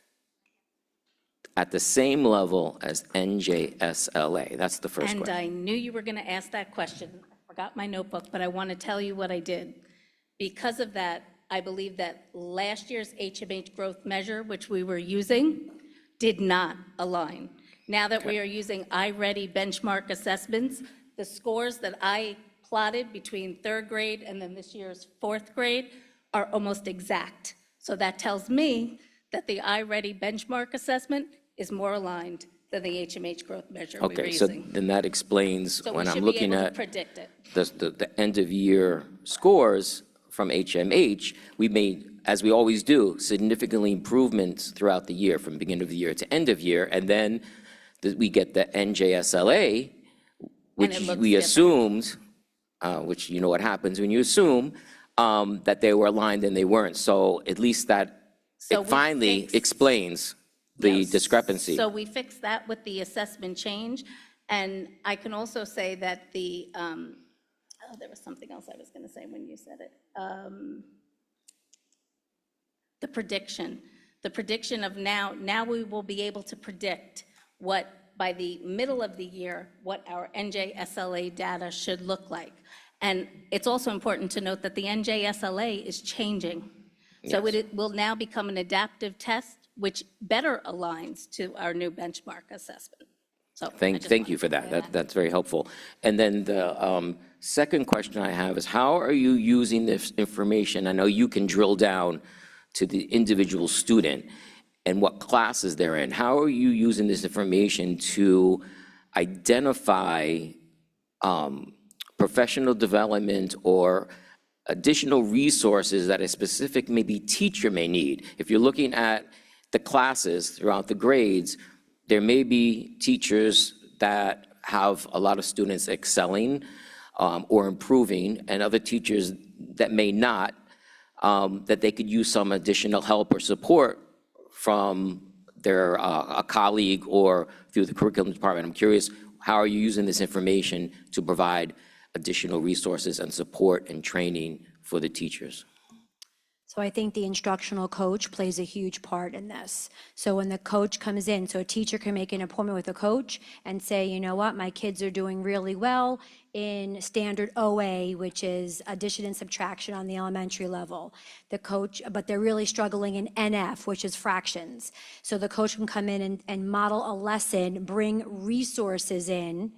at the same level as NJSLA? That's the first And question. I knew you were going to ask that question. I forgot my notebook, but I want to tell you what I did. Because of that, I believe that last year's HMH growth measure, which we were using, did not align. Now that we are using iReady benchmark assessments, the scores that I plotted between 3rd grade and then this year's 4th grade are almost exact. So that tells me that the iReady benchmark assessment is more aligned than the HMH growth measure we were Okay, so using. then that explains So when we I'm should be looking able to at predict it. the end of year scores from HMH, we made, as we always do, significantly improvements throughout the year, from beginning of the year to end of year, and then we get the NJSLA, which looks we different. assumed, which you know what happens when you assume, that they were aligned and they weren't. So at least that So it we finally fixed- explains the Yes. discrepancy. So we fixed that with the assessment change. And I can also say that there was something else I was going to say when you said it. The prediction of now we will be able to predict what, by the middle of the year, what our NJSLA data should look like. And it's also important to note that the NJSLA is changing. So Yes. it will now become an adaptive test, which better aligns to our new benchmark assessment. So Thank you for that. That's very helpful. And then the second question I have is, how are you using this information? I know you can drill down to the individual student and what classes they're in. How are you using this information to identify professional development or additional resources that a specific maybe teacher may need? If you're looking at the classes throughout the grades, there may be teachers that have a lot of students excelling or improving, and other teachers that may not, that they could use some additional help or support from their a colleague or through the curriculum department. I'm curious, how are you using this information to provide additional resources and support and training for the teachers? So I think the instructional coach plays a huge part in this. So when the coach comes in, so a teacher can make an appointment with a coach and say, you know what, my kids are doing really well in standard OA, which is addition and subtraction on the elementary level. The coach, but they're really struggling in NF, which is fractions. So the coach can come in and model a lesson, bring resources in,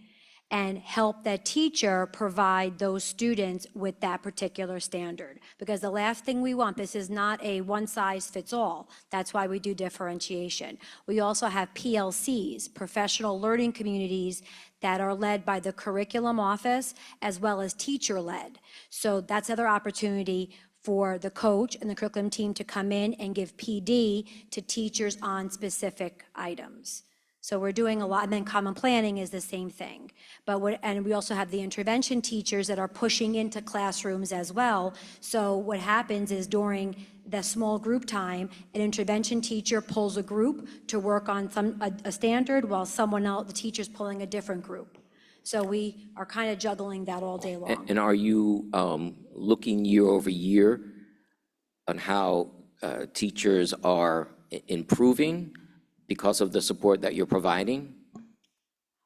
and help that teacher provide those students with that particular standard. Because the last thing we want, this is not a one-size-fits-all. That's why we do differentiation. We also have PLCs, professional learning communities, that are led by the curriculum office as well as teacher-led. So that's another opportunity for the coach and the curriculum team to come in and give PD to teachers on specific items. So we're doing a lot, and then common planning is the same thing. And we also have the intervention teachers that are pushing into classrooms as well. So what happens is during the small group time, an intervention teacher pulls a group to work on a standard, while someone else, the teacher's pulling a different group. So we are kind of juggling that all day long. And are you looking year over year on how teachers are improving because of the support that you're providing?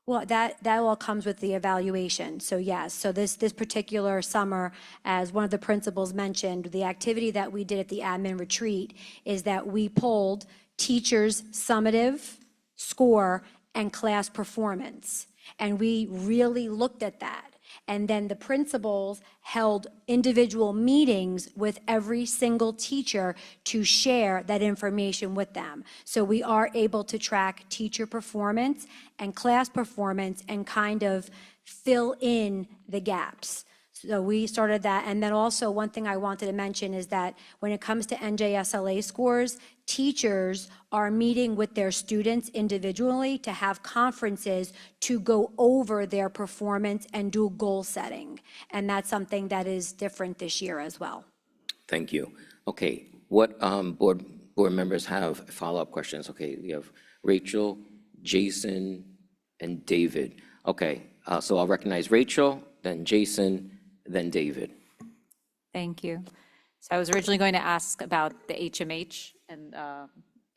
Well, that all comes with the evaluation. So yes, so this particular summer, as one of the principals mentioned, the activity that we did at the admin retreat is that we polled teachers' summative score and class performance. And we really looked at that. And then the principals held individual meetings with every single teacher to share that information with them. So we are able to track teacher performance and class performance and kind of fill in the gaps. So we started that. And then also one thing I wanted to mention is that when it comes to NJSLA scores, teachers are meeting with their students individually to have conferences to go over their performance and do goal setting. And that's something that is different this year as well. Thank you. Okay, what board members have follow-up questions? Okay, we have Rachel, Jason, and David. Okay, so I'll recognize Rachel, then Jason, then David. Thank you. So I was originally going to ask about the HMH, and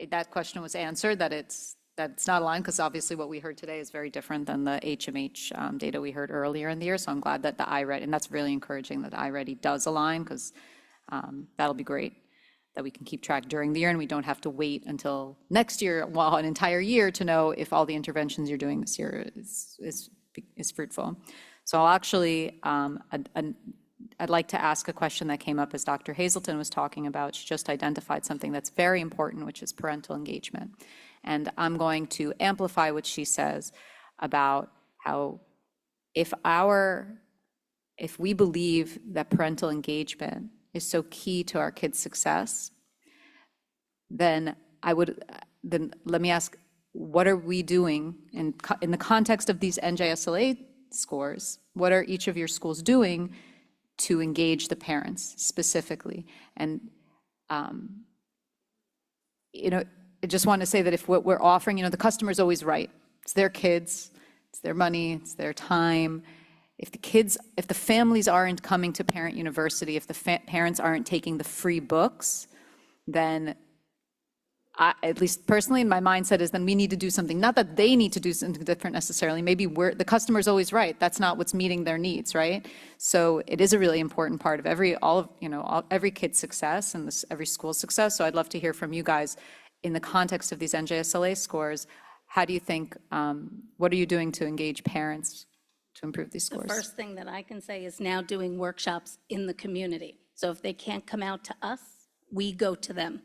that question was answered, that it's not aligned, because obviously what we heard today is very different than the HMH data we heard earlier in the year. So I'm glad that the iReady, and that's really encouraging that the iReady does align, because that'll be great that we can keep track during the year, and we don't have to wait until next year, well, an entire year, to know if all the interventions you're doing this year is fruitful. So I'll actually, I'd like to ask a question that came up as Dr. Hazelton was talking about. She just identified something that's very important, which is parental engagement. And I'm going to amplify what she says about how if we believe that parental engagement is so key to our kids' success, then let me ask, what are we doing in the context of these NJSLA scores? What are each of your schools doing to engage the parents specifically? And, I just want to say that if what we're offering, the customer's always right. It's their kids, it's their money, it's their time. If the families aren't coming to Parent University, if the parents aren't taking the free books, then at least personally, in my mindset is then we need to do something. Not that they need to do something different necessarily. Maybe the customer's always right. That's not what's meeting their needs, right? So it is a really important part of every kid's success and every school's success. So I'd love to hear from you guys in the context of these NJSLA scores. How do you think? What are you doing to engage parents to improve these scores? The first thing that I can say is now doing workshops in the community. So if they can't come out to us, we go to them.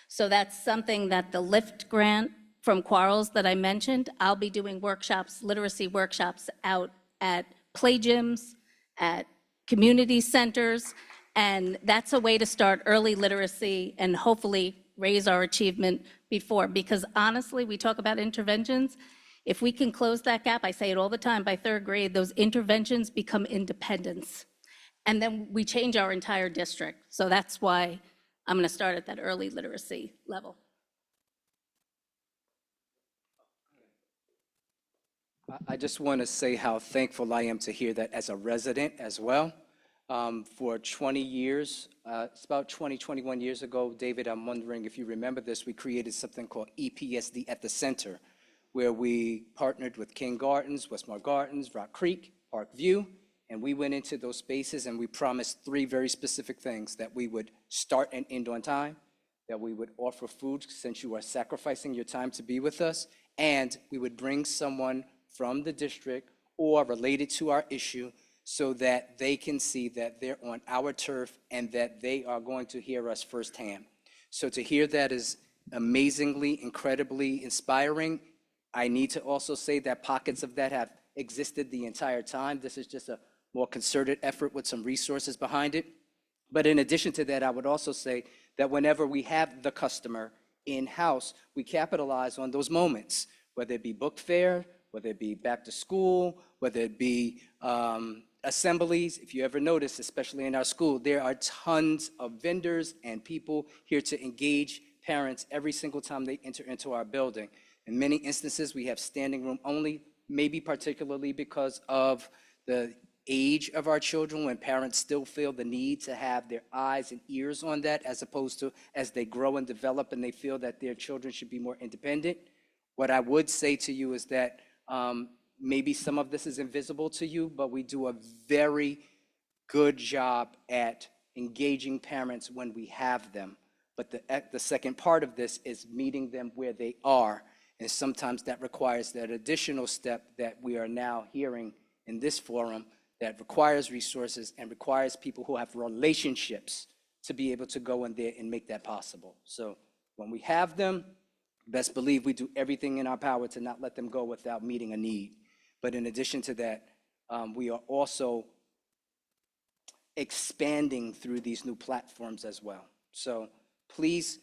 So that's something that the LIFT grant from Quarles that I mentioned, I'll be doing workshops, literacy workshops out at play gyms, at community centers, and that's a way to start early literacy and hopefully raise our achievement before. Because honestly, we talk about interventions. If we can close that gap, I say it all the time, by third grade, those interventions become independence. And then we change our entire district. So that's why I'm going to start at that early literacy level. I just want to say how thankful I am to hear that as a resident as well. For 20 years, it's about 21 years ago, David, I'm wondering if you remember this, we created something called EPSD at the Center, where we partnered with King Gardens, Westmore Gardens, Rock Creek, Park View, and we went into those spaces and we promised 3 very specific things: that we would start and end on time, that we would offer food since you are sacrificing your time to be with us, and we would bring someone from the district or related to our issue so that they can see that they're on our turf and that they are going to hear us firsthand. So to hear that is amazingly, incredibly inspiring. I need to also say that pockets of that have existed the entire time. This is just a more concerted effort with some resources behind it. But in addition to that, I would also say that whenever we have the customer in-house, we capitalize on those moments, whether it be book fair, whether it be back to school, whether it be assemblies. If you ever notice, especially in our school, there are tons of vendors and people here to engage parents every single time they enter into our building. In many instances, we have standing room only, maybe particularly because of the age of our children, when parents still feel the need to have their eyes and ears on that, as opposed to as they grow and develop and they feel that their children should be more independent. What I would say to you is that maybe some of this is invisible to you, but we do a very good job at engaging parents when we have them. But the second part of this is meeting them where they are. And sometimes that requires that additional step that we are now hearing in this forum, that requires resources and requires people who have relationships to be able to go in there and make that possible. So when we have them, best believe we do everything in our power to not let them go without meeting a need. But in addition to that, we are also expanding through these new platforms as well. So please,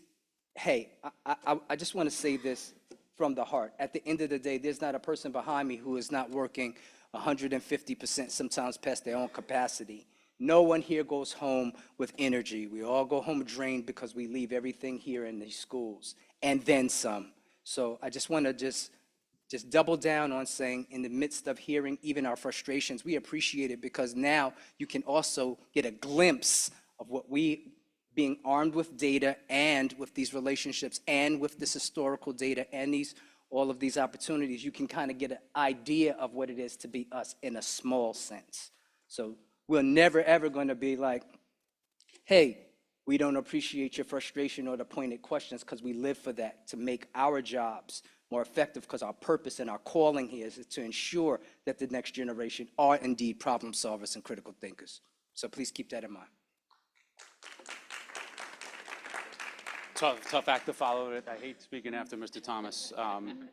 hey, I just want to say this from the heart. At the end of the day, there's not a person behind me who is not working 150%, sometimes past their own capacity. No one here goes home with energy. We all go home drained because we leave everything here in these schools, and then some. So I just want to just double down on saying, in the midst of hearing even our frustrations, we appreciate it, because now you can also get a glimpse of what we, being armed with data and with these relationships and with this historical data and all of these opportunities, you can kind of get an idea of what it is to be us in a small sense. So we're never, ever going to be like, hey, we don't appreciate your frustration or the pointed questions, because we live for that, to make our jobs more effective, because our purpose and our calling here is to ensure that the next generation are indeed problem solvers and critical thinkers. So please keep that in mind. Tough act to follow it. I hate speaking after Mr. Thomas.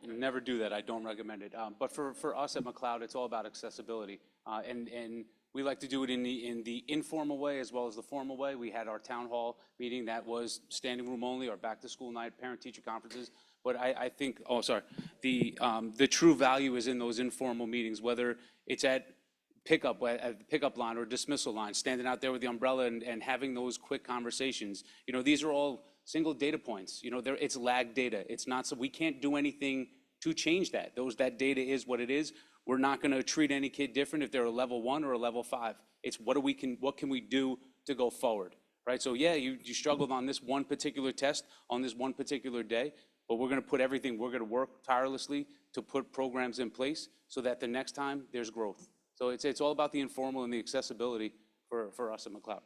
Never do that. I don't recommend it. But for us at McLeod, it's all about accessibility. And We like to do it in the informal way as well as the formal way. We had our town hall meeting that was standing room only, our back to school night, parent teacher conferences. But I think, oh, sorry, the true value is in those informal meetings, whether it's at the pickup line or dismissal line, standing out there with the umbrella and having those quick conversations. You know, these are all single data points. You know, it's lag data. It's not, so we can't do anything to change that. That data is what it is. We're not going to treat any kid different if they're a level 1 or a level 5. It's what can we do to go forward, right? So yeah, you struggled on this one particular test on this one particular day, but we're going to put everything, we're going to work tirelessly to put programs in place so that the next time there's growth. So it's all about the informal and the accessibility for us at McLeod.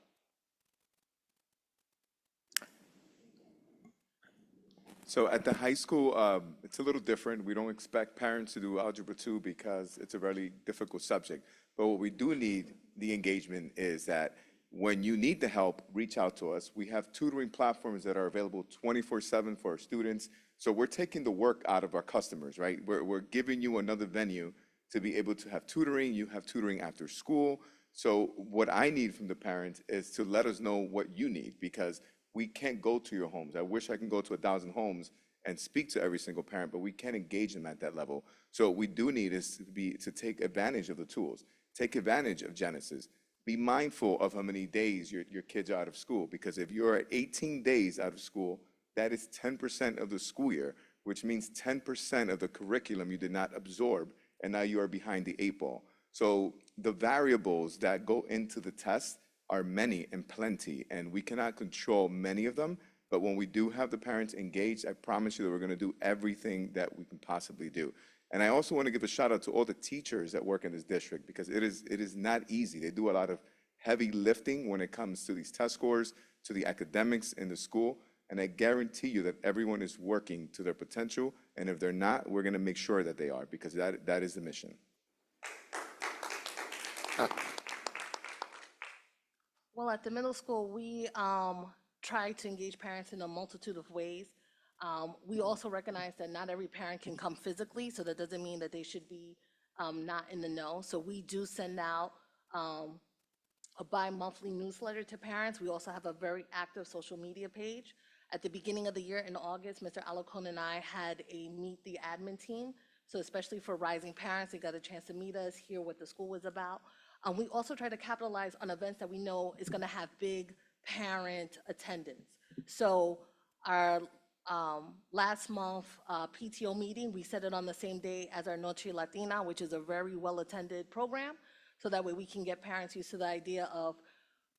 So at the high school, it's a little different. We don't expect parents to do Algebra 2 because it's a very difficult subject. But what we do need the engagement is that when you need the help, reach out to us. We have tutoring platforms that are available 24/7 for our students. So we're taking the work out of our customers, right? We're giving you another venue to be able to have tutoring. You have tutoring after school. So what I need from the parents is to let us know what you need, because we can't go to your homes. I wish I can go to 1,000 homes and speak to every single parent, but we can't engage them at that level. So what we do need is to take advantage of the tools, take advantage of Genesis. Be mindful of how many days your kids are out of school, because if you're at 18 days out of school, that is 10% of the school year, which means 10% of the curriculum you did not absorb, and now you are behind the 8 ball. So the variables that go into the test are many and plenty, and we cannot control many of them. But when we do have the parents engaged, I promise you that we're going to do everything that we can possibly do. And I also want to give a shout out to all the teachers that work in this district, because it is not easy. They do a lot of heavy lifting when it comes to these test scores, to the academics in the school. And I guarantee you that everyone is working to their potential. And if they're not, we're going to make sure that they are, because that is the mission. Well, at the middle school, we try to engage parents in a multitude of ways. We also recognize that not every parent can come physically, so that doesn't mean that they should be not in the know. So we do send out a bi-monthly newsletter to parents. We also have a very active social media page. At the beginning of the year in August, Mr. Alacon and I had a Meet the Admin team. So especially for rising parents, they got a chance to meet us, hear what the school was about. We also try to capitalize on events that we know is going to have big parent attendance. So our last month PTO meeting, we set it on the same day as our Noche Latina, which is a very well-attended program. So that way we can get parents used to the idea of,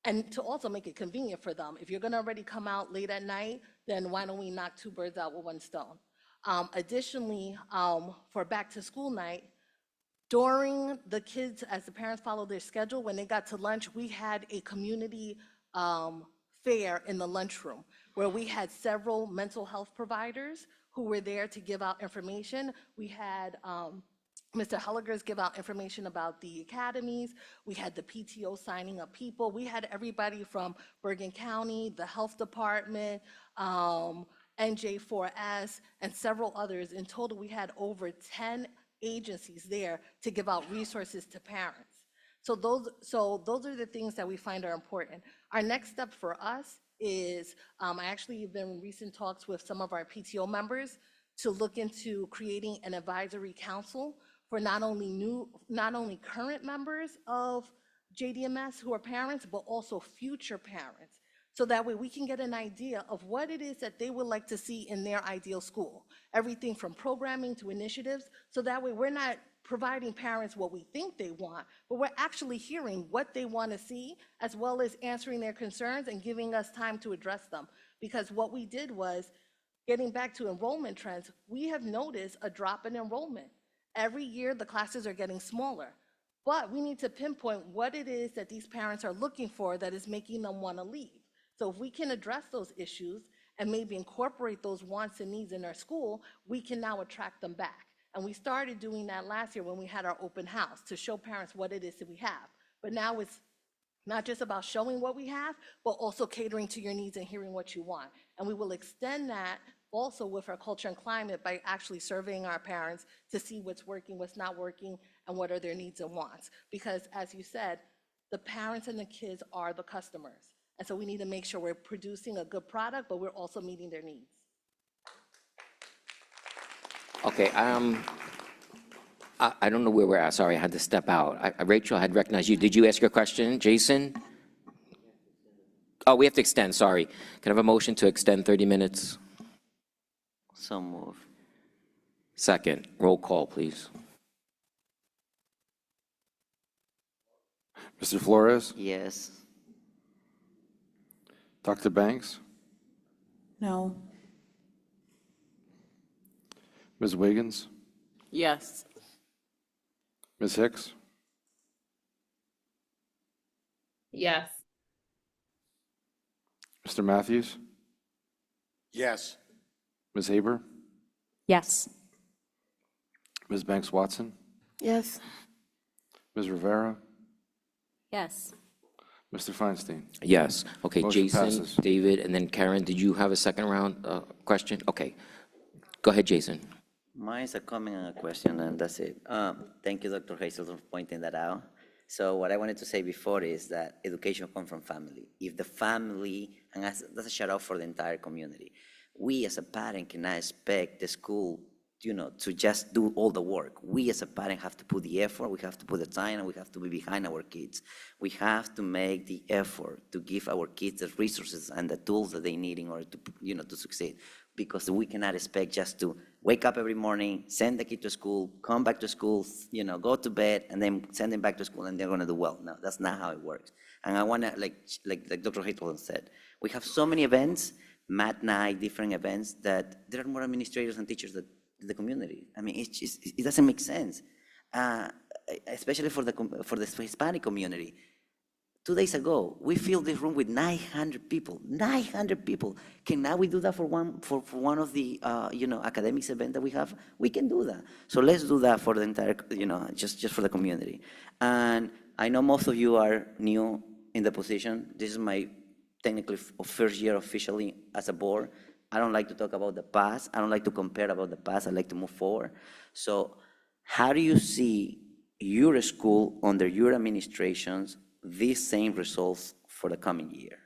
and to also make it convenient for them. If you're going to already come out late at night, then why don't we knock 2 birds out with 1 stone? Additionally, for back to school night, during the kids, as the parents followed their schedule, when they got to lunch, we had a community fair in the lunchroom where we had several mental health providers who were there to give out information. We had Mr. Helligers give out information about the academies. We had the PTO signing up people. We had everybody from Bergen County, the health department, NJ4S, and several others. In total, we had over 10 agencies there to give out resources to parents. So those are the things that we find are important. Our next step for us is, I actually have been in recent talks with some of our PTO members to look into creating an advisory council for not only current members of JDMS who are parents, but also future parents. So that way we can get an idea of what it is that they would like to see in their ideal school. Everything from programming to initiatives. So that way we're not providing parents what we think they want, but we're actually hearing what they want to see, as well as answering their concerns and giving us time to address them. Because what we did was, getting back to enrollment trends, we have noticed a drop in enrollment. Every year the classes are getting smaller, but we need to pinpoint what it is that these parents are looking for that is making them want to leave. So if we can address those issues and maybe incorporate those wants and needs in our school, we can now attract them back. And we started doing that last year when we had our open house to show parents what it is that we have. But now it's not just about showing what we have, but also catering to your needs and hearing what you want. And we will extend that also with our culture and climate by actually surveying our parents to see what's working, what's not working, and what are their needs and wants. Because as you said, The parents and the kids are the customers. And so we need to make sure we're producing a good product, but we're also meeting their needs. Okay, I don't know where we're at. Sorry, I had to step out. Rachel, I had recognized you. Did you ask your question, Jason? Oh, we have to extend, sorry. Can I have a motion to extend 30 minutes? So move. Second, roll call, please. Mr. Flores? Yes. Dr. Banks? No. Ms. Wiggins? Yes. Ms. Hicks? Yes. Mr. Matthews? Yes. Ms. Haber? Yes. Ms. Banks Watson? Yes. Ms. Rivera? Yes. Mr. Feinstein? Yes. Okay, Motion Jason, passes. David, and then Karen, did you have a second round question? Okay. Go ahead, Jason. Mine is a comment and a question, and that's it. Thank you, Dr. Hazelton, for pointing that out. So what I wanted to say before is that education comes from family. If the family, and that's a shout out for the entire community, we as a parent cannot expect the school, to just do all the work. We as a parent have to put the effort, we have to put the time, and we have to be behind our kids. We have to make the effort to give our kids the resources and the tools that they need in order to, to succeed. Because we cannot expect just to wake up every morning, send the kid to school, come back to school, go to bed, and then send them back to school, and they're going to do well. No, that's not how it works. And I want to, like Dr. Hazelton said, we have so many events, math night, different events, that there are more administrators and teachers than the community. I mean, it doesn't make sense, especially for the Hispanic community. 2 days ago, we filled this room with 900 people. 900 people. Can now we do that for one of the academics event that we have? We can do that. So let's do that for the entire, just for the community. And I know most of you are new in the position. This is my technically first year officially as a board. I don't like to talk about the past. I don't like to compare about the past. I like to move forward. So how do you see your school under your administrations these same results for the coming year?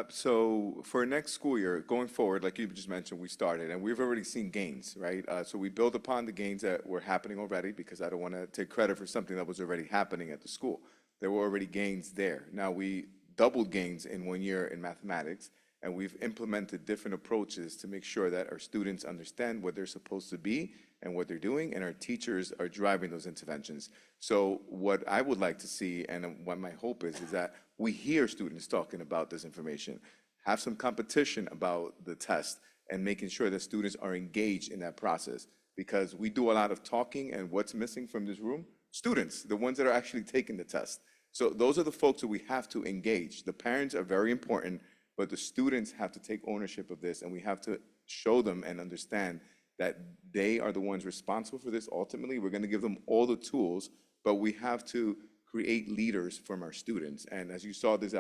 So for next school year, going forward, like you just mentioned, we started, and we've already seen gains, right? So we build upon the gains that were happening already, because I don't want to take credit for something that was already happening at the school. There were already gains there. Now we doubled gains in 1 year in mathematics, and we've implemented different approaches to make sure that our students understand what they're supposed to be and what they're doing, and our teachers are driving those interventions. So what I would like to see, and what my hope is that we hear students talking about this information, have some competition about the test, and making sure that students are engaged in that process. Because we do a lot of talking, and what's missing from this room? Students, the ones that are actually taking the test. So those are the folks that we have to engage. The parents are very important, but the students have to take ownership of this, and we have to show them and understand that they are the ones responsible for this. Ultimately, we're going to give them all the tools, but we have to create leaders from our students. And as you saw this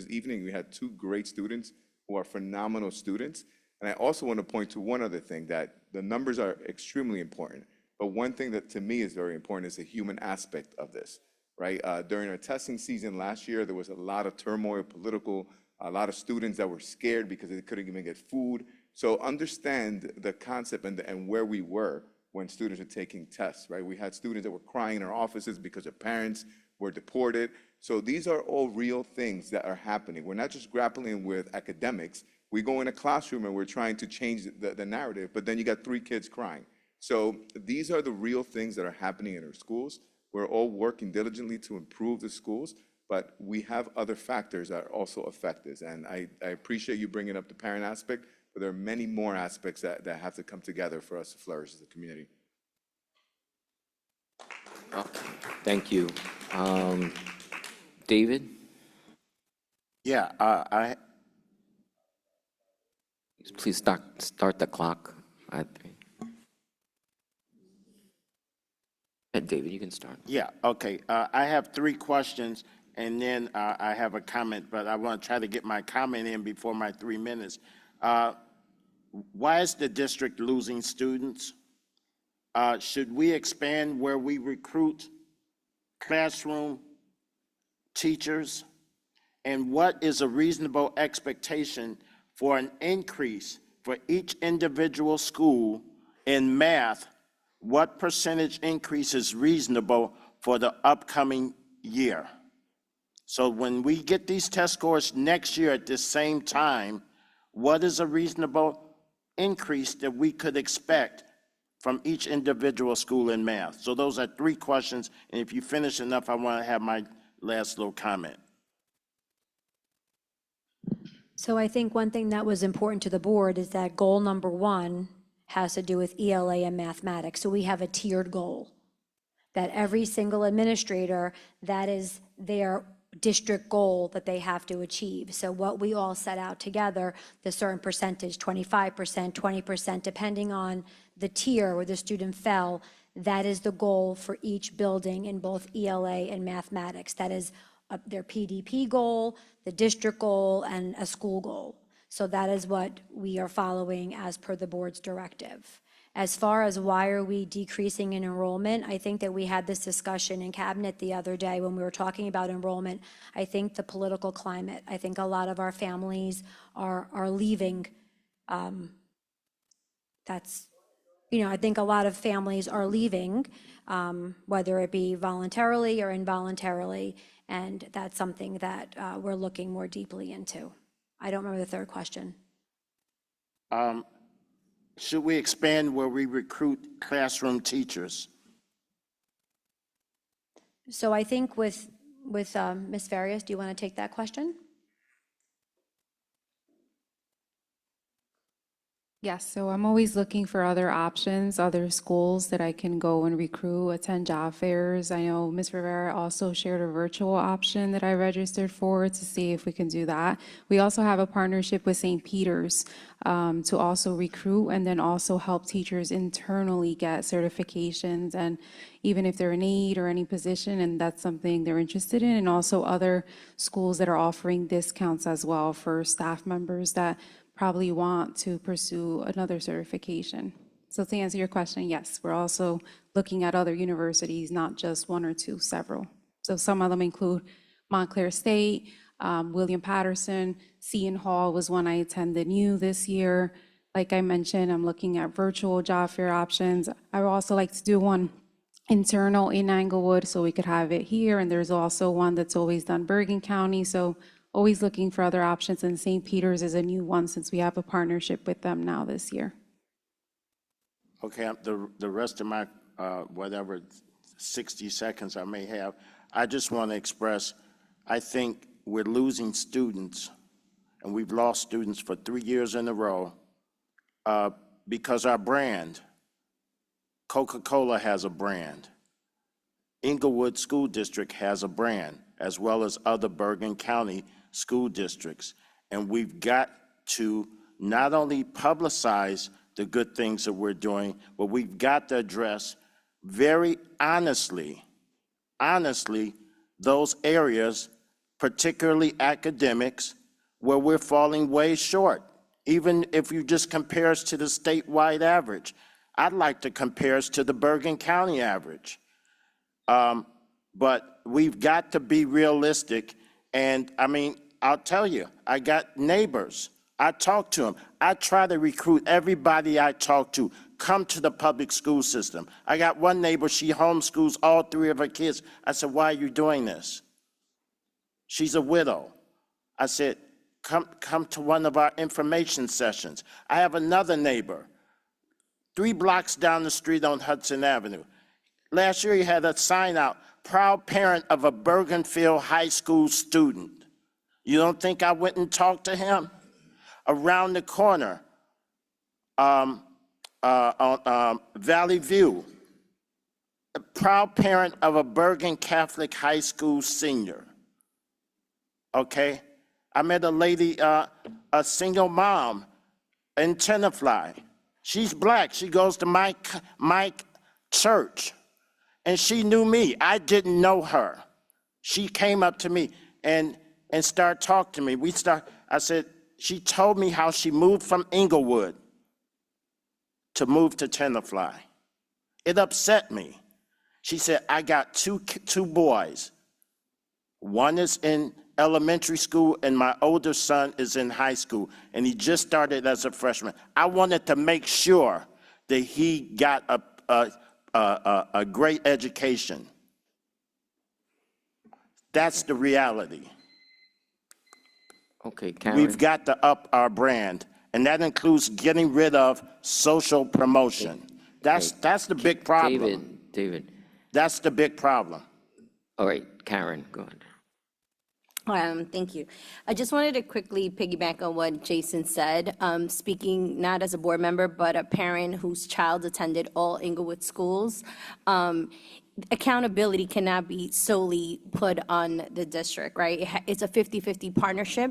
evening, we had 2 great students who are phenomenal students. And I also want to point to one other thing, that the numbers are extremely important. But one thing that to me is very important is the human aspect of this, right? During our testing season last year, there was a lot of turmoil, political, a lot of students that were scared because they couldn't even get food. So understand the concept and where we were when students were taking tests, right? We had students that were crying in our offices because their parents were deported. So these are all real things that are happening. We're not just grappling with academics. We go in a classroom and we're trying to change the narrative, but then you got 3 kids crying. So these are the real things that are happening in our schools. We're all working diligently to improve the schools, but we have other factors that also affect this. And I appreciate you bringing up the parent aspect, but there are many more aspects that have to come together for us to flourish as a community. Okay, thank you. David? Yeah, Please start the clock. David, you can start. Yeah, okay. I have 3 questions, and then I have a comment, but I want to try to get my comment in before my 3 minutes. Why is the district losing students? should we expand where we recruit classroom teachers? And what is a reasonable expectation for an increase for each individual school in math? What percentage increase is reasonable for the upcoming year? So when we get these test scores next year at this same time, what is a reasonable increase that we could expect from each individual school in math? So those are 3 questions, and if you finish enough, I want to have my last little comment. So I think one thing that was important to the board is that goal number 1 has to do with ELA and mathematics. So we have a tiered goal that every single administrator, that is their district goal that they have to achieve. So what we all set out together, the certain percentage, 25%, 20%, depending on the tier where the student fell, that is the goal for each building in both ELA and mathematics. That is their PDP goal, the district goal, and a school goal. So that is what we are following as per the board's directive. As far as why are we decreasing in enrollment, I think that we had this discussion in cabinet the other day when we were talking about enrollment. I think the political climate, I think a lot of our families are leaving. I think a lot of families are leaving, whether it be voluntarily or involuntarily, and that's something that we're looking more deeply into. I don't remember the third question. Should we expand where we recruit classroom teachers? So I think with Ms. Farias, do you want to take that question? Yes, so I'm always looking for other options, other schools that I can go and recruit, attend job fairs. I know Ms. Rivera also shared a virtual option that I registered for to see if we can do that. We also have a partnership with St. Peter's to also recruit and then also help teachers internally get certifications, and even if they're in aide or any position and that's something they're interested in, and also other schools that are offering discounts as well for staff members that probably want to pursue another certification. So to answer your question, yes, we're also looking at other universities, not just 1 or 2, several. So some of them include Montclair State, William Patterson, Seton Hall was one I attended new this year. Like I mentioned, I'm looking at virtual job fair options. I would also like to do one internal in Englewood so we could have it here. And there's also one that's always done Bergen County. So always looking for other options, and St. Peter's is a new one since we have a partnership with them now this year. Okay, the rest of my, whatever 60 seconds I may have, I just want to express, I think we're losing students, and we've lost students for 3 years in a row because our brand, Coca-Cola has a brand. Englewood School District has a brand, as well as other Bergen County school districts. And we've got to not only publicize the good things that we're doing, but we've got to address very honestly, those areas, particularly academics, where we're falling way short. Even if you just compare us to the statewide average, I'd like to compare us to the Bergen County average. But we've got to be realistic. And I mean, I'll tell you, I got neighbors. I talk to them. I try to recruit everybody I talk to, come to the public school system. I got one neighbor, she homeschools all 3 of her kids. I said, why are you doing this? She's a widow. I said, come to one of our information sessions. I have another neighbor, 3 blocks down the street on Hudson Avenue. Last year he had a sign out, proud parent of a Bergenfield High School student. You don't think I went and talked to him? Around the corner, on Valley View, a proud parent of a Bergen Catholic High School senior. Okay? I met a lady, a single mom in Tenafly. She's black. She goes to my church. And she knew me. I didn't know her. She came up to me and started talking to me. I said, she told me how she moved from Englewood to move to Tenafly. It upset me. She said, I got two boys. One is in elementary school and my older son is in high school, and he just started as a freshman. I wanted to make sure that he got a great education. That's the reality. Okay, Karen. We've got to up our brand, and that includes getting rid of social promotion. That's the big problem. David. That's the big problem. All right, Karen, go ahead. Thank you. I just wanted to quickly piggyback on what Jason said, speaking not as a board member, but a parent whose child attended all Inglewood schools. Accountability cannot be solely put on the district, right? It's a 50-50 partnership.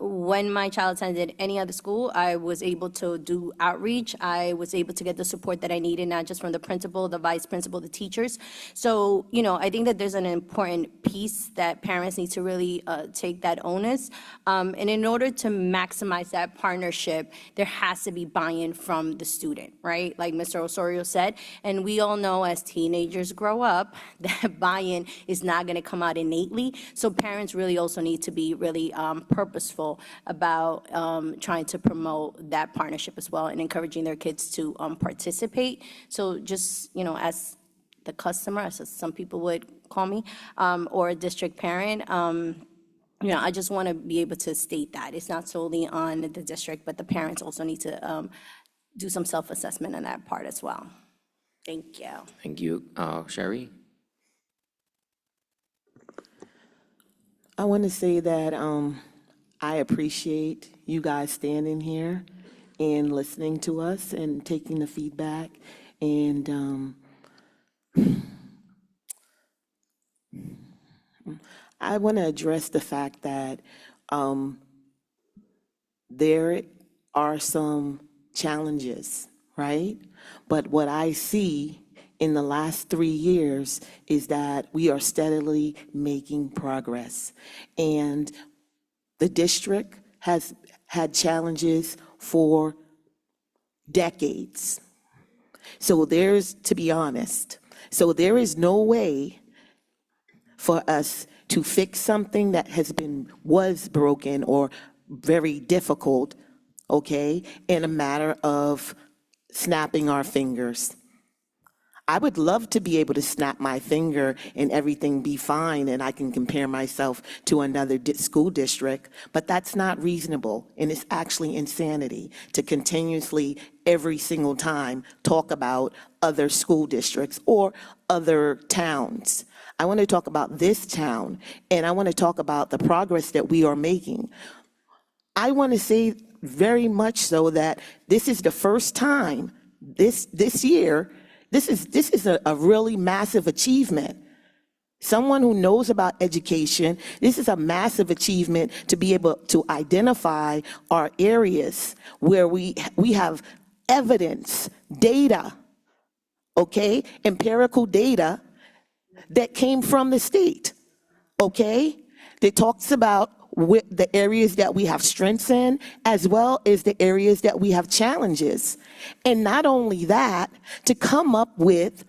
When my child attended any other school, I was able to do outreach. I was able to get the support that I needed, not just from the principal, the vice principal, the teachers. So, I think that there's an important piece that parents need to really take that onus. And in order to maximize that partnership, there has to be buy-in from the student, right? Like Mr. Osorio said, and we all know as teenagers grow up, that buy-in is not going to come out innately. So parents really also need to be really purposeful about trying to promote that partnership as well and encouraging their kids to participate. So just, as the customer, as some people would call me, or a district parent, I just want to be able to state that it's not solely on the district, but the parents also need to do some self-assessment on that part as well. Thank you. Thank you. Sherry? I want to say that I appreciate you guys standing here and listening to us and taking the feedback. And I want to address the fact that there are some challenges, right? But what I see in the last 3 years is that we are steadily making progress. And the district has had challenges for decades. So to be honest, so there is no way for us to fix something that was broken or very difficult, okay, in a matter of snapping our fingers. I would love to be able to snap my finger and everything be fine and I can compare myself to another school district, but that's not reasonable, and it's actually insanity to continuously every single time talk about other school districts or other towns. I want to talk about this town, and I want to talk about the progress that we are making. I want to say very much so that this is the first time this year, this is a really massive achievement. Someone who knows about education, this is a massive achievement to be able to identify our areas where we have evidence, data, okay, empirical data that came from the state, okay, that talks about the areas that we have strengths in, as well as the areas that we have challenges. And not only that, to come up with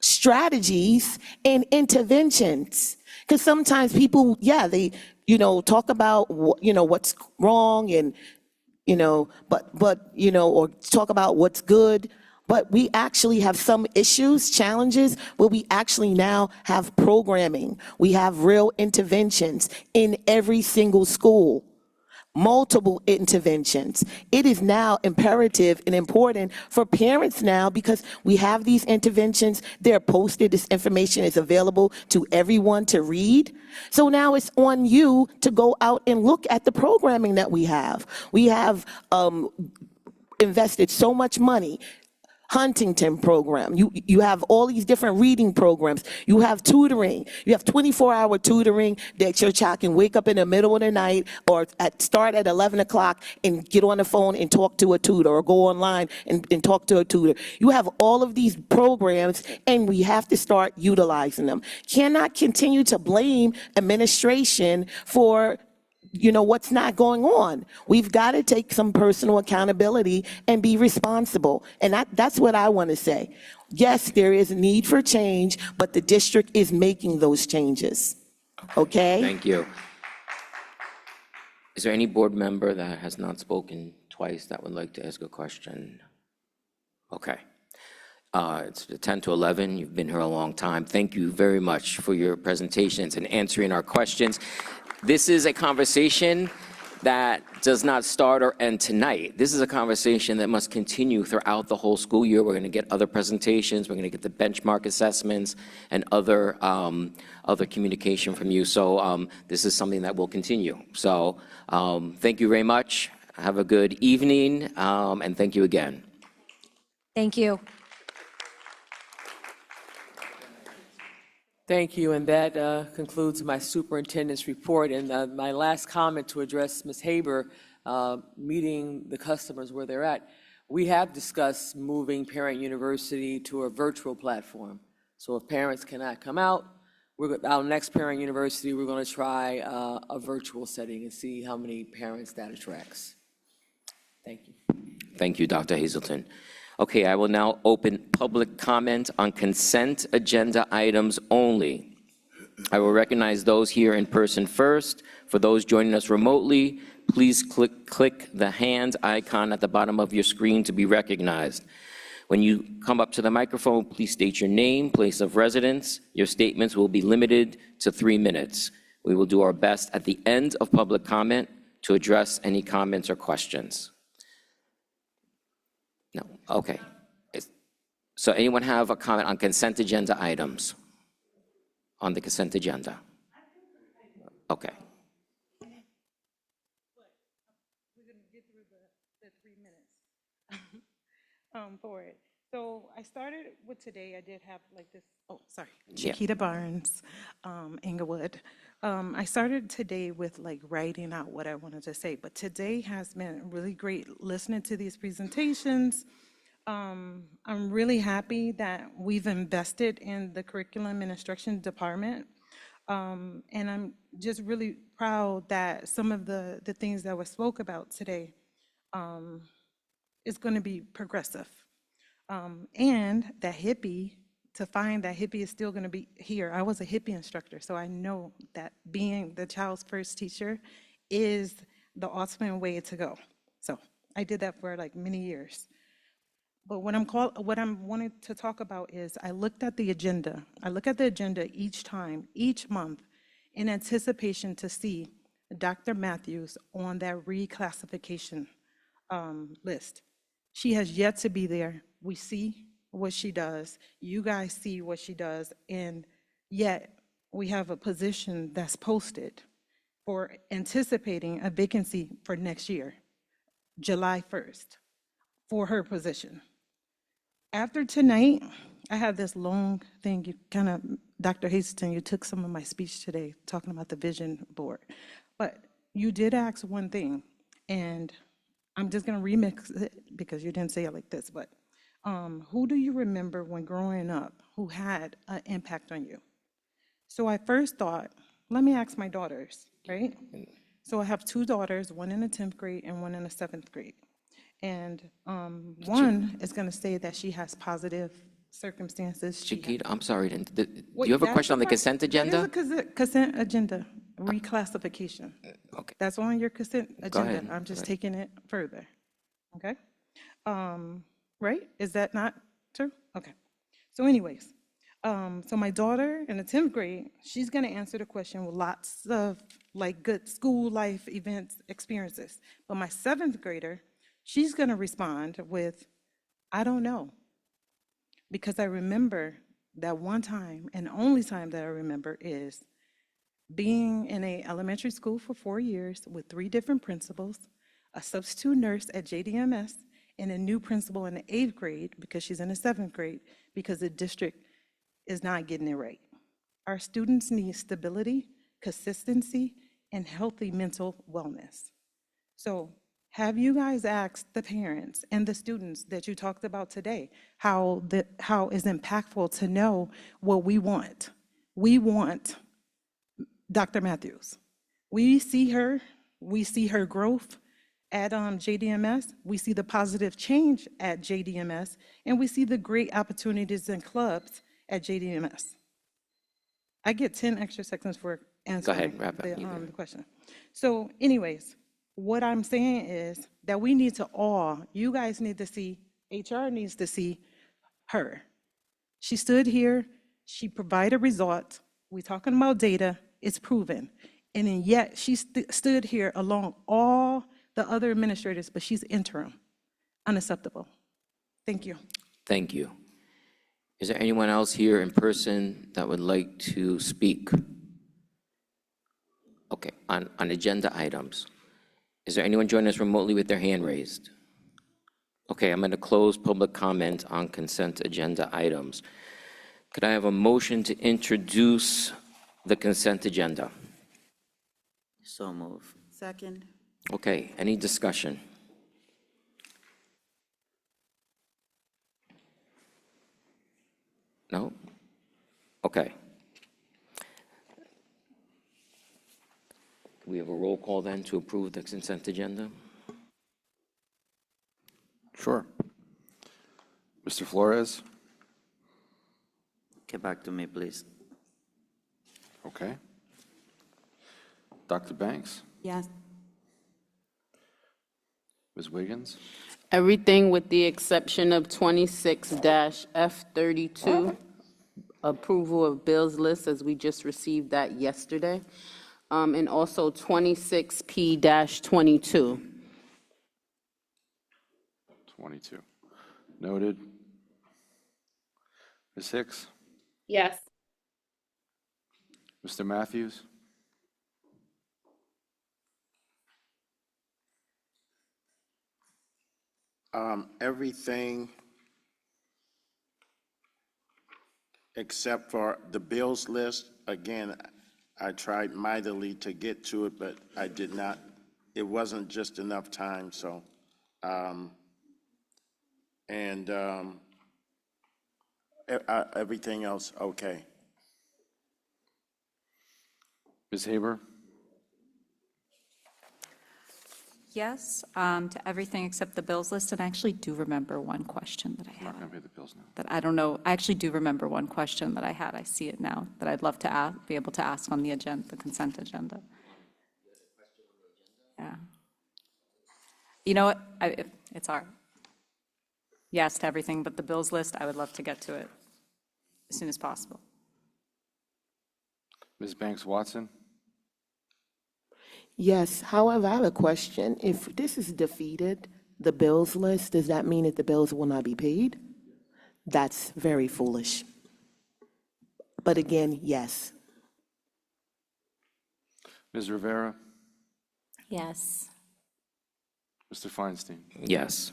strategies and interventions. Because sometimes people, they, talk about, what's wrong and, or talk about what's good. But we actually have some issues, challenges, where we actually now have programming. We have real interventions in every single school, multiple interventions. It is now imperative and important for parents now because we have these interventions. They're posted. This information is available to everyone to read. So now it's on you to go out and look at the programming that we have. We have invested so much money. Huntington program. You have all these different reading programs. You have tutoring. You have 24-hour tutoring that your child can wake up in the middle of the night or start at 11 o'clock and get on the phone and talk to a tutor or go online and talk to a tutor. You have all of these programs and we have to start utilizing them. Cannot continue to blame administration for what's not going on. We've got to take some personal accountability and be responsible. And that's what I want to say. Yes, there is a need for change, but the district is making those changes. Okay? Thank you. Is there any board member that has not spoken twice that would like to ask a question? Okay. It's 10 to 11. You've been here a long time. Thank you very much for your presentations and answering our questions. This is a conversation that does not start or end tonight. This is a conversation that must continue throughout the whole school year. We're going to get other presentations. We're going to get the benchmark assessments and other communication from you. So this is something that will continue. So thank you very much. Have a good evening, and thank you again. Thank you. Thank you, and that concludes my superintendent's report. And my last comment to address Ms. Haber, meeting the customers where they're at. We have discussed moving Parent University to a virtual platform. So if parents cannot come out, our next Parent University, we're going to try a virtual setting and see how many parents that attracts. Thank you. Thank you, Dr. Hazelton. Okay, I will now open public comment on consent agenda items only. I will recognize those here in person first. For those joining us remotely, please click the hand icon at the bottom of your screen to be recognized. When you come up to the microphone, please state your name, place of residence. Your statements will be limited to 3 minutes. We will do our best at the end of public comment to address any comments or questions. No, okay. So anyone have a comment on consent agenda items? On the consent agenda? Okay. We're going to get through the 3 minutes for it. So I started with today, I did have like this, Chiquita Barnes, Inglewood. I started today with like writing out what I wanted to say, but today has been really great listening to these presentations. I'm really happy that we've invested in the curriculum and instruction department. And I'm just really proud that some of the things that were spoke about today is going to be progressive. And that hippie, to find that hippie is still going to be here. I was a hippie instructor, so I know that being the child's first teacher is the ultimate way to go. So I did that for like many years. But what I'm wanting to talk about is I looked at the agenda. I look at the agenda each time, each month, in anticipation to see Dr. Matthews on that reclassification list. She has yet to be there. We see what she does. You guys see what she does. And yet we have a position that's posted for anticipating a vacancy for next year, July 1st, for her position. After tonight, I have this long thing, you kind of, Dr. Hazelton, you took some of my speech today talking about the vision board, but you did ask one thing, and I'm just gonna remix it because you didn't say it like this, but who do you remember when growing up who had an impact on you? So I first thought, let me ask my daughters, right? So I have 2 daughters, one in the 10th grade and one in the 7th grade. And one is going to say that she has positive circumstances. Chiquita, I'm sorry, do you have a question on the consent agenda? There's a consent agenda, reclassification. Okay. That's on your consent agenda. ahead, I'm just go ahead. taking it further. Okay? Right? Is that not true? Okay. So anyways, so my daughter in the 10th grade, she's going to answer the question with lots of like good school life events, experiences. But my 7th grader, she's going to respond with, I don't know. Because I remember that one time, and the only time that I remember is being in an elementary school for 4 years with 3 different principals, a substitute nurse at JDMS, and a new principal in the 8th grade because she's in the 7th grade because the district is not getting it right. Our students need stability, consistency, and healthy mental wellness. So have you guys asked the parents and the students that you talked about today how it's impactful to know what we want? We want Dr. Matthews. We see her We see her growth at JDMS. We see the positive change at JDMS, and we see the great opportunities and clubs at JDMS. I get 10 extra seconds for answering wrap up. the question. So anyways, what I'm saying is that we need to all, you guys need to see, HR needs to see her. She stood here, she provided results. We're talking about data, it's proven. And then yet she stood here along all the other administrators, but she's interim. Unacceptable. Thank you. Thank you. Is there anyone else here in person that would like to speak? Okay, on agenda items. Is there anyone joining us remotely with their hand raised? Okay, I'm going to close public comment on consent agenda items. Could I have a motion to introduce the consent agenda? So move. Second. Okay, any discussion? No? Okay. We have a roll call then to approve the consent agenda? Sure. Mr. Flores? Get back to me, please. Okay. Dr. Banks? Yes. Ms. Wiggins? Everything with the exception of 26-F32, approval of bills list, as we just received that yesterday, and also 26P-22. 22. Noted. Ms. Hicks? Yes. Mr. Matthews? Everything except for the bills list. Again, I tried mightily to get to it, but I did not. It wasn't just enough time, so. Everything else, okay. Ms. Haber? Yes, to everything except the bills list, and I actually do remember one question that I I'm not had. going to pay the bills now. That I don't know, I actually do remember one question that I had, I see it now, that I'd love to be able to ask on the agenda, the consent agenda. Yeah. You know what, it's our, yes to everything but the bills list, I would love to get to it as soon as possible. Ms. Banks Watson? Yes, however, I have a question. If this is defeated, the bills list, does that mean that the bills will not be paid? That's very foolish. But again, yes. Ms. Rivera? Yes. Mr. Feinstein? Yes.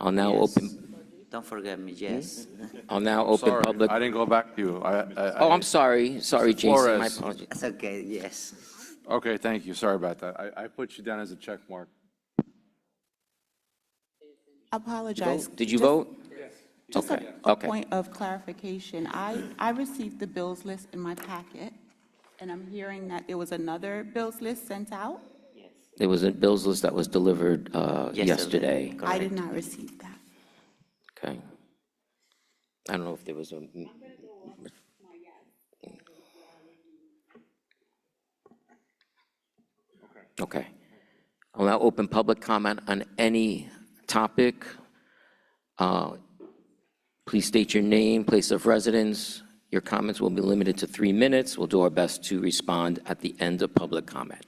I'll now Yes. open, Don't forget me, yes. I'll now open Sorry, public. I didn't go back to you. Oh, I'm sorry. Sorry, Mr. Jason. My Flores. apologies. That's okay, yes. Okay, thank you. Sorry about that. I put you down as a check mark. Apologize. Did you Just- vote? Just Okay, a okay. point of clarification. I received the bills list in my packet, and I'm hearing that there was another bills list sent out? There was a bills list that was delivered yesterday. I did not receive that. Okay. I don't know if there was a. Okay. I'll now open public comment on any topic. Please state your name, place of residence. Your comments will be limited to 3 minutes. We'll do our best to respond at the end of public comment.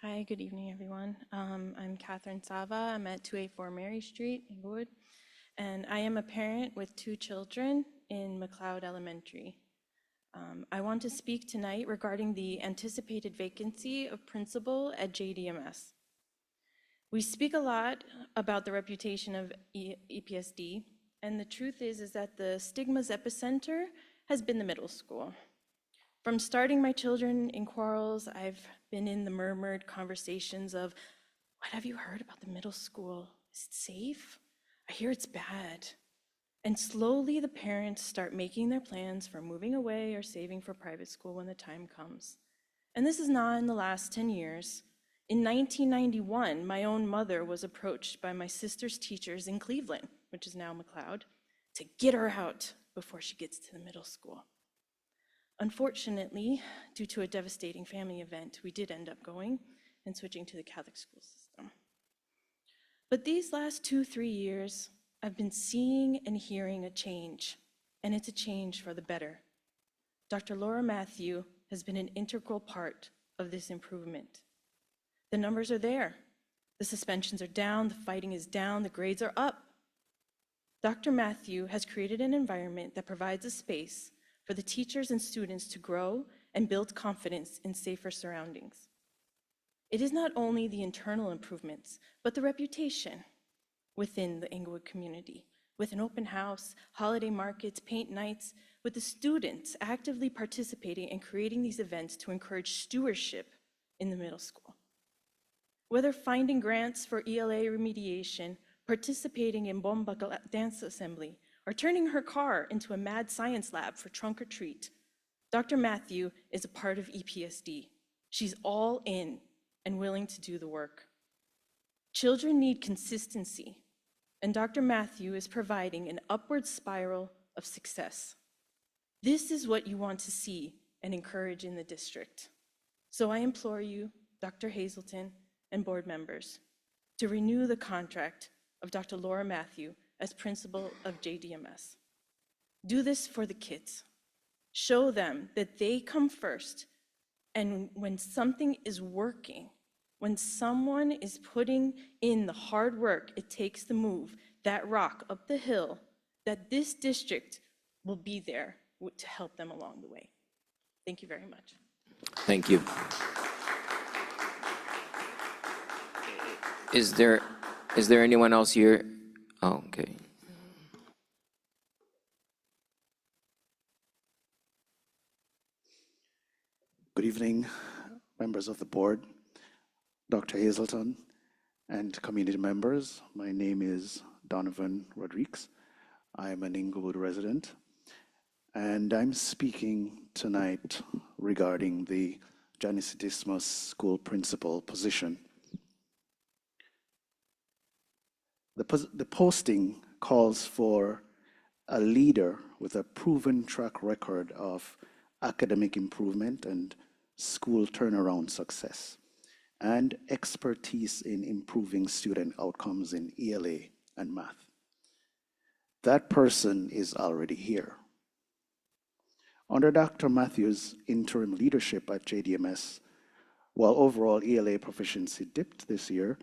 Hi, good evening, everyone. I'm Catherine Sava. I'm at 284 Mary Street, Inglewood, and I am a parent with 2 children in McLeod Elementary. I want to speak tonight regarding the anticipated vacancy of principal at JDMS. We speak a lot about the reputation of EPSD, and the truth is that the stigma's epicenter has been the middle school. From starting my children in quarrels, I've been in the murmured conversations of, what have you heard about the middle school? Is it safe? I hear it's bad. And slowly the parents start making their plans for moving away or saving for private school when the time comes. And this is not in the last 10 years. In 1991, my own mother was approached by my sister's teachers in Cleveland, which is now McLeod, to get her out before she gets to the middle school. Unfortunately, due to a devastating family event, we did end up going and switching to the Catholic school system. But these last 2-3 years, I've been seeing and hearing a change, and it's a change for the better. Dr. Laura Matthew has been an integral part of this improvement. The numbers are there. The suspensions are down, the fighting is down, the grades are up. Dr. Matthew has created an environment that provides a space for the teachers and students to grow and build confidence in safer surroundings. It is not only the internal improvements, but the reputation within the Englewood community, with an open house, holiday markets, paint nights, with the students actively participating and creating these events to encourage stewardship in the middle school. Whether finding grants for ELA remediation, participating in Bomba dance assembly, or turning her car into a mad science lab for trunk or treat, Dr. Matthew is a part of EPSD. She's all in and willing to do the work. Children need consistency, and Dr. Matthew is providing an upward spiral of success. This is what you want to see and encourage in the district. So I implore you, Dr. Hazelton, and board members, to renew the contract of Dr. Laura Matthew as principal of JDMS. Do this for the kids. Show them that they come first, and when something is working, when someone is putting in the hard work it takes to move that rock up the hill, that this district will be there to help them along the way. Thank you very much. Thank you. Is there anyone else here? Oh, okay. Good evening, members of the board, Dr. Hazelton, and community members. My name is Donovan Rodriguez. I am an Englewood resident, and I'm speaking tonight regarding the Janice Dismas School Principal position. The posting calls for a leader with a proven track record of academic improvement and school turnaround success, and expertise in improving student outcomes in ELA and math. That person is already here. Under Dr. Matthews' interim leadership at JDMS, while overall ELA proficiency dipped this year,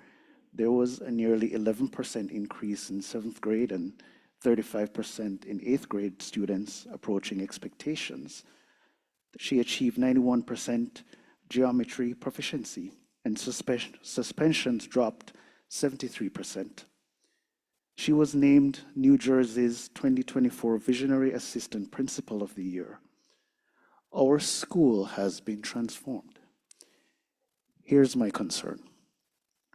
there was a nearly 11% increase in 7th grade and 35% in 8th grade students approaching expectations. She achieved 91% geometry proficiency, and suspensions dropped 73%. She was named New Jersey's 2024 Visionary Assistant Principal of the Year. Our school has been transformed. Here's my concern.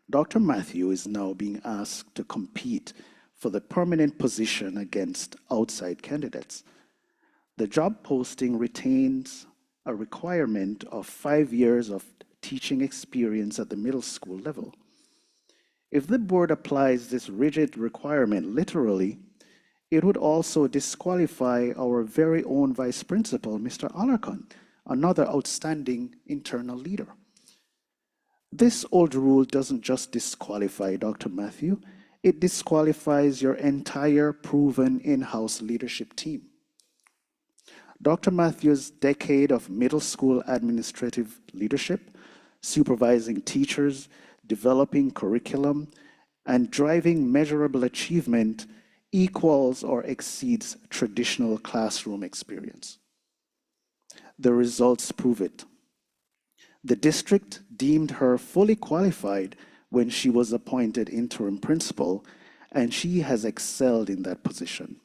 Dr. Matthew is now being asked to compete for the permanent position against outside candidates. The job posting retains a requirement of 5 years of teaching experience at the middle school level. If the board applies this rigid requirement literally, it would also disqualify our very own vice principal, Mr. Alarcon, another outstanding internal leader. This old rule doesn't just disqualify Dr. Matthew, it disqualifies your entire proven in-house leadership team. Dr. Matthews' decade of middle school administrative leadership, supervising teachers, developing curriculum, and driving measurable achievement equals or exceeds traditional classroom experience. The results prove it. The district deemed her fully qualified when she was appointed interim principal, and she has excelled in that position.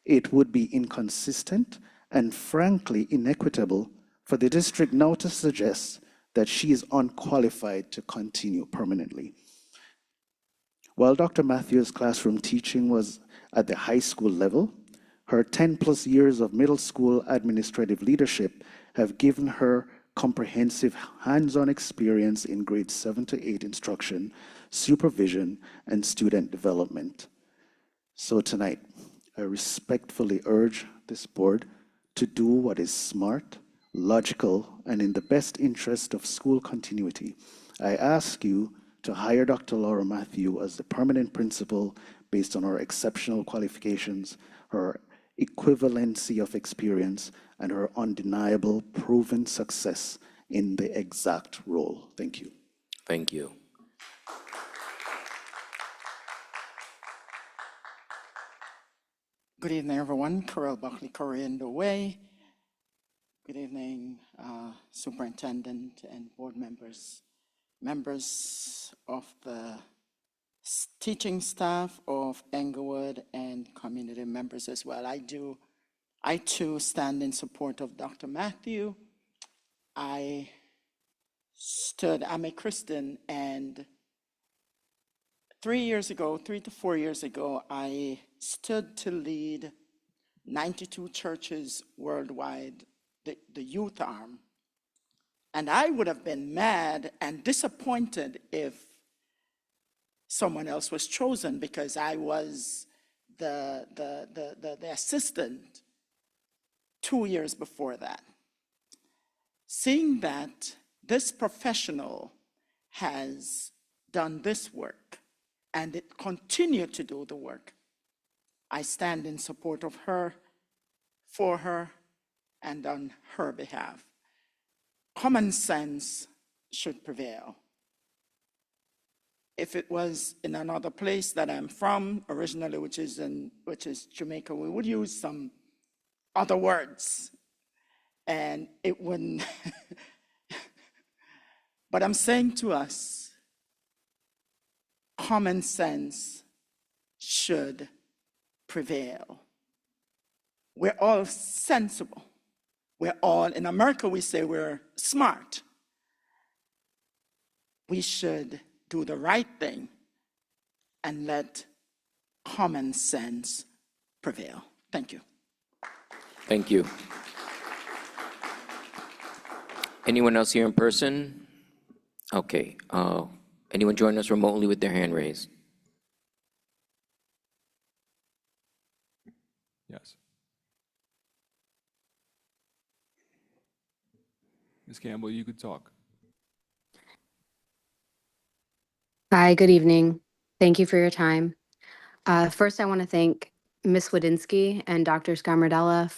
It would be inconsistent and frankly inequitable for the district now to suggest that she is unqualified to continue permanently. While Dr. Matthews' classroom teaching was at the high school level, her 10+ years of middle school administrative leadership have given her comprehensive hands-on experience in grades 7 to 8 instruction, supervision, and student development. So tonight, I respectfully urge this board to do what is smart, logical, and in the best interest of school continuity. I ask you to hire Dr. Laura Matthew as the permanent principal based on her exceptional qualifications, her equivalency of experience, and her undeniable proven success in the exact role. Thank you. Thank you. Good evening, everyone. Carell Buckley, Korean the Way. Good evening, Superintendent and board members, members of the teaching staff of Englewood, and community members as well. I too stand in support of Dr. Matthew. I'm a Christian, and 3 to 4 years ago, I stood to lead 92 churches worldwide, the youth arm. And I would have been mad and disappointed if someone else was chosen, because I was the assistant 2 years before that. Seeing that this professional has done this work and it continued to do the work, I stand in support of her, for her, and on her behalf. Common sense should prevail. If it was in another place that I'm from originally, which is Jamaica, we would use some other words, and it wouldn't. But I'm saying to us, common sense should prevail. We're all sensible. We're all, in America, we say we're smart. We should do the right thing and let common sense prevail. Thank you. Thank you. Anyone else here in person? Okay. Anyone joining us remotely with their hand raised? Yes. Ms. Campbell, you could talk. Hi, good evening. Thank you for your time. First, I want to thank Ms. Wadinsky and Dr. Scamardella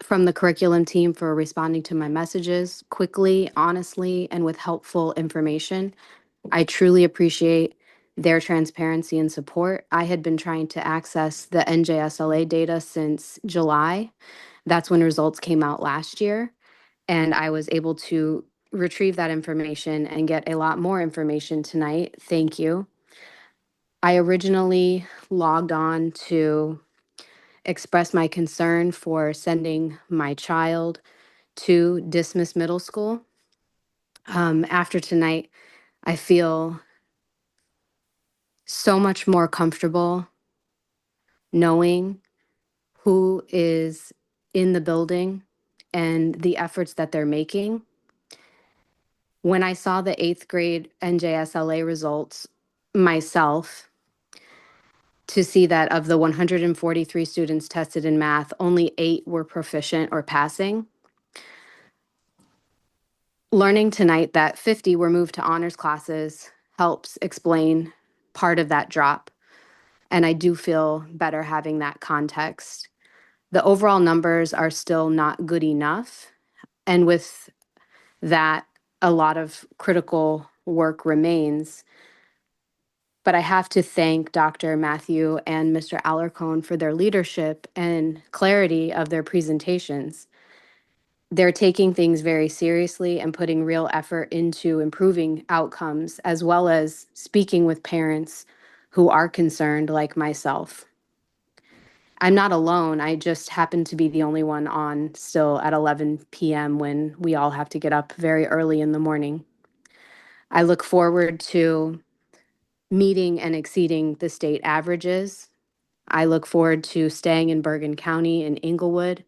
from the curriculum team for responding to my messages quickly, honestly, and with helpful information. I truly appreciate their transparency and support. I had been trying to access the NJSLA data since July. That's when results came out last year. And I was able to retrieve that information and get a lot more information tonight. Thank you. I originally logged on to express my concern for sending my child to Dismiss Middle School. After tonight, I feel so much more comfortable knowing who is in the building and the efforts that they're making. When I saw the 8th grade NJSLA results myself, to see that of the 143 students tested in math, only 8 were proficient or passing. Learning tonight that 50 were moved to honors classes helps explain part of that drop. And I do feel better having that context. The overall numbers are still not good enough. And with that, a lot of critical work remains. But I have to thank Dr. Matthew and Mr. Alarcon for their leadership and clarity of their presentations. They're taking things very seriously and putting real effort into improving outcomes, as well as speaking with parents who are concerned, like myself. I'm not alone. I just happen to be the only one on still at 11 p.m. when we all have to get up very early in the morning. I look forward to meeting and exceeding the state averages. I look forward to staying in Bergen County in Inglewood.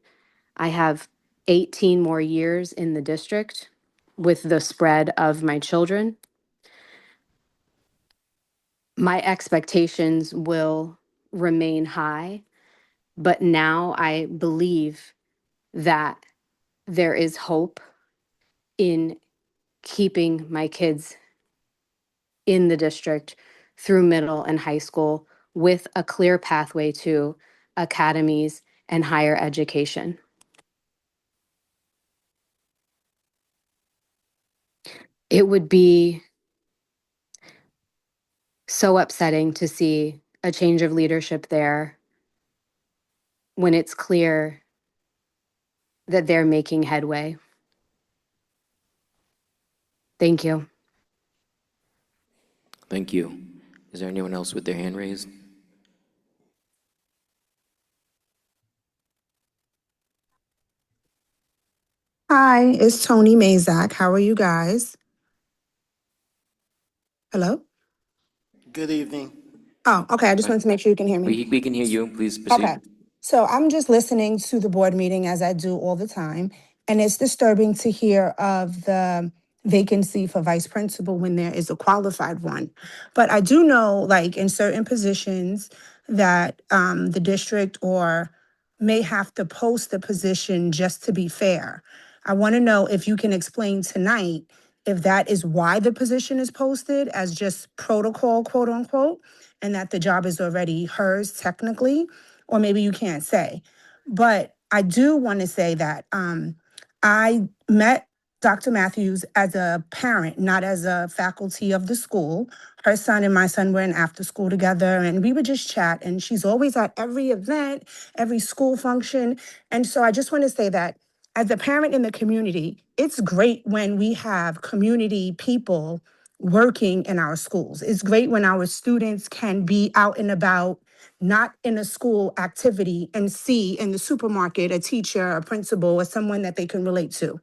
I have 18 more years in the district with the spread of my children, my expectations will remain high. But now I believe that there is hope in keeping my kids in the district through middle and high school with a clear pathway to academies and higher education. It would be so upsetting to see a change of leadership there when it's clear that they're making headway. Thank you. Thank you. Is there anyone else with their hand raised? Hi, it's Tony Mazak. How are you guys? Hello? Good evening. Oh, okay. I just Right. wanted to make sure you can hear me. We can hear you. Please proceed. Okay. So I'm just listening to the board meeting as I do all the time. And it's disturbing to hear of the vacancy for vice principal when there is a qualified one. But I do know, like in certain positions, that the district or may have to post the position just to be fair. I want to know if you can explain tonight if that is why the position is posted as just protocol, quote unquote, and that the job is already hers technically, or maybe you can't say. But I do want to say that I met Dr. Matthews as a parent, not as a faculty of the school. Her son and my son were in after school together, and we would just chat. And she's always at every event, every school function. And so I just want to say that as a parent in the community, it's great when we have community people working in our schools. It's great when our students can be out and about, not in a school activity, and see in the supermarket a teacher, a principal, or someone that they can relate to.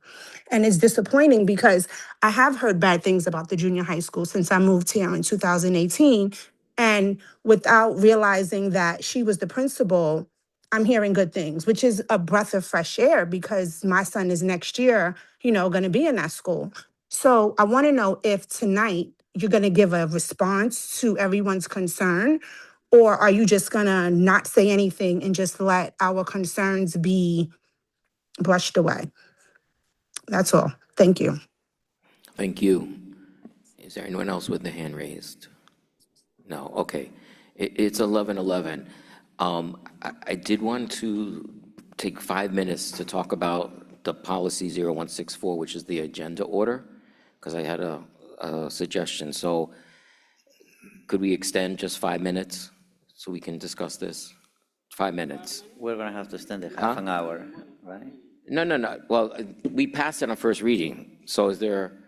And it's disappointing because I have heard bad things about the junior high school since I moved here in 2018. And without realizing that she was the principal, I'm hearing good things, which is a breath of fresh air because my son is next year, going to be in that school. So I want to know if tonight you're going to give a response to everyone's concern, or are you just going to not say anything and just let our concerns be brushed away? That's all. Thank you. Thank you. Is there anyone else with the hand raised? No, okay. It's 11:11. I did want to take 5 minutes to talk about the policy 0164, which is the agenda order, because I had a suggestion. So could we extend just 5 minutes so we can discuss this? 5 minutes. We're going to have to extend it half an hour, right? No. Well, we passed it on first reading. So is there,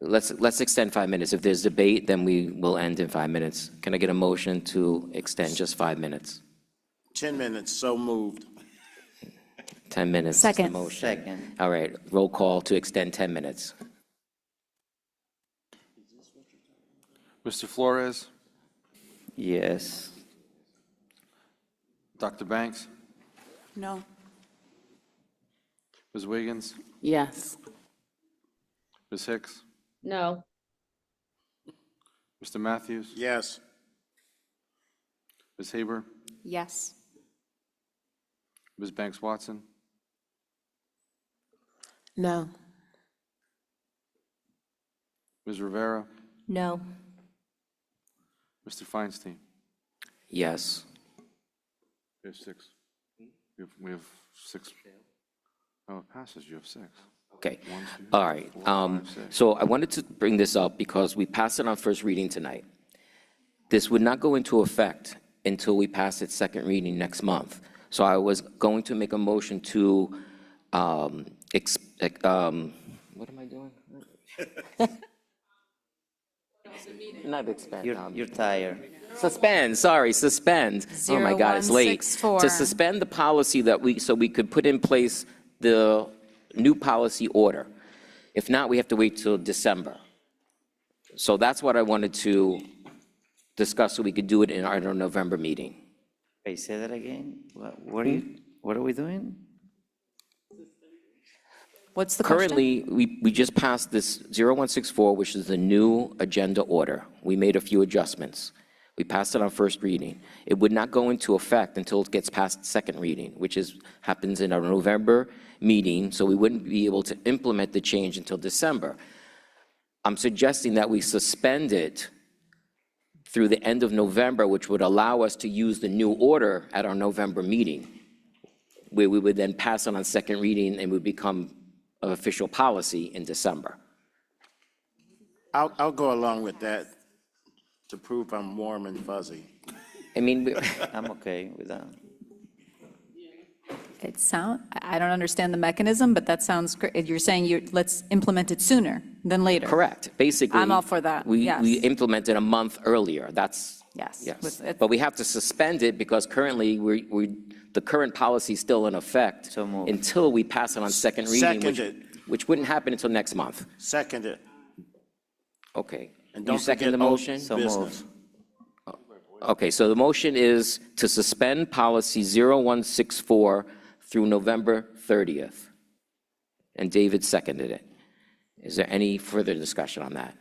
let's extend 5 minutes. If there's debate, then we will end in 5 minutes. Can I get a motion to extend just 5 minutes? 10 minutes, so moved. 10 minutes is the Second. motion. Second. All right, roll call to extend 10 minutes. Mr. Flores, Yes. Dr. Banks, No. Ms. Wiggins, Yes. Ms. Hicks, No. Mr. Matthews, Yes. Ms. Haber, Yes. Ms. Banks Watson, No. Ms. Rivera, No. Mr. Feinstein. Yes. We have 6. We have 6. Oh, it passes, you have 6. Okay, 1, 2, all right. 4, 5, 6. So I wanted to bring this up because we passed it on first reading tonight. This would not go into effect until we pass it second reading next month. So I was going to make a motion to, what am I doing? Not expand. You're tired. Suspend, sorry, suspend. Oh my God, it's late. 0164. To suspend the policy so we could put in place the new policy order. If not, we have to wait till December. So that's what I wanted to discuss so we could do it in our November meeting. Hey, say that again. What are we doing? What's the question? Currently, we just passed this 0164, which is the new agenda order. We made a few adjustments. We passed it on first reading. It would not go into effect until it gets past second reading, which happens in our November meeting, so we wouldn't be able to implement the change until December. I'm suggesting that we suspend it through the end of November, which would allow us to use the new order at our November meeting, where we would then pass it on second reading and would become an official policy in December. I'll go along with that to prove I'm warm and fuzzy. I mean, I'm okay with that. I don't understand the mechanism, but that sounds great. You're saying let's implement it sooner than later. Correct. Basically, I'm all for that, yes. We implemented a month earlier. That's, Yes. yes. But we have to suspend it because currently the current policy is still in effect until we pass it on second reading, which wouldn't happen until next month. Second it. Okay. And You don't second the forget motion? old business. Okay, so the motion is to suspend policy 0164 through November 30th. And David seconded it. Is there any further discussion on that?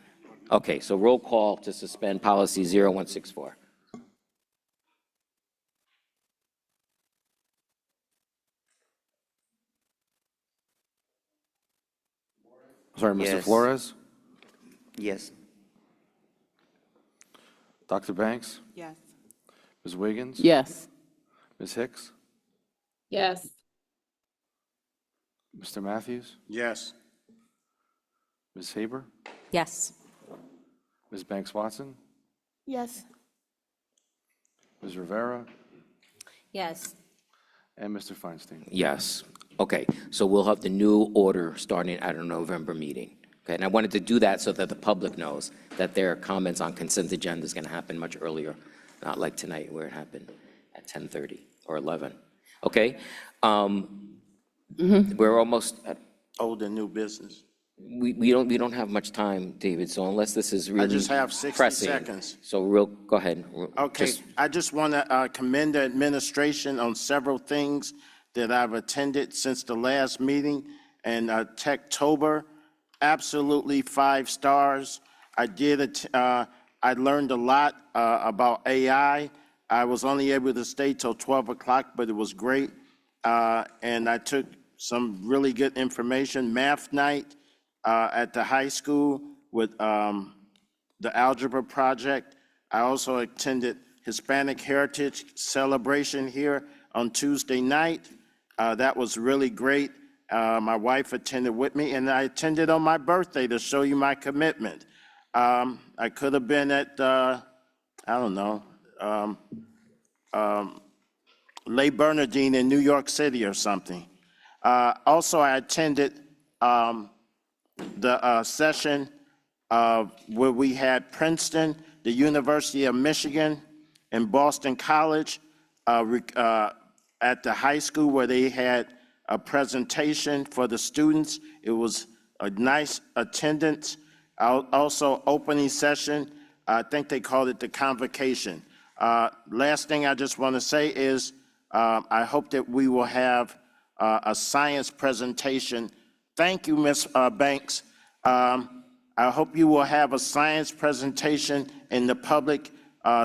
Okay, so roll call to suspend policy 0164. Sorry, Mr. Yes. Flores? Yes. Dr. Banks? Yes. Ms. Wiggins? Yes. Ms. Hicks? Yes. Mr. Matthews? Yes. Ms. Haber? Yes. Ms. Banks Watson? Yes. Ms. Rivera? Yes. And Mr. Feinstein? Yes. Okay, so we'll have the new order starting at our November meeting. Okay, and I wanted to do that so that the public knows that their comments on consent agenda is going to happen much earlier, not like tonight where it happened at 10:30 or 11. Okay? We're almost at, Old and new business. we don't have much time, David, so unless this is really just have 60 pressing. seconds. So go ahead. Okay, I just want to commend the administration on several things that I've attended since the last meeting, and Techtober, absolutely 5 stars. I learned a lot about AI. I was only able to stay till 12 o'clock, but it was great, and I took some really good information. Math night at the high school with the algebra project. I also attended Hispanic Heritage Celebration here on Tuesday night. That was really great. My wife attended with me, and I attended on my birthday to show you my commitment. I could have been at, I don't know, Les Bernardine in New York City or something. Also, I attended the session where we had Princeton, the University of Michigan, and Boston College at the high school where they had a presentation for the students. It was a nice attendance. Also, opening session, I think they called it the convocation. Last thing I just want to say is I hope that we will have a science presentation. Thank you, Ms. Banks. I hope you will have a science presentation in the public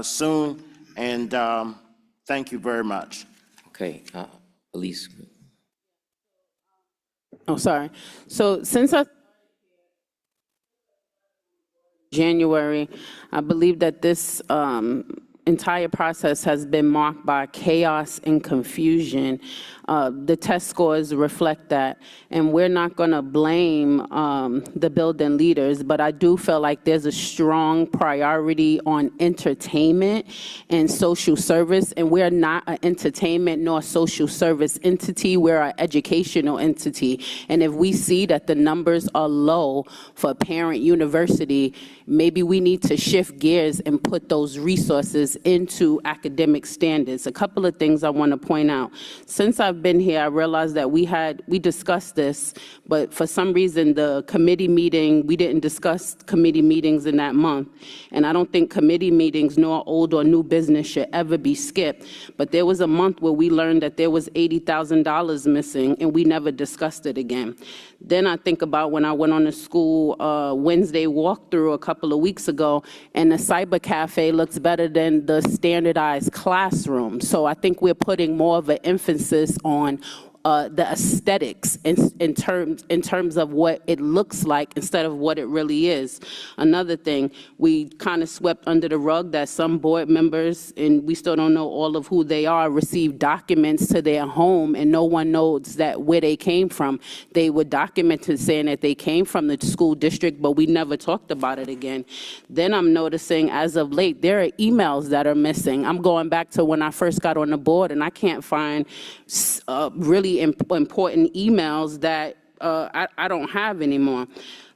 soon, and thank you very much. Okay, Elise. Oh, sorry. So since January, I believe that this entire process has been marked by chaos and confusion. The test scores reflect that, and we're not going to blame the building leaders, but I do feel like there's a strong priority on entertainment and social service, and we're not an entertainment nor social service entity. We're an educational entity, and if we see that the numbers are low for Parent University, maybe we need to shift gears and put those resources resources into academic standards. A couple of things I want to point out. Since I've been here, I realized that we discussed this, but for some reason, the committee meeting, we didn't discuss committee meetings in that month. And I don't think committee meetings, nor old or new business, should ever be skipped. But there was a month where we learned that there was $80,000 missing, and we never discussed it again. Then I think about when I went on a school Wednesday walkthrough a couple of weeks ago, and the cyber cafe looks better than the standardized classroom. So I think we're putting more of an emphasis on the aesthetics in terms of what it looks like instead of what it really is. Another thing, we kind of swept under the rug that some board members, and we still don't know all of who they are, received documents to their home, and no one knows that where they came from. They were documented saying that they came from the school district, but we never talked about it again. Then I'm noticing as of late, there are emails that are missing. I'm going back to when I first got on the board, and I can't find really important emails that I don't have anymore.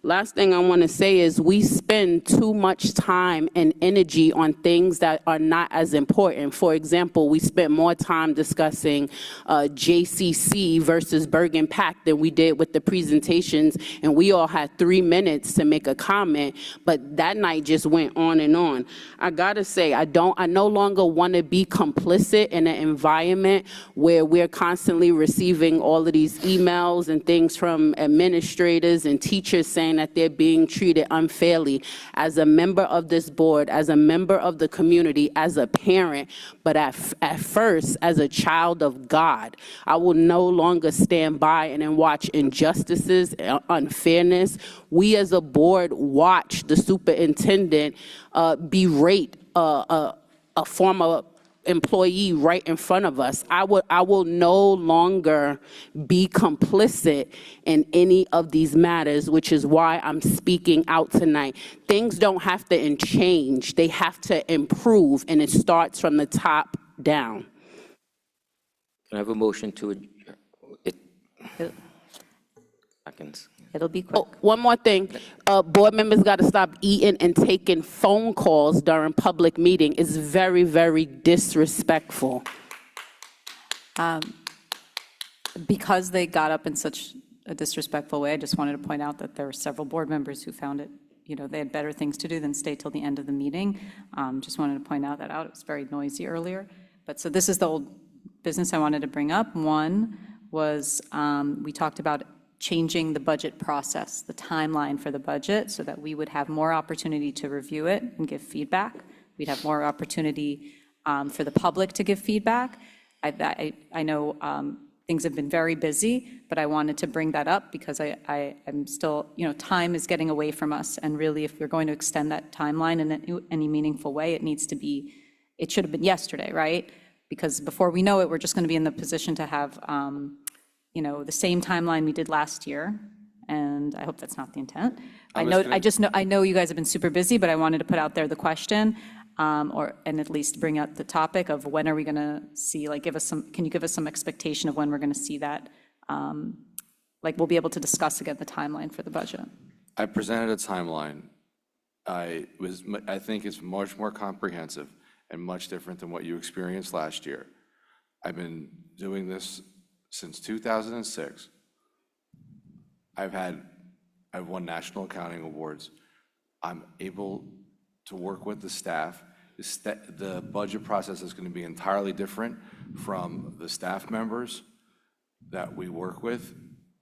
Last thing I want to say is we spend too much time and energy on things that are not as important. For example, we spent more time discussing JCC versus Bergen Pack than we did with the presentations, and we all had 3 minutes to make a comment, but that night just went on and on. I gotta say, I no longer want to be complicit in an environment where we're constantly receiving all of these emails and things from administrators and teachers saying that they're being treated unfairly. As a member of this board, as a member of the community, as a parent, but at first, as a child of God, I will no longer stand by and then watch injustices, unfairness. We as a board watch the superintendent berate a former employee right in front of us. I will no longer be complicit in any of these matters, which is why I'm speaking out tonight. Things don't have to change, they have to improve, and it starts from the top down. Can I have a motion to seconds? It'll be quick. Oh, one more thing. Board members got to stop eating and taking phone calls during public meeting. It's very, very disrespectful. Because they got up in such a disrespectful way, I just wanted to point out that there were several board members who found it, they had better things to do than stay till the end of the meeting. Just wanted to point out that out. It was very noisy earlier. But so this is the old business I wanted to bring up. One was we talked about changing the budget process, the timeline for the budget, so that we would have more opportunity to review it and give feedback. We'd have more opportunity for the public to give feedback. I know things have been very busy, but I wanted to bring that up because I'm still, time is getting away from us. And really, if we're going to extend that timeline in any meaningful way, it should have been yesterday, right? Because before we know it, we're just going to be in the position to have the same timeline we did last year, and I hope that's not the intent. I know you guys have been super busy, but I wanted to put out there the question, and at least bring up the topic of when are we going to see, can you give us some expectation of when we're going to see that? We'll be able to discuss again the timeline for the budget. I presented a timeline. I think it's much more comprehensive and much different than what you experienced last year. I've been doing this since 2006. I've won national accounting awards. I'm able to work with the staff. The budget process is going to be entirely different from the staff members that we work with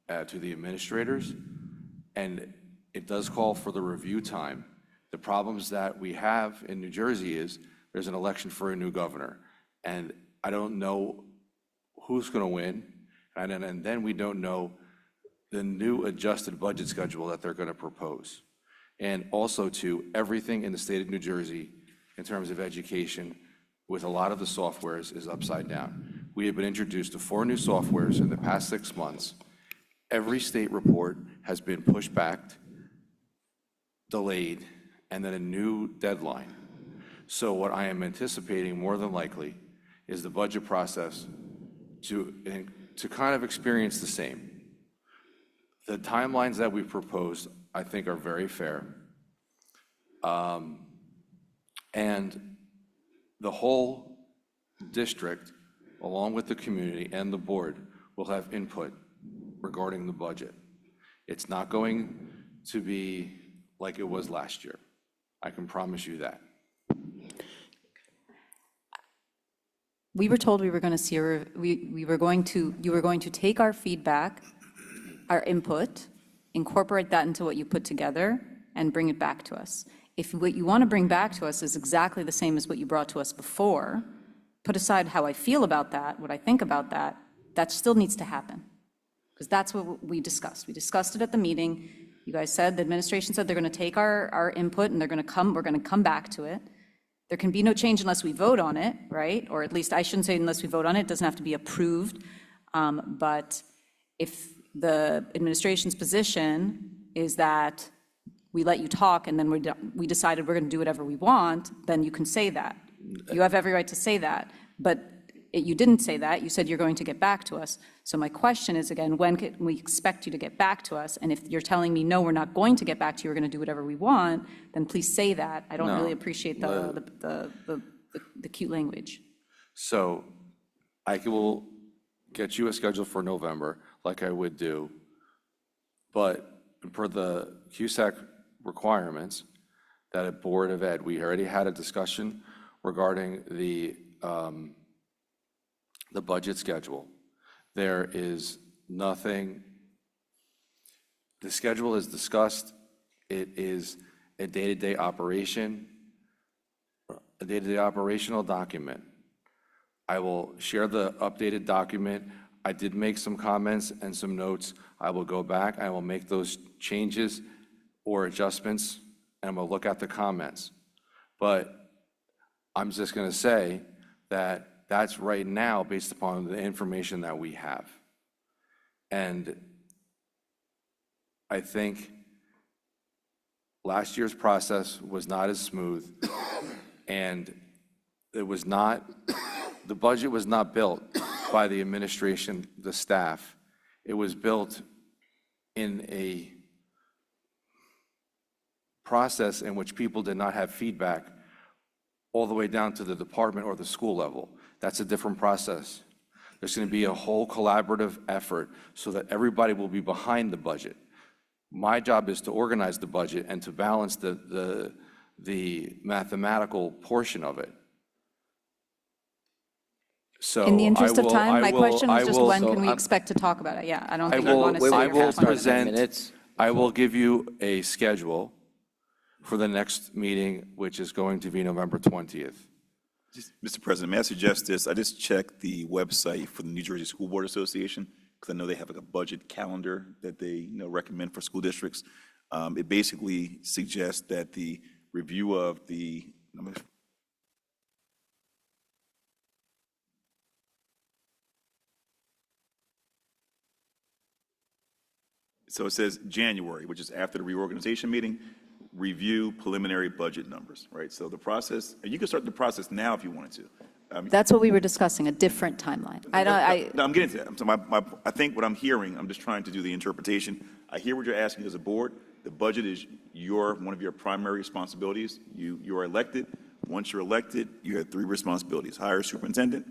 to the administrators, and it does call for the review time. The problems that we have in New Jersey is there's an election for a new governor, and I don't know who's going to win. And then we don't know the new adjusted budget schedule that they're going to propose. And also to everything in the state of New Jersey in terms of education with a lot of the softwares is upside down. We have been introduced to 4 new softwares in the past 6 months. Every state report has been pushed back, delayed, and then a new deadline. So what I am anticipating more than likely is the budget process to kind of experience the same. The timelines that we've proposed, I think, are very fair. And the whole district, along with the community and the board, will have input regarding the budget. It's not going to be like it was last year. I can promise you that. We were told we were going to see, you were going to take our feedback, our input, incorporate that into what you put together, and bring it back to us. If what you want to bring back to us is exactly the same as what you brought to us before, put aside how I feel about that, what I think about that, that still needs to happen. Because that's what we discussed. We discussed it at the meeting. You guys said, the administration said they're going to take our input and we're going to come back to it. There can be no change unless we vote on it, right? Or at least I shouldn't say unless we vote on it. It doesn't have to be approved. But if the administration's position is that we let you talk and then we decided we're going to do whatever we want, then you can say that. You have every right to say that. But you didn't say that. You said you're going to get back to us. So my question is, again, when can we expect you to get back to us? And if you're telling me, no, we're not going to get back to you, we're going to do whatever we want, then please say that. I don't really appreciate the cute language. So I will get you a schedule for November, like I would do. But per the CUSAC requirements, that at Board of Ed, we already had a discussion regarding the budget schedule. There is nothing, the schedule is discussed. It is a day-to-day operation, a day-to-day operational document. I will share the updated document. I did make some comments and some notes. I will go back, I will make those changes or adjustments, and we'll look at the comments. But I'm just gonna say that that's right now based upon the information that we have. And I think last year's process was not as smooth, and it was not, the budget was not built by the administration, the staff. It was built in a process in which people did not have feedback all the way down to the department or the school level. That's a different process. There's going to be a whole collaborative effort so that everybody will be behind the budget. My job is to organize the budget and to balance the mathematical portion of it. So In the interest of time, my question was just when so can we I'm- expect to talk about it? Yeah, I don't I think you will, want to say I your will half on it. present, I will give you a schedule for the next meeting, which is going to be November 20th. Mr. President, may I suggest this? I just checked the website for the New Jersey School Board Association, because I know they have like a budget calendar that they recommend for school districts. It basically suggests that the review of the, so it says January, which is after the reorganization meeting, review preliminary budget numbers, right? So the process, and you can start the process now if you wanted to. That's what we were discussing, a different timeline. No, I'm getting to that. So I think what I'm hearing, I'm just trying to do the interpretation. I hear what you're asking as a board. The budget is one of your primary responsibilities. You are elected. Once you're elected, you have 3 responsibilities: hire a superintendent,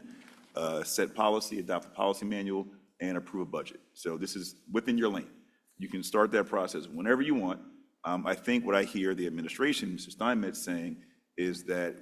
set policy, adopt a policy manual, and approve a budget. So this is within your lane. You can start that process whenever you want. I think what I hear the administration, Mr. Steinmetz, saying is that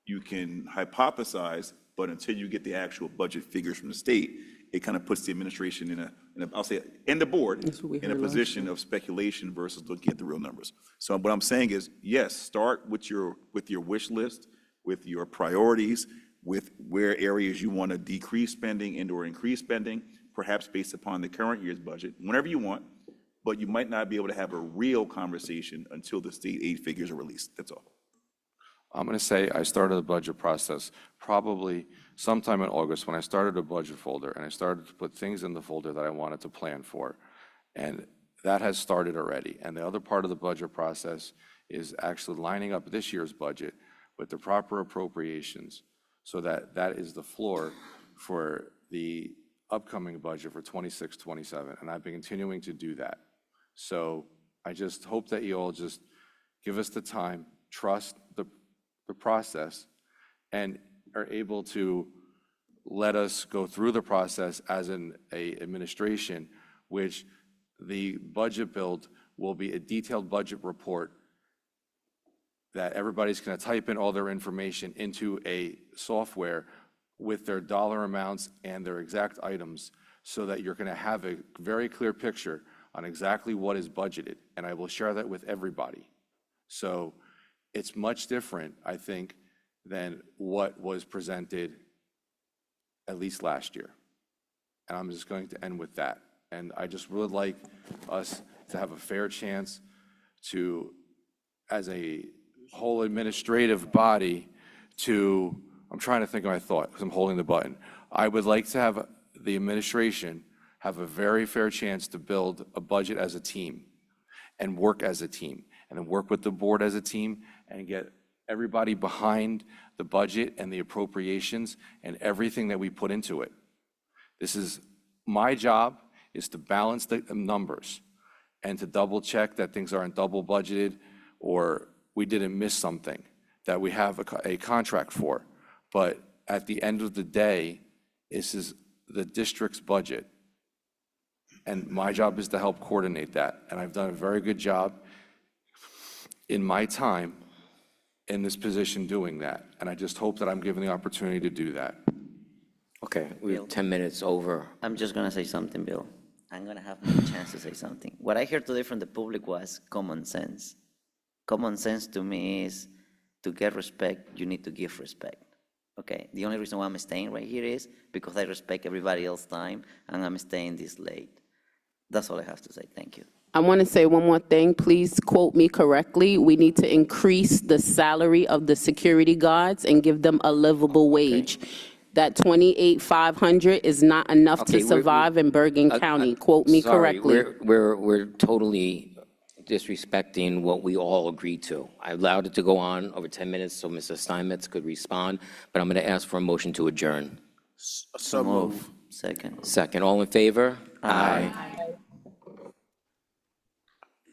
you can hypothesize, but until you get the actual budget figures from the state, it kind of puts the administration in a I'll say, and the board, in a position of speculation versus looking at the real numbers. So what I'm saying is, yes, start with your wish list, with your priorities, with where areas you want to decrease spending and or increase spending, perhaps based upon the current year's budget, whenever you want, but you might not be able to have a real conversation until the state aid figures are released. That's all. I'm going to say I started the budget process probably sometime in August when I started a budget folder, and I started to put things in the folder that I wanted to plan for. And that has started already. And the other part of the budget process is actually lining up this year's budget with the proper appropriations so that that is the floor for the upcoming budget for 26-27. And I've been continuing to do that. So I just hope that you all just give us the time, trust the process, and are able to let us go through the process as a administration, which the budget build will be a detailed budget report that everybody's going to type in all their information into a software with their dollar amounts and their exact items, so that you're going to have a very clear picture on exactly what is budgeted. And I will share that with everybody. So it's much different, I think, than what was presented at least last year. And I'm just going to end with that. And I just would like us to have a fair chance to, as a whole administrative body, to, I'm trying to think of my thought because I'm holding the button. I would like to have the administration have a very fair chance to build a budget as a team and work as a team, and then work with the board as a team and get everybody behind the budget and the appropriations and everything that we put into it. This is my job, is to balance the numbers and to double check that things aren't double budgeted or we didn't miss something that we have a contract for. But at the end of the day, this is the district's budget. And my job is to help coordinate that. And I've done a very good job in my time in this position doing that. And I just hope that I'm given the opportunity to do that. Okay, we're 10 minutes over. I'm just going to say something, Bill. I'm going to have my chance to say something. What I heard today from the public was common sense. Common sense to me is to get respect, you need to give respect. Okay, the only reason why I'm staying right here is because I respect everybody else's time and I'm staying this late. That's all I have to say. Thank you. I want to say one more thing. Please quote me correctly. We need to increase the salary of the security guards and give them a livable wage. That $28,500 is not enough to survive in Bergen County. Quote me correctly. We're totally disrespecting what we all agreed to. I allowed it to go on over 10 minutes so Mr. Steinmetz could respond, but I'm going to ask for a motion to adjourn. So move. Second. Second, all in favor? Aye.